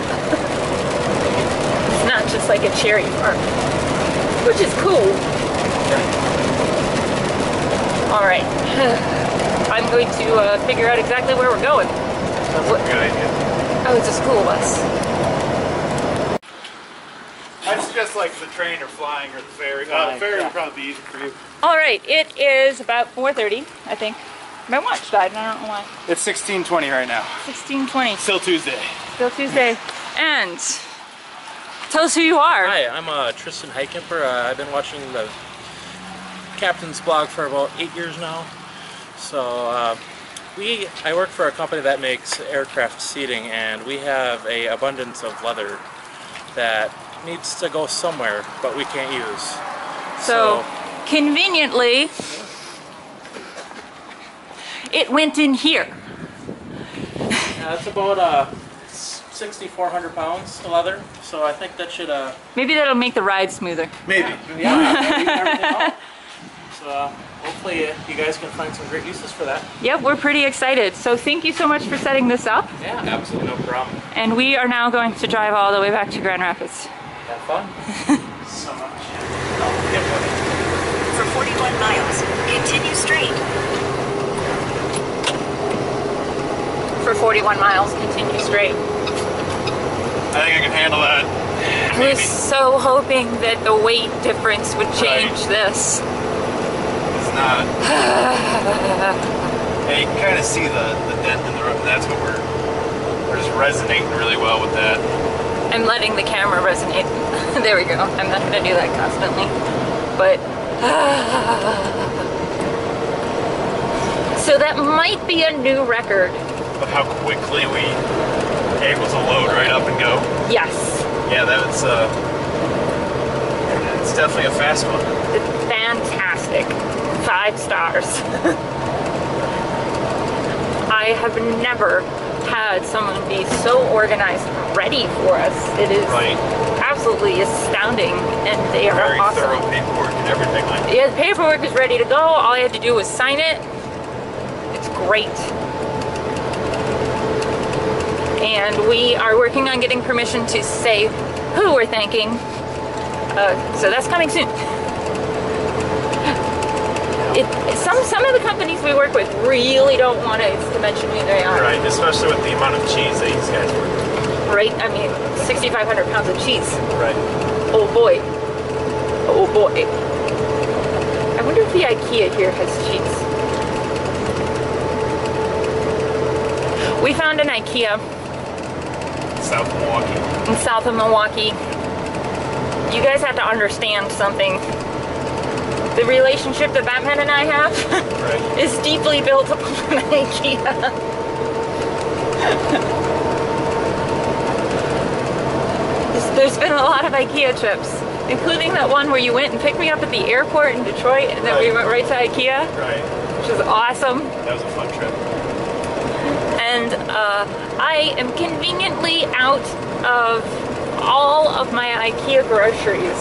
It's not just like a cherry farm, which is cool. All right, I'm going to figure out exactly where we're going. Sounds like a good idea. Oh, it's a school bus. I suggest like the train or flying or the ferry. The ferry would probably be easy for you. All right, it is about 4:30, I think. My watch died, and I don't know why. It's 16:20 right now. 16:20. Still Tuesday. Still Tuesday. And tell us who you are. Hi, I'm Tristan Heitkamper. I've been watching the Captain's blog for about 8 years now. So I work for a company that makes aircraft seating, and we have an abundance of leather that needs to go somewhere, but we can't use. So conveniently, it went in here. It's about 6,400 pounds of leather, so I think that should Maybe that'll make the ride smoother. Maybe. yeah. So hopefully you guys can find some great uses for that. Yep, we're pretty excited. So thank you so much for setting this up. Yeah, absolutely no problem. And we are now going to drive all the way back to Grand Rapids. Have fun. So much. For 41 miles, continue straight. For 41 miles, continue straight. I think I can handle that. I was so hoping that the weight difference would change this. It's not. Yeah, you can kind of see the dent in the road. That's what we're just resonating really well with that. I'm letting the camera resonate. There we go. I'm not going to do that constantly. But so that might be a new record. But how quickly we able to load right up and go. Yes. Yeah, that's it's definitely a fast one. It's fantastic. 5 stars. I have never had someone be so organized and ready for us. It is absolutely astounding, and they are very awesome. thorough paperwork and everything like that. Yeah, the paperwork is ready to go. All I had to do was sign it. It's great. And we are working on getting permission to say who we're thanking. So that's coming soon. Some of the companies we work with really don't want us to mention who they are. Right, especially with the amount of cheese that these guys work with. Right? I mean, 6,500 pounds of cheese. Right. Oh boy. Oh boy. I wonder if the IKEA here has cheese. We found an IKEA South Milwaukee. in south of Milwaukee. You guys have to understand something. The relationship that Batman and I have is deeply built upon IKEA. There's been a lot of IKEA trips, including that one where you went and picked me up at the airport in Detroit, and then we went right to IKEA, which was awesome. That was a fun trip. And I am conveniently out of all of my IKEA groceries.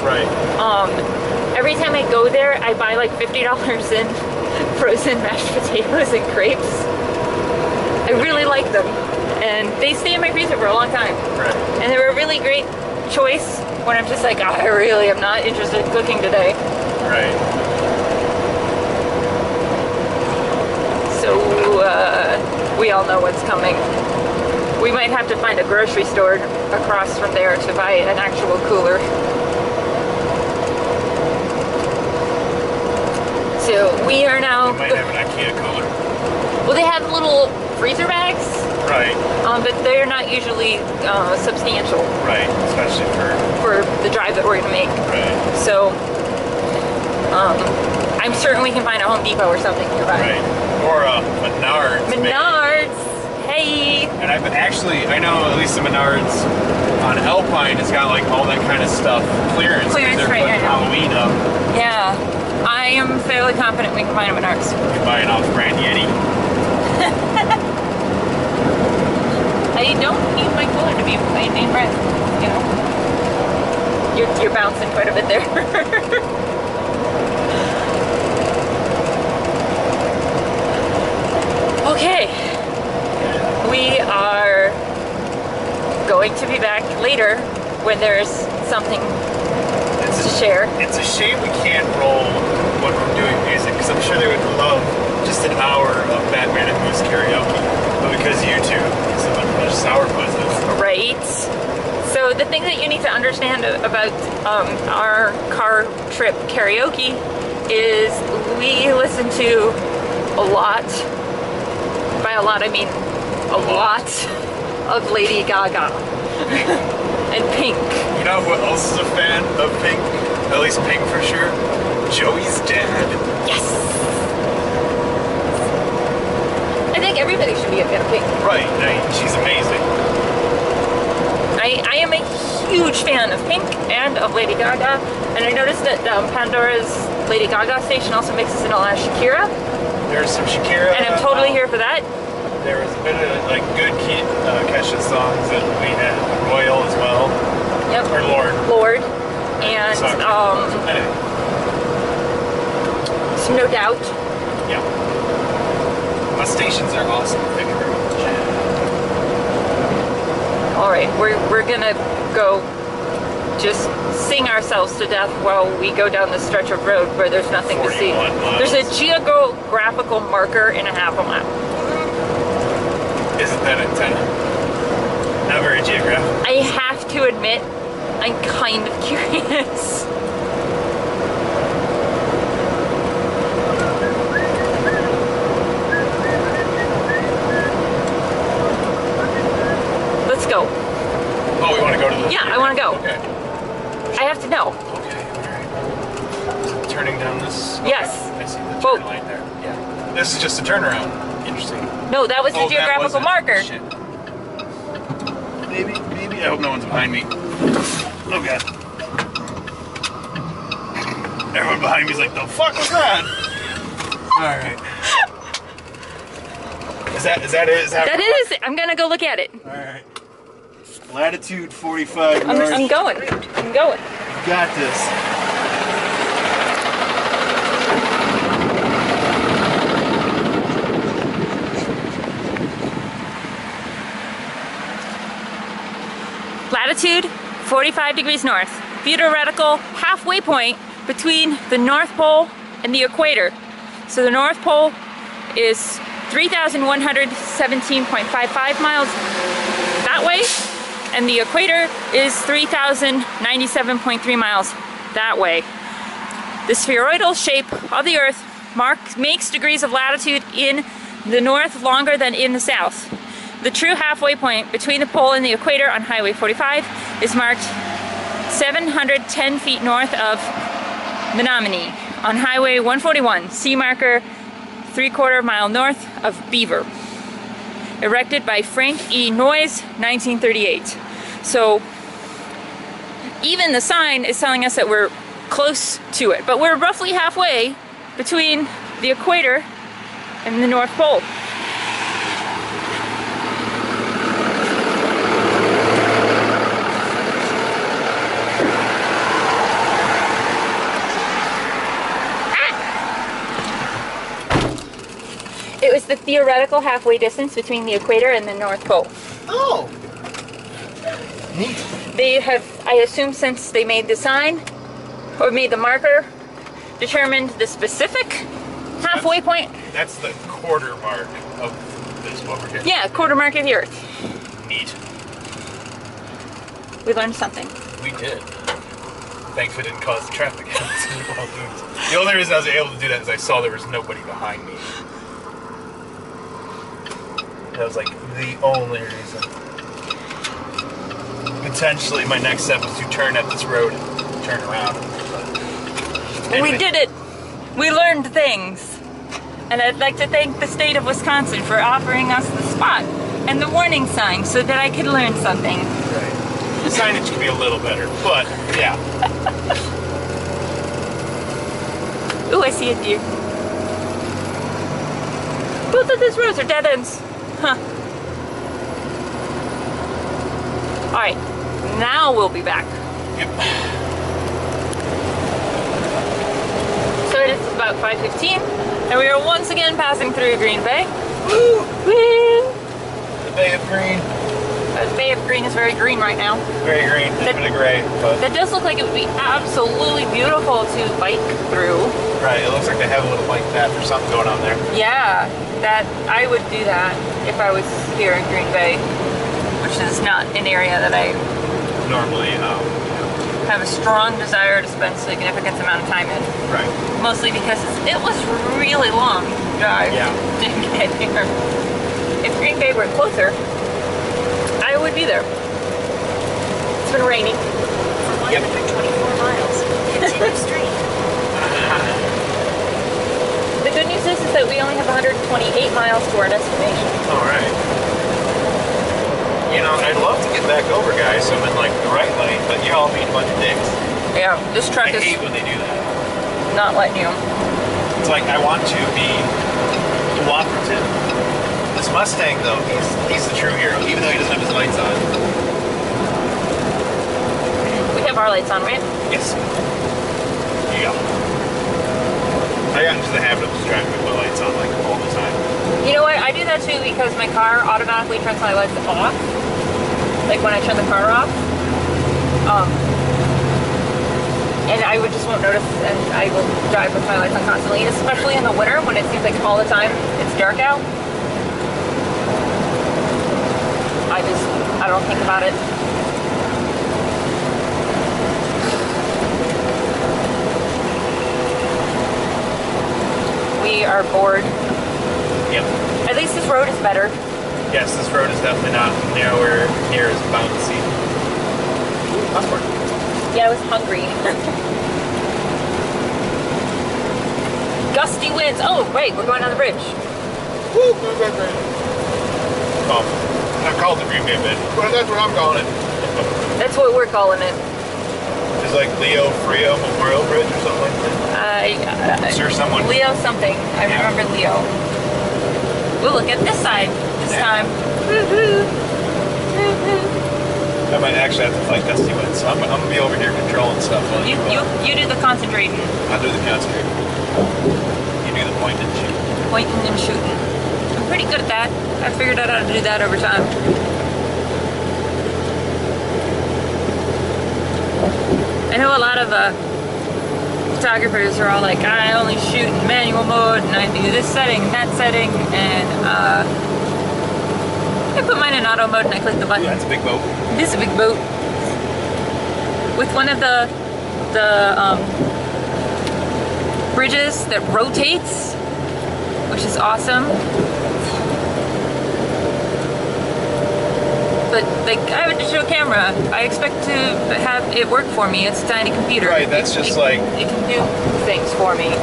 Right. Every time I go there, I buy like $50 in frozen mashed potatoes and crepes. I really like them, and they stay in my freezer for a long time. Right. And they're a really great choice when I'm just like, oh, I really am not interested in cooking today. Right. So we all know what's coming. We might have to find a grocery store across from there to buy an actual cooler. So we are now. We might have an IKEA cooler. Well, they have little freezer bags. Right. But they're not usually substantial. Right. Especially for the drive that we're gonna make. Right. So I'm certain we can find a Home Depot or something nearby. Right. Or Menards. Menards. Hey. And I know at least the Menards on Alpine has got like all that kind of stuff clearance. They're right, putting Halloween up. Yeah. I am fairly confident we can find a Menards. You can buy an off-brand Yeti. I don't need my cooler to be my name brand, you know. You're bouncing quite a bit there. Okay. We are going to be back later when there's something to share. It's a shame we can't roll when we're doing music, because I'm sure they would love just an hour of Batman and Moose karaoke. But because you two understand about our car trip karaoke is we listen to a lot, by a lot I mean a lot of Lady Gaga and Pink. You know who else is a fan of Pink? At least Pink for sure. Joey's dad. Yes! I think everybody should be a fan of Pink. Right, she's amazing. I am a huge fan of Pink and of Lady Gaga, and I noticed that Pandora's Lady Gaga station also mixes in a lot of Shakira. There's some Shakira. And I'm totally here for that. There was a bit of like good Kesha songs that we had. Royal as well. Yep. Or Lord. Lord. And Anyway. some No Doubt. Yeah. The stations are awesome. Thank you very much. Alright, we're gonna go just sing ourselves to death while we go down this stretch of road where there's nothing to see. There's a geographical marker in a half a mile. Isn't that antenna? Not very geographic. I have to admit, I'm kind of curious. Let's go. Oh, we want to go to the... Yeah, I want to go. Okay. I have to know. Okay, alright. Turning down this... Okay. Yes. I see the Whoa. turn light there. Yeah. This is just a turnaround. Interesting. No, that was the geographical marker. Shit. Maybe. I hope no one's behind me. Oh god. Everyone behind me is like, the fuck was that? Alright. Is that it? That is. I'm gonna go look at it. Alright. Latitude 45 I'm north. going. I'm going. You got this. Latitude 45 degrees north. Theoretical halfway point between the North Pole and the equator. So the North Pole is 3,117.55 miles that way, and the equator is 3,097.3 miles that way. The spheroidal shape of the Earth makes degrees of latitude in the north longer than in the south. The true halfway point between the pole and the equator on Highway 45 is marked 710 feet north of Menominee on Highway 141, sea marker 3/4 mile north of Beaver. Erected by Frank E. Noyes, 1938. So even the sign is telling us that we're close to it, but we're roughly halfway between the equator and the North Pole. It was the theoretical halfway distance between the equator and the North Pole. Oh! Neat. They have, I assume since they made the sign, or made the marker, determined the specific halfway point. That's the quarter mark of this what we're getting. Yeah, quarter mark of the Earth. Neat. We learned something. We did. Thankfully it didn't cause traffic. The only reason I was able to do that is I saw there was nobody behind me. That was like the only reason. Potentially my next step was to turn at this road and turn around. We did it! We learned things. And I'd like to thank the state of Wisconsin for offering us the spot and the warning sign so that I could learn something. Right. The signage could be a little better, but yeah. Ooh, I see a deer. Both of these roads are dead ends. Huh. Alright, now we'll be back. Yep. So it is about 5:15, and we are once again passing through Green Bay. Woo! Woo! The Bay of Green. The Bay of Green is very green right now. Very green, a bit of gray, but... That does look like it would be absolutely beautiful to bike through. Right, it looks like they have a little bike path or something going on there. Yeah, that I would do that if I was here in Green Bay, which is not an area that I Normally, have a strong desire to spend significant amount of time in. Right. Mostly because it was really long drive to get here. If Green Bay were closer, I would be there. It's been raining. For 124 miles, continue straight. The good news is that we only have 128 miles to our destination. All right. You know, I'd love to get back over, guys, so I'm in like the right lane, but you all being a bunch of dicks. Yeah, this truck I is hate when they do that. not letting you. It's like I want to be cooperative. This Mustang, though, he's the true hero, even though he doesn't have his lights on. We have our lights on, right? Yes. Yeah. I got into the habit of just driving with my lights on like all the time. You know what? I do that too because my car automatically turns my lights off. Like when I turn the car off. And I would just won't notice, and I will drive with my lights on constantly, especially in the winter when it seems like all the time it's dark out. I don't think about it. We are bored. Yep. At least this road is better. Yes, this road is definitely not nowhere near as bouncy. Passport. Yeah, I was hungry. Gusty winds. Oh, wait, we're going on the bridge. Woo! Oh, I called the Green Bay Bridge. Well, that's what I'm calling it. That's what we're calling it. It's like Leo Frio Memorial Bridge or something like that. I'm sure someone. Leo something. I remember Leo. We'll look at this side this time. Woo-hoo. Woo-hoo. I might actually have to fight gusty winds, so I'm gonna be over here controlling stuff. While You do the concentrating. I'll do the concentrating. You do the point and shoot. Pointing and shooting. I'm pretty good at that. I figured out how to do that over time. I know a lot of photographers are all like, I only shoot in manual mode, and I do this setting and that setting, and I put mine in auto mode and I click the button. Yeah, it's a big boat. It is a big boat. With one of the bridges that rotates, which is awesome. But like, I have a digital camera. I expect to have it work for me. It's a tiny computer. Right, that's just like... It can do things for me.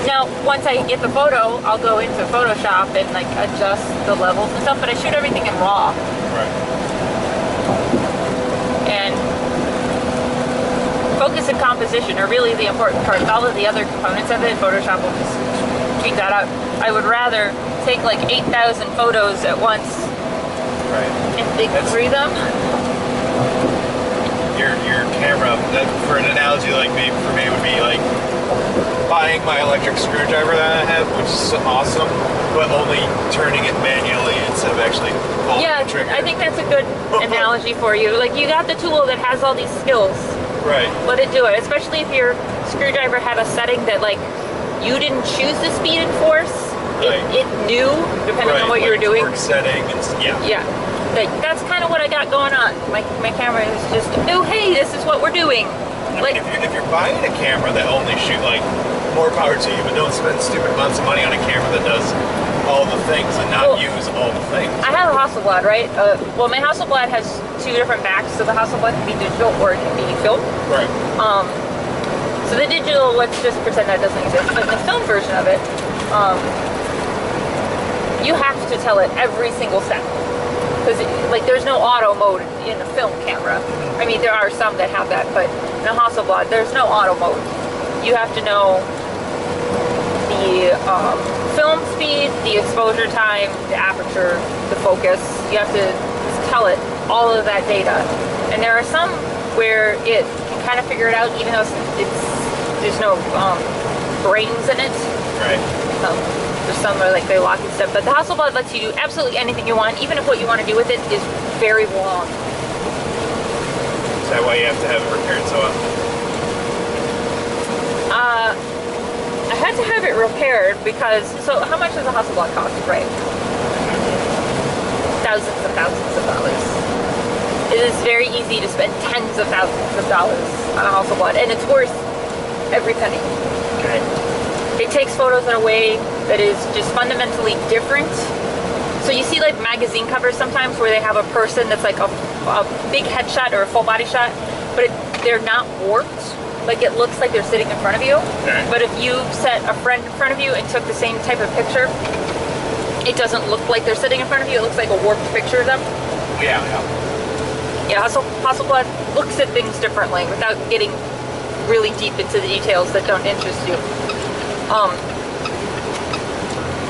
Now, once I get the photo, I'll go into Photoshop and like adjust the levels and stuff, but I shoot everything in RAW. Right. And focus and composition are really the important parts. All of the other components of it, Photoshop will just tweak that out. I would rather take like 8,000 photos at once. Right. And think through them. Your camera, that, for an analogy like maybe for me would be like buying my electric screwdriver that I have, which is awesome, but only turning it manually instead of actually pulling the trigger. I think that's a good analogy for you. Like, you got the tool that has all these skills. Right. Let it do it, especially if your screwdriver had a setting that like you didn't choose the speed and force. Right. It knew, depending on what you were doing. Torque setting, and Yeah. Like, that's kind of what I got going on. My camera is just, oh hey, this is what we're doing. I mean, if you're buying a camera that only shoot, like, more power to you, but don't spend stupid amounts of money on a camera that does all the things and not use all the things. I have a Hasselblad, right? Well, my Hasselblad has two different backs, so the Hasselblad can be digital or it can be film. Right. So the digital, let's just pretend that doesn't exist, but the film version of it, you have to tell it every single step. Because, like, there's no auto mode in a film camera. I mean, there are some that have that, but in a Hasselblad, there's no auto mode. You have to know the film speed, the exposure time, the aperture, the focus. You have to tell it all of that data. And there are some where it can kind of figure it out, even though there's no brains in it. Right. There's some where like they lock and stuff, but the Hasselblad lets you do absolutely anything you want, even if what you want to do with it is very long. Is that why you have to have it repaired so often? I had to have it repaired because, so how much does a Hasselblad cost, right? Thousands and thousands of dollars. it is very easy to spend tens of thousands of dollars on a Hasselblad, and it's worth every penny. Okay. It takes photos in a way that is just fundamentally different. So you see like magazine covers sometimes where they have a person that's like a big headshot or a full body shot, but they're not warped. Like it looks like they're sitting in front of you. Okay. But if you set a friend in front of you and took the same type of picture, it doesn't look like they're sitting in front of you. It looks like a warped picture of them. Yeah. Yeah, Hasselblad looks at things differently without getting really deep into the details that don't interest you.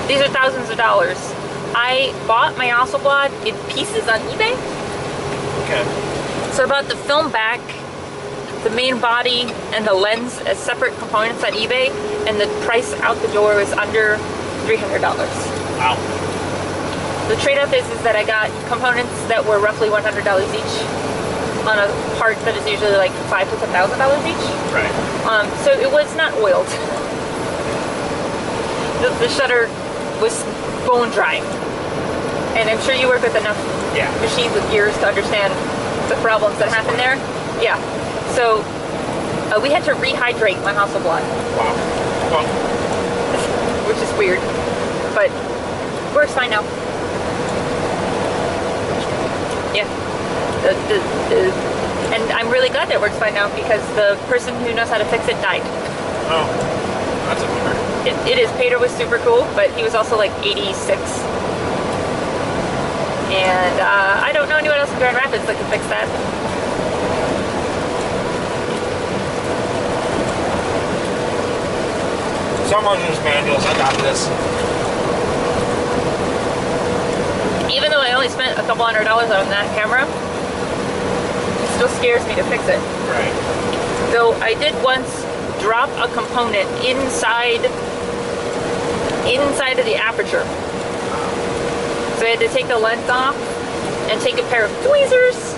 These are thousands of dollars. I bought my Hasselblad in pieces on eBay. Okay. So I bought the film back, the main body, and the lens as separate components on eBay, and the price out the door was under $300. Wow. The trade-off is that I got components that were roughly $100 each on a part that is usually like $5,000 to $10,000 each. Right. So it was not oiled. The shutter was bone dry. And I'm sure you work with enough machines with gears to understand the problems that happen there. Yeah. So we had to rehydrate my Hasselblad. Wow. Well, which is weird, but works fine now. Yeah. And I'm really glad that it works fine now because the person who knows how to fix it died. oh, that's a bummer. It is. Peter was super cool, but he was also like 86. And I don't know anyone else in Grand Rapids that can fix that. Someone who's manuals, I got this. Even though I only spent a couple $100 on that camera, it still scares me to fix it. Right. Though I did once drop a component inside of the aperture. So I had to take the lens off and take a pair of tweezers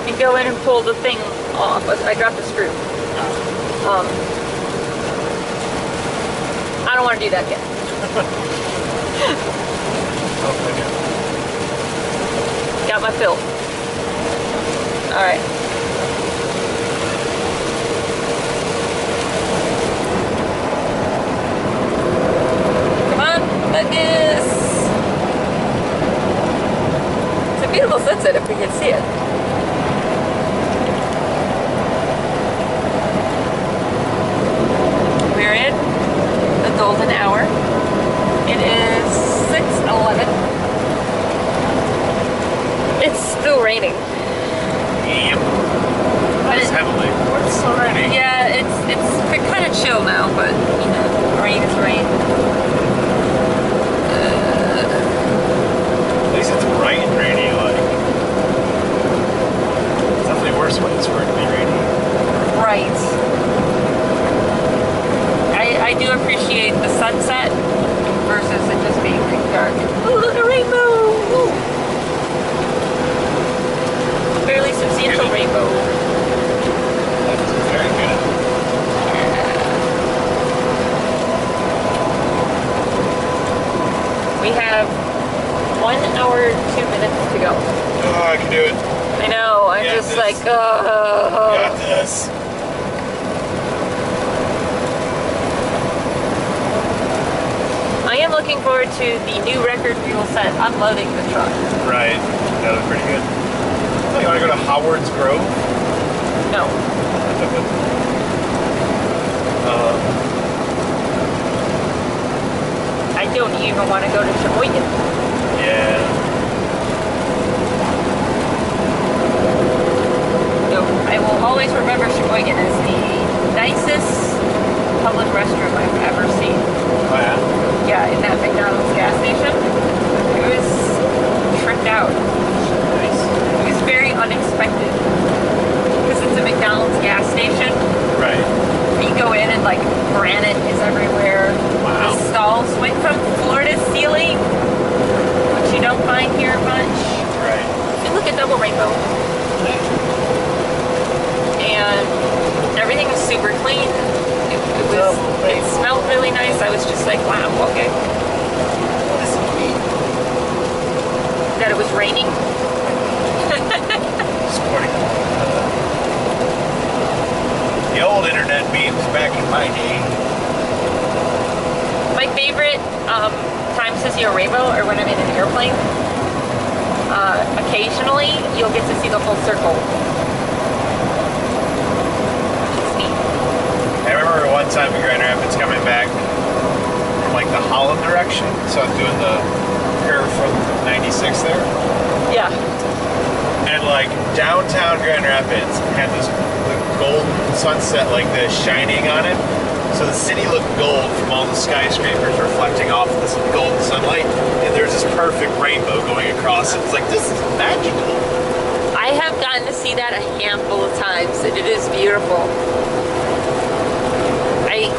and go in and pull the thing off. I dropped a screw. I don't want to do that again. Got my fill. Alright. Come on, focus! It's a beautiful sunset if we can see it. We're in the golden hour. It is 6:11. It's still raining. Yep. But It's heavily. It's still raining. yeah, it's kind of chill now, but you know, rain is rain. At least it's bright and rainy, like. It's definitely worse when it's going to be rainy. Right. I do appreciate the sunset versus it just being dark. Ooh, look, a rainbow! Ooh. Fairly substantial rainbow. That's very good. We have 1 hour 2 minutes to go. Oh, I can do it. I know, I'm Got just this. like, Got this. I am looking forward to the new record we will set unloading the truck. Right. That was pretty good. Oh, you want to go to Howard's Grove? No. I don't even want to go to Sheboygan. Yeah. So I will always remember Sheboygan as the nicest public restroom I've ever seen. Oh, yeah? Yeah, in that McDonald's gas station. It was tricked out. Nice. It was very unexpected. Because it's a McDonald's gas station. Right. You go in and like granite is everywhere. Wow. The stalls went from floor to ceiling, which you don't find here much. Right. And look at double rainbow. And everything was super clean. It smelled really nice. I was just like, wow, okay. That it was raining. to see a rainbow or when I'm in an airplane, occasionally you'll get to see the whole circle. It's neat. I remember one time in Grand Rapids coming back from like the Holland direction, so I'm doing the curve from 96 there. Yeah. And like downtown Grand Rapids had this golden sunset like this shining on it. So the city looked gold from all the skyscrapers reflecting off this golden sunlight. And there's this perfect rainbow going across it. It's like, this is magical. I have gotten to see that a handful of times, and it is beautiful.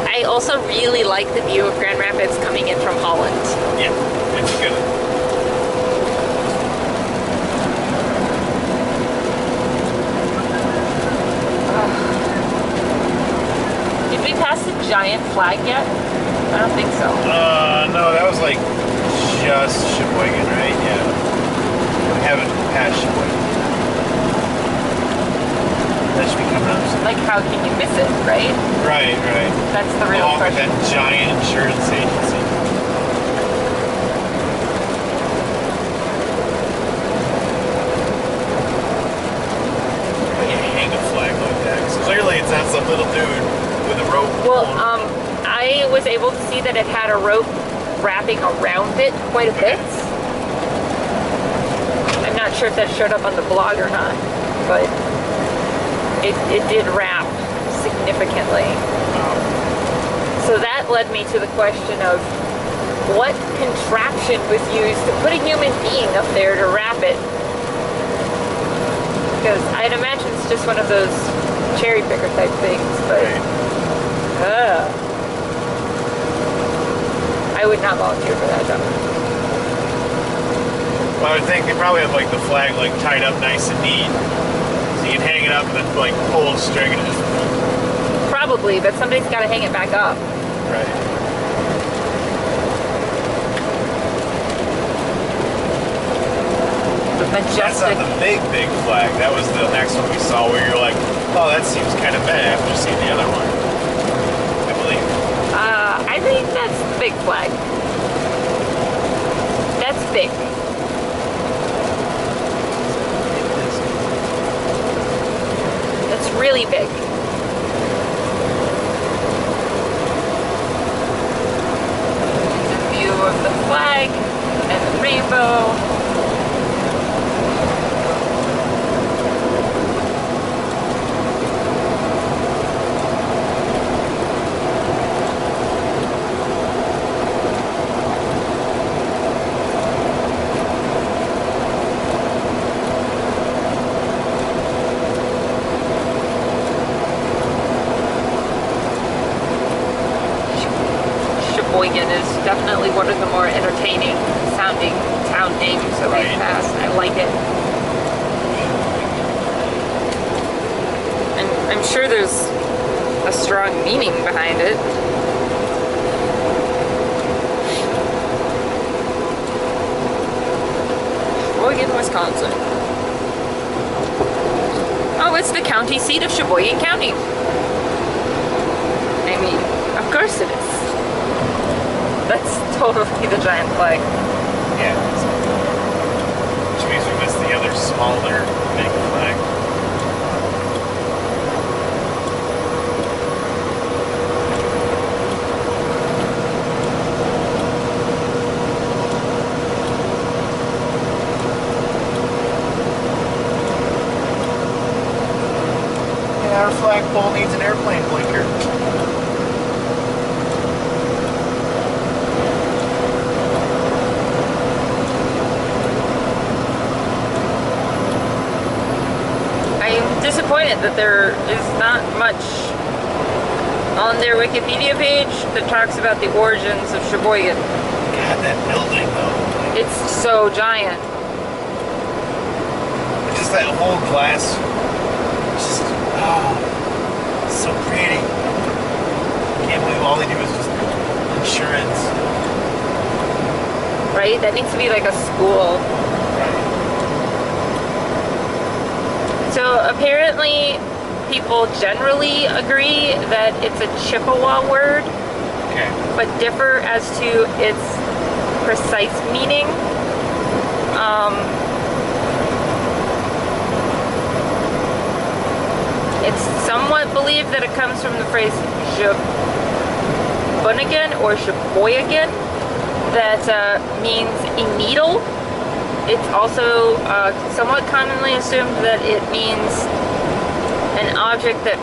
I also really like the view of Grand Rapids coming in from Holland. Yeah, it's good. Did we pass the giant flag yet? I don't think so. No, that was like just Sheboygan, right? Yeah. We haven't passed Sheboygan. That should be coming up soon. Like, how can you miss it, right? Right. That's the real Along with question. that giant insurance agency. How do you hang a flag like that? 'Cause clearly it's not some little dude with a rope. Well, I was able to see that it had a rope wrapping around it quite a bit. I'm not sure if that showed up on the blog or not, but it did wrap significantly. So that led me to the question of what contraption was used to put a human being up there to wrap it? Because I'd imagine it's just one of those cherry picker type things, but I would not volunteer for that job. Well, I would think they probably have like the flag like tied up nice and neat. So you can hang it up and then like pull the string and just... Probably, but somebody's got to hang it back up. Right. The That's majestic. not the big flag. That was the next one we saw where you're like, oh, that seems kind of meh after seeing the other one. I believe. I think that's the big flag. That's big. That's really big. The view of the flag and the rainbow. Sheboygan is definitely one of the more entertaining sounding town names that we've passed. I like it. And I'm sure there's a strong meaning behind it. Sheboygan, Wisconsin. Oh, it's the county seat of Sheboygan County. I mean, of course it is. That's totally the giant flag. Yeah. Which means we missed the other smaller big flag. Yeah, our flagpole needs an airplane blinker. Disappointed that there is not much on their Wikipedia page that talks about the origins of Sheboygan. God, that building though. It's so giant. Just that whole glass. Just, so pretty. Can't believe all they do is just insurance. Right? That needs to be like a school. So apparently people generally agree that it's a Chippewa word, Okay. but differ as to its precise meaning. It's somewhat believed that it comes from the phrase Sheboygan or Sheboygan, that means a needle. It's also somewhat commonly assumed that it means an object that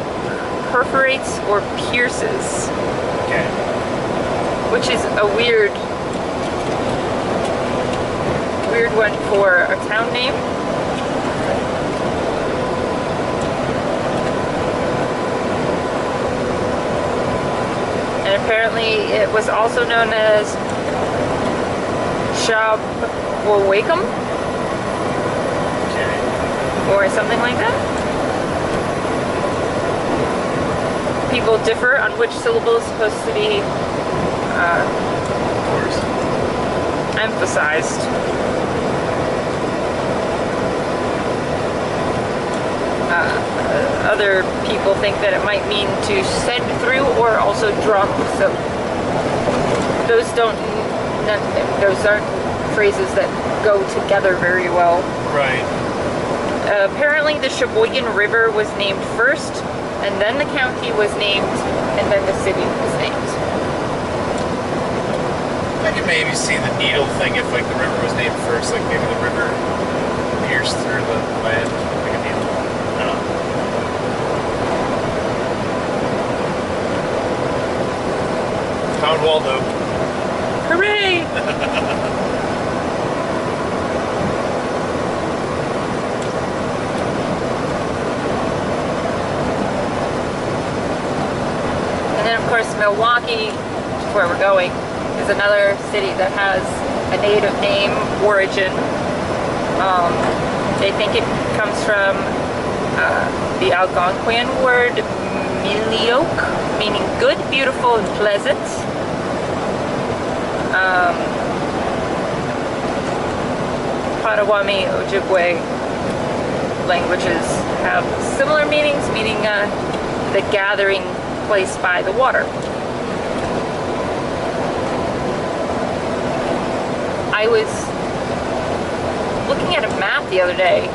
perforates or pierces. Okay. Which is a weird one for a town name. And apparently it was also known as Sheboygan, Okay. or something like that. People differ on which syllable is supposed to be Of course. emphasized. Other people think that it might mean to send through or also drum. So those aren't phrases that go together very well. Right. Apparently the Sheboygan River was named first, and then the county was named, and then the city was named. I could maybe see the needle thing if like the river was named first, like maybe the river pierced through the land like a needle. I don't know. Found Waldo. Hooray! And then of course Milwaukee, which is where we're going, is another city that has a native name origin. They think it comes from the Algonquian word milioque, meaning good, beautiful, and pleasant. Potawatomi, Ojibwe languages have similar meanings, meaning the gathering place by the water. I was looking at a map the other day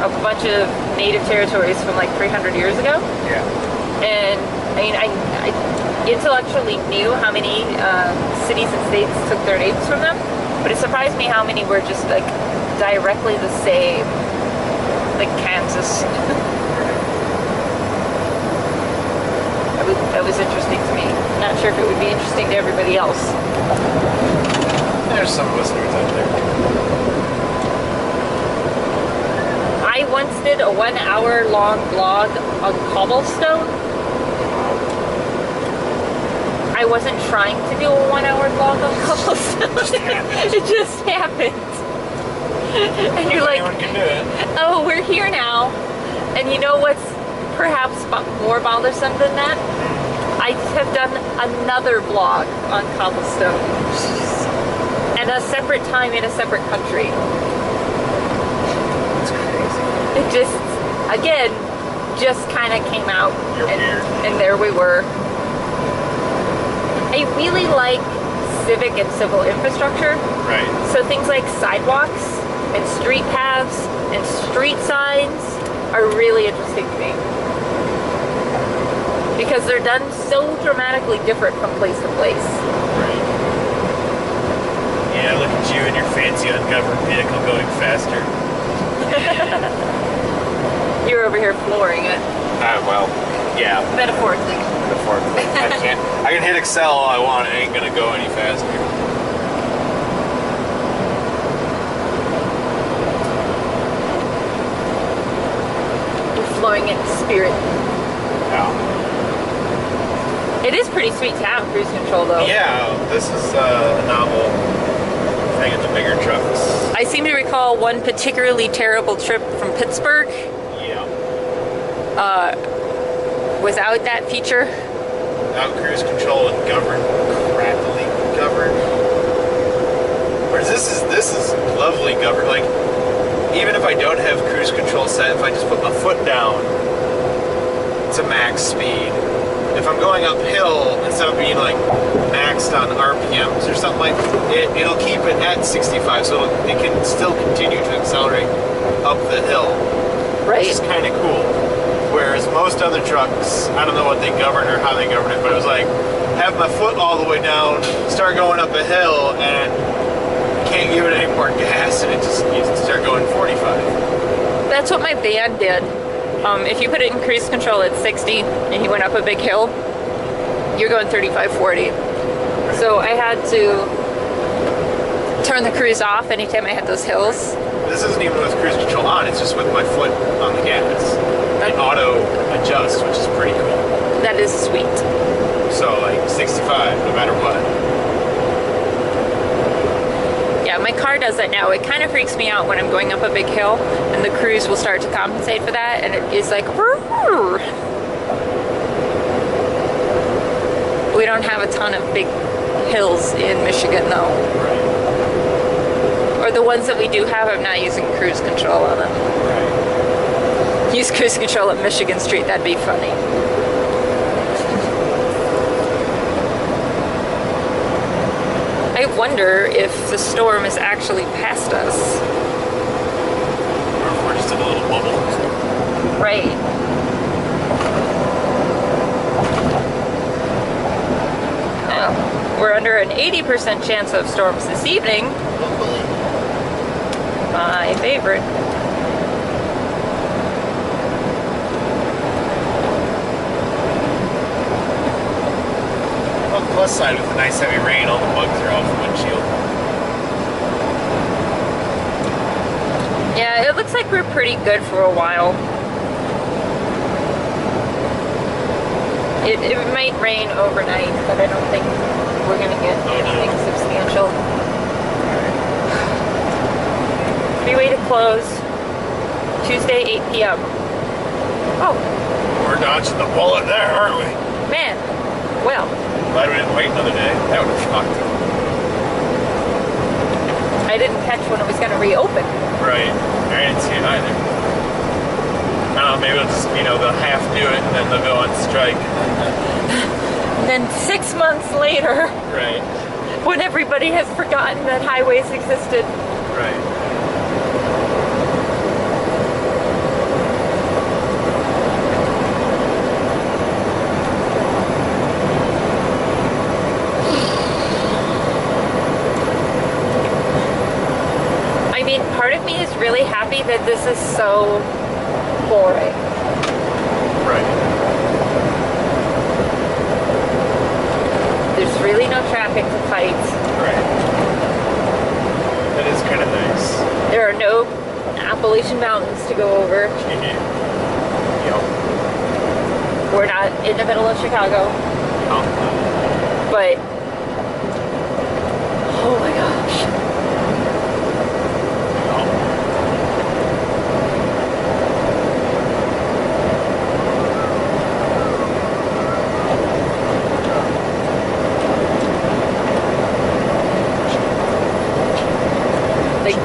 of a bunch of native territories from like 300 years ago. Yeah. And I mean, I intellectually knew how many cities and states took their names from them, but it surprised me how many were just like directly the same, like Kansas. That was interesting to me. Not sure if it would be interesting to everybody else. There's some listeners out there. I once did a 1 hour long blog on cobblestone. I wasn't trying to do a 1 hour blog on cobblestone. It just happened. And you're like, Anyone can do it. oh, we're here now. And you know what's perhaps more bothersome than that? I have done another blog on cobblestone. At a separate time in a separate country. It's crazy. It just, again, just kind of came out. You're weird. And there we were. I really like civic and civil infrastructure. Right. So things like sidewalks and street paths and street signs are really interesting to me. Because they're done so dramatically different from place to place. Right. Yeah, look at you and your fancy ungoverned vehicle going faster. You're over here flooring it. Well, yeah. Metaphorically. Metaphorically. I can hit Excel all I want, it ain't gonna go any faster. You're flowing it in spirit. Yeah. It is pretty sweet to have cruise control though. Yeah, this is a novel thing in the bigger trucks. I seem to recall one particularly terrible trip from Pittsburgh Yeah. without that feature. Without cruise control and crappily governed. Whereas this is lovely governed. Like, even if I don't have cruise control set, if I just put my foot down to max speed, if I'm going uphill, instead of being like maxed on RPMs or something like it'll keep it at 65, so it can still continue to accelerate up the hill. Right. Which is kind of cool. Whereas most other trucks, I don't know what they govern or how they govern it, but it was like, have my foot all the way down, start going up a hill, and can't give it any more gas, and it just you start going 45. That's what my van did. If you put it in cruise control at 60 and you went up a big hill, you're going 35, 40. So I had to turn the cruise off anytime I had those hills. This isn't even with cruise control on, it's just with my foot on the gas. It auto adjusts, which is pretty cool. That is sweet. So like 65, no matter what. Yeah, my car does that now. It kind of freaks me out when I'm going up a big hill and the cruise will start to compensate for that, and it is like, "Rrr." We don't have a ton of big hills in Michigan though. Right. Or the ones that we do have, I'm not using cruise control on them. Right. Use cruise control at Michigan Street, that'd be funny. I wonder if the storm is actually past us. Or if we're just in a little bubble. Right. Now, we're under an 80% chance of storms this evening. My favorite. On the plus side, with the nice heavy rain, all the bugs are off the windshield. Yeah, it looks like we're pretty good for a while. It might rain overnight, but I don't think we're going to get anything substantial. Freeway to close Tuesday, 8 p.m. Oh. We're dodging the bullet there, aren't we? Man, well. Glad we didn't wait another day. That would have shocked him. I didn't catch when it was going to reopen. Right. I didn't see it either. I don't know, maybe it'll just, they'll half do it and then they'll go on strike. And then 6 months later, Right. when everybody has forgotten that highways existed. Right. I mean, part of me is really happy that this is so boring. Right. There's really no traffic to fight. Right. That is kind of nice. There are no Appalachian Mountains to go over. Yep. We're not in the middle of Chicago. But, oh my gosh.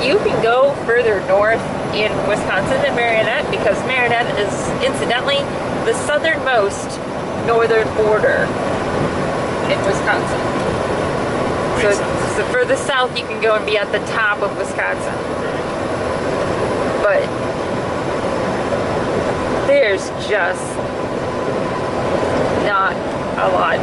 You can go further north in Wisconsin than Marinette, because Marinette is incidentally the southernmost northern border in Wisconsin. So the further south you can go and be at the top of Wisconsin. But there's just not a lot.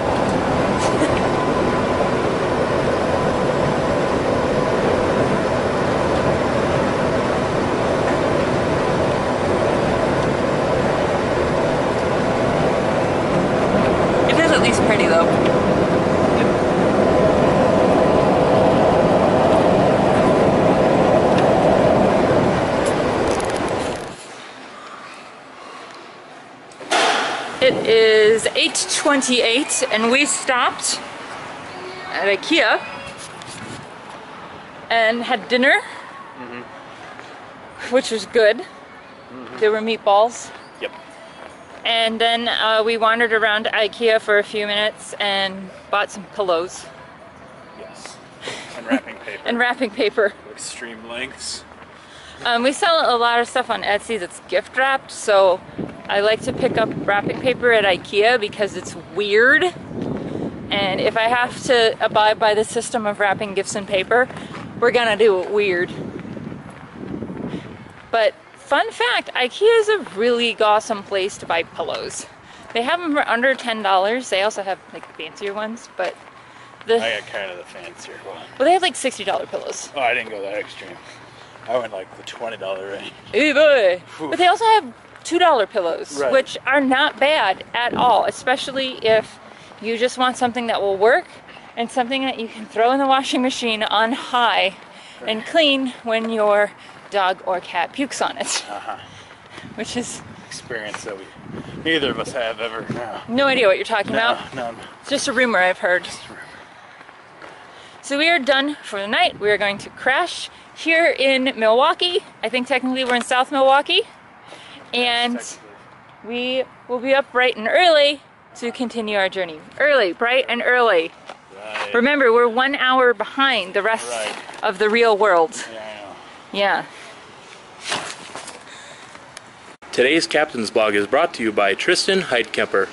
Pretty though. It is 8:28 and we stopped at IKEA and had dinner, which was good. There were meatballs. Yep. And then we wandered around IKEA for a few minutes and bought some pillows. Yes. And wrapping paper. And wrapping paper. Extreme lengths. We sell a lot of stuff on Etsy that's gift wrapped, so I like to pick up wrapping paper at IKEA because it's weird. And if I have to abide by the system of wrapping gifts in paper, we're gonna do it weird. But fun fact, IKEA is a really awesome place to buy pillows. They have them for under $10. They also have like fancier ones, but I got kind of the fancier one. well, they have like $60 pillows. Oh, I didn't go that extreme. I went like the $20 range. Ooh boy! Oof. But they also have $2 pillows, Right. which are not bad at all, especially if you just want something that will work and something that you can throw in the washing machine on high and clean when your dog or cat pukes on it. Which is Experience that neither of us have ever. no idea what you're talking about. None. It's just a rumor I've heard. So we are done for the night. We are going to crash here in Milwaukee. I think technically we're in South Milwaukee. And we will be up bright and early to continue our journey. Early, bright and early. Right. Remember, we're 1 hour behind the rest of the real world. Yeah, I know. Yeah. Today's Captain's Blog is brought to you by Tristan Heidkemper.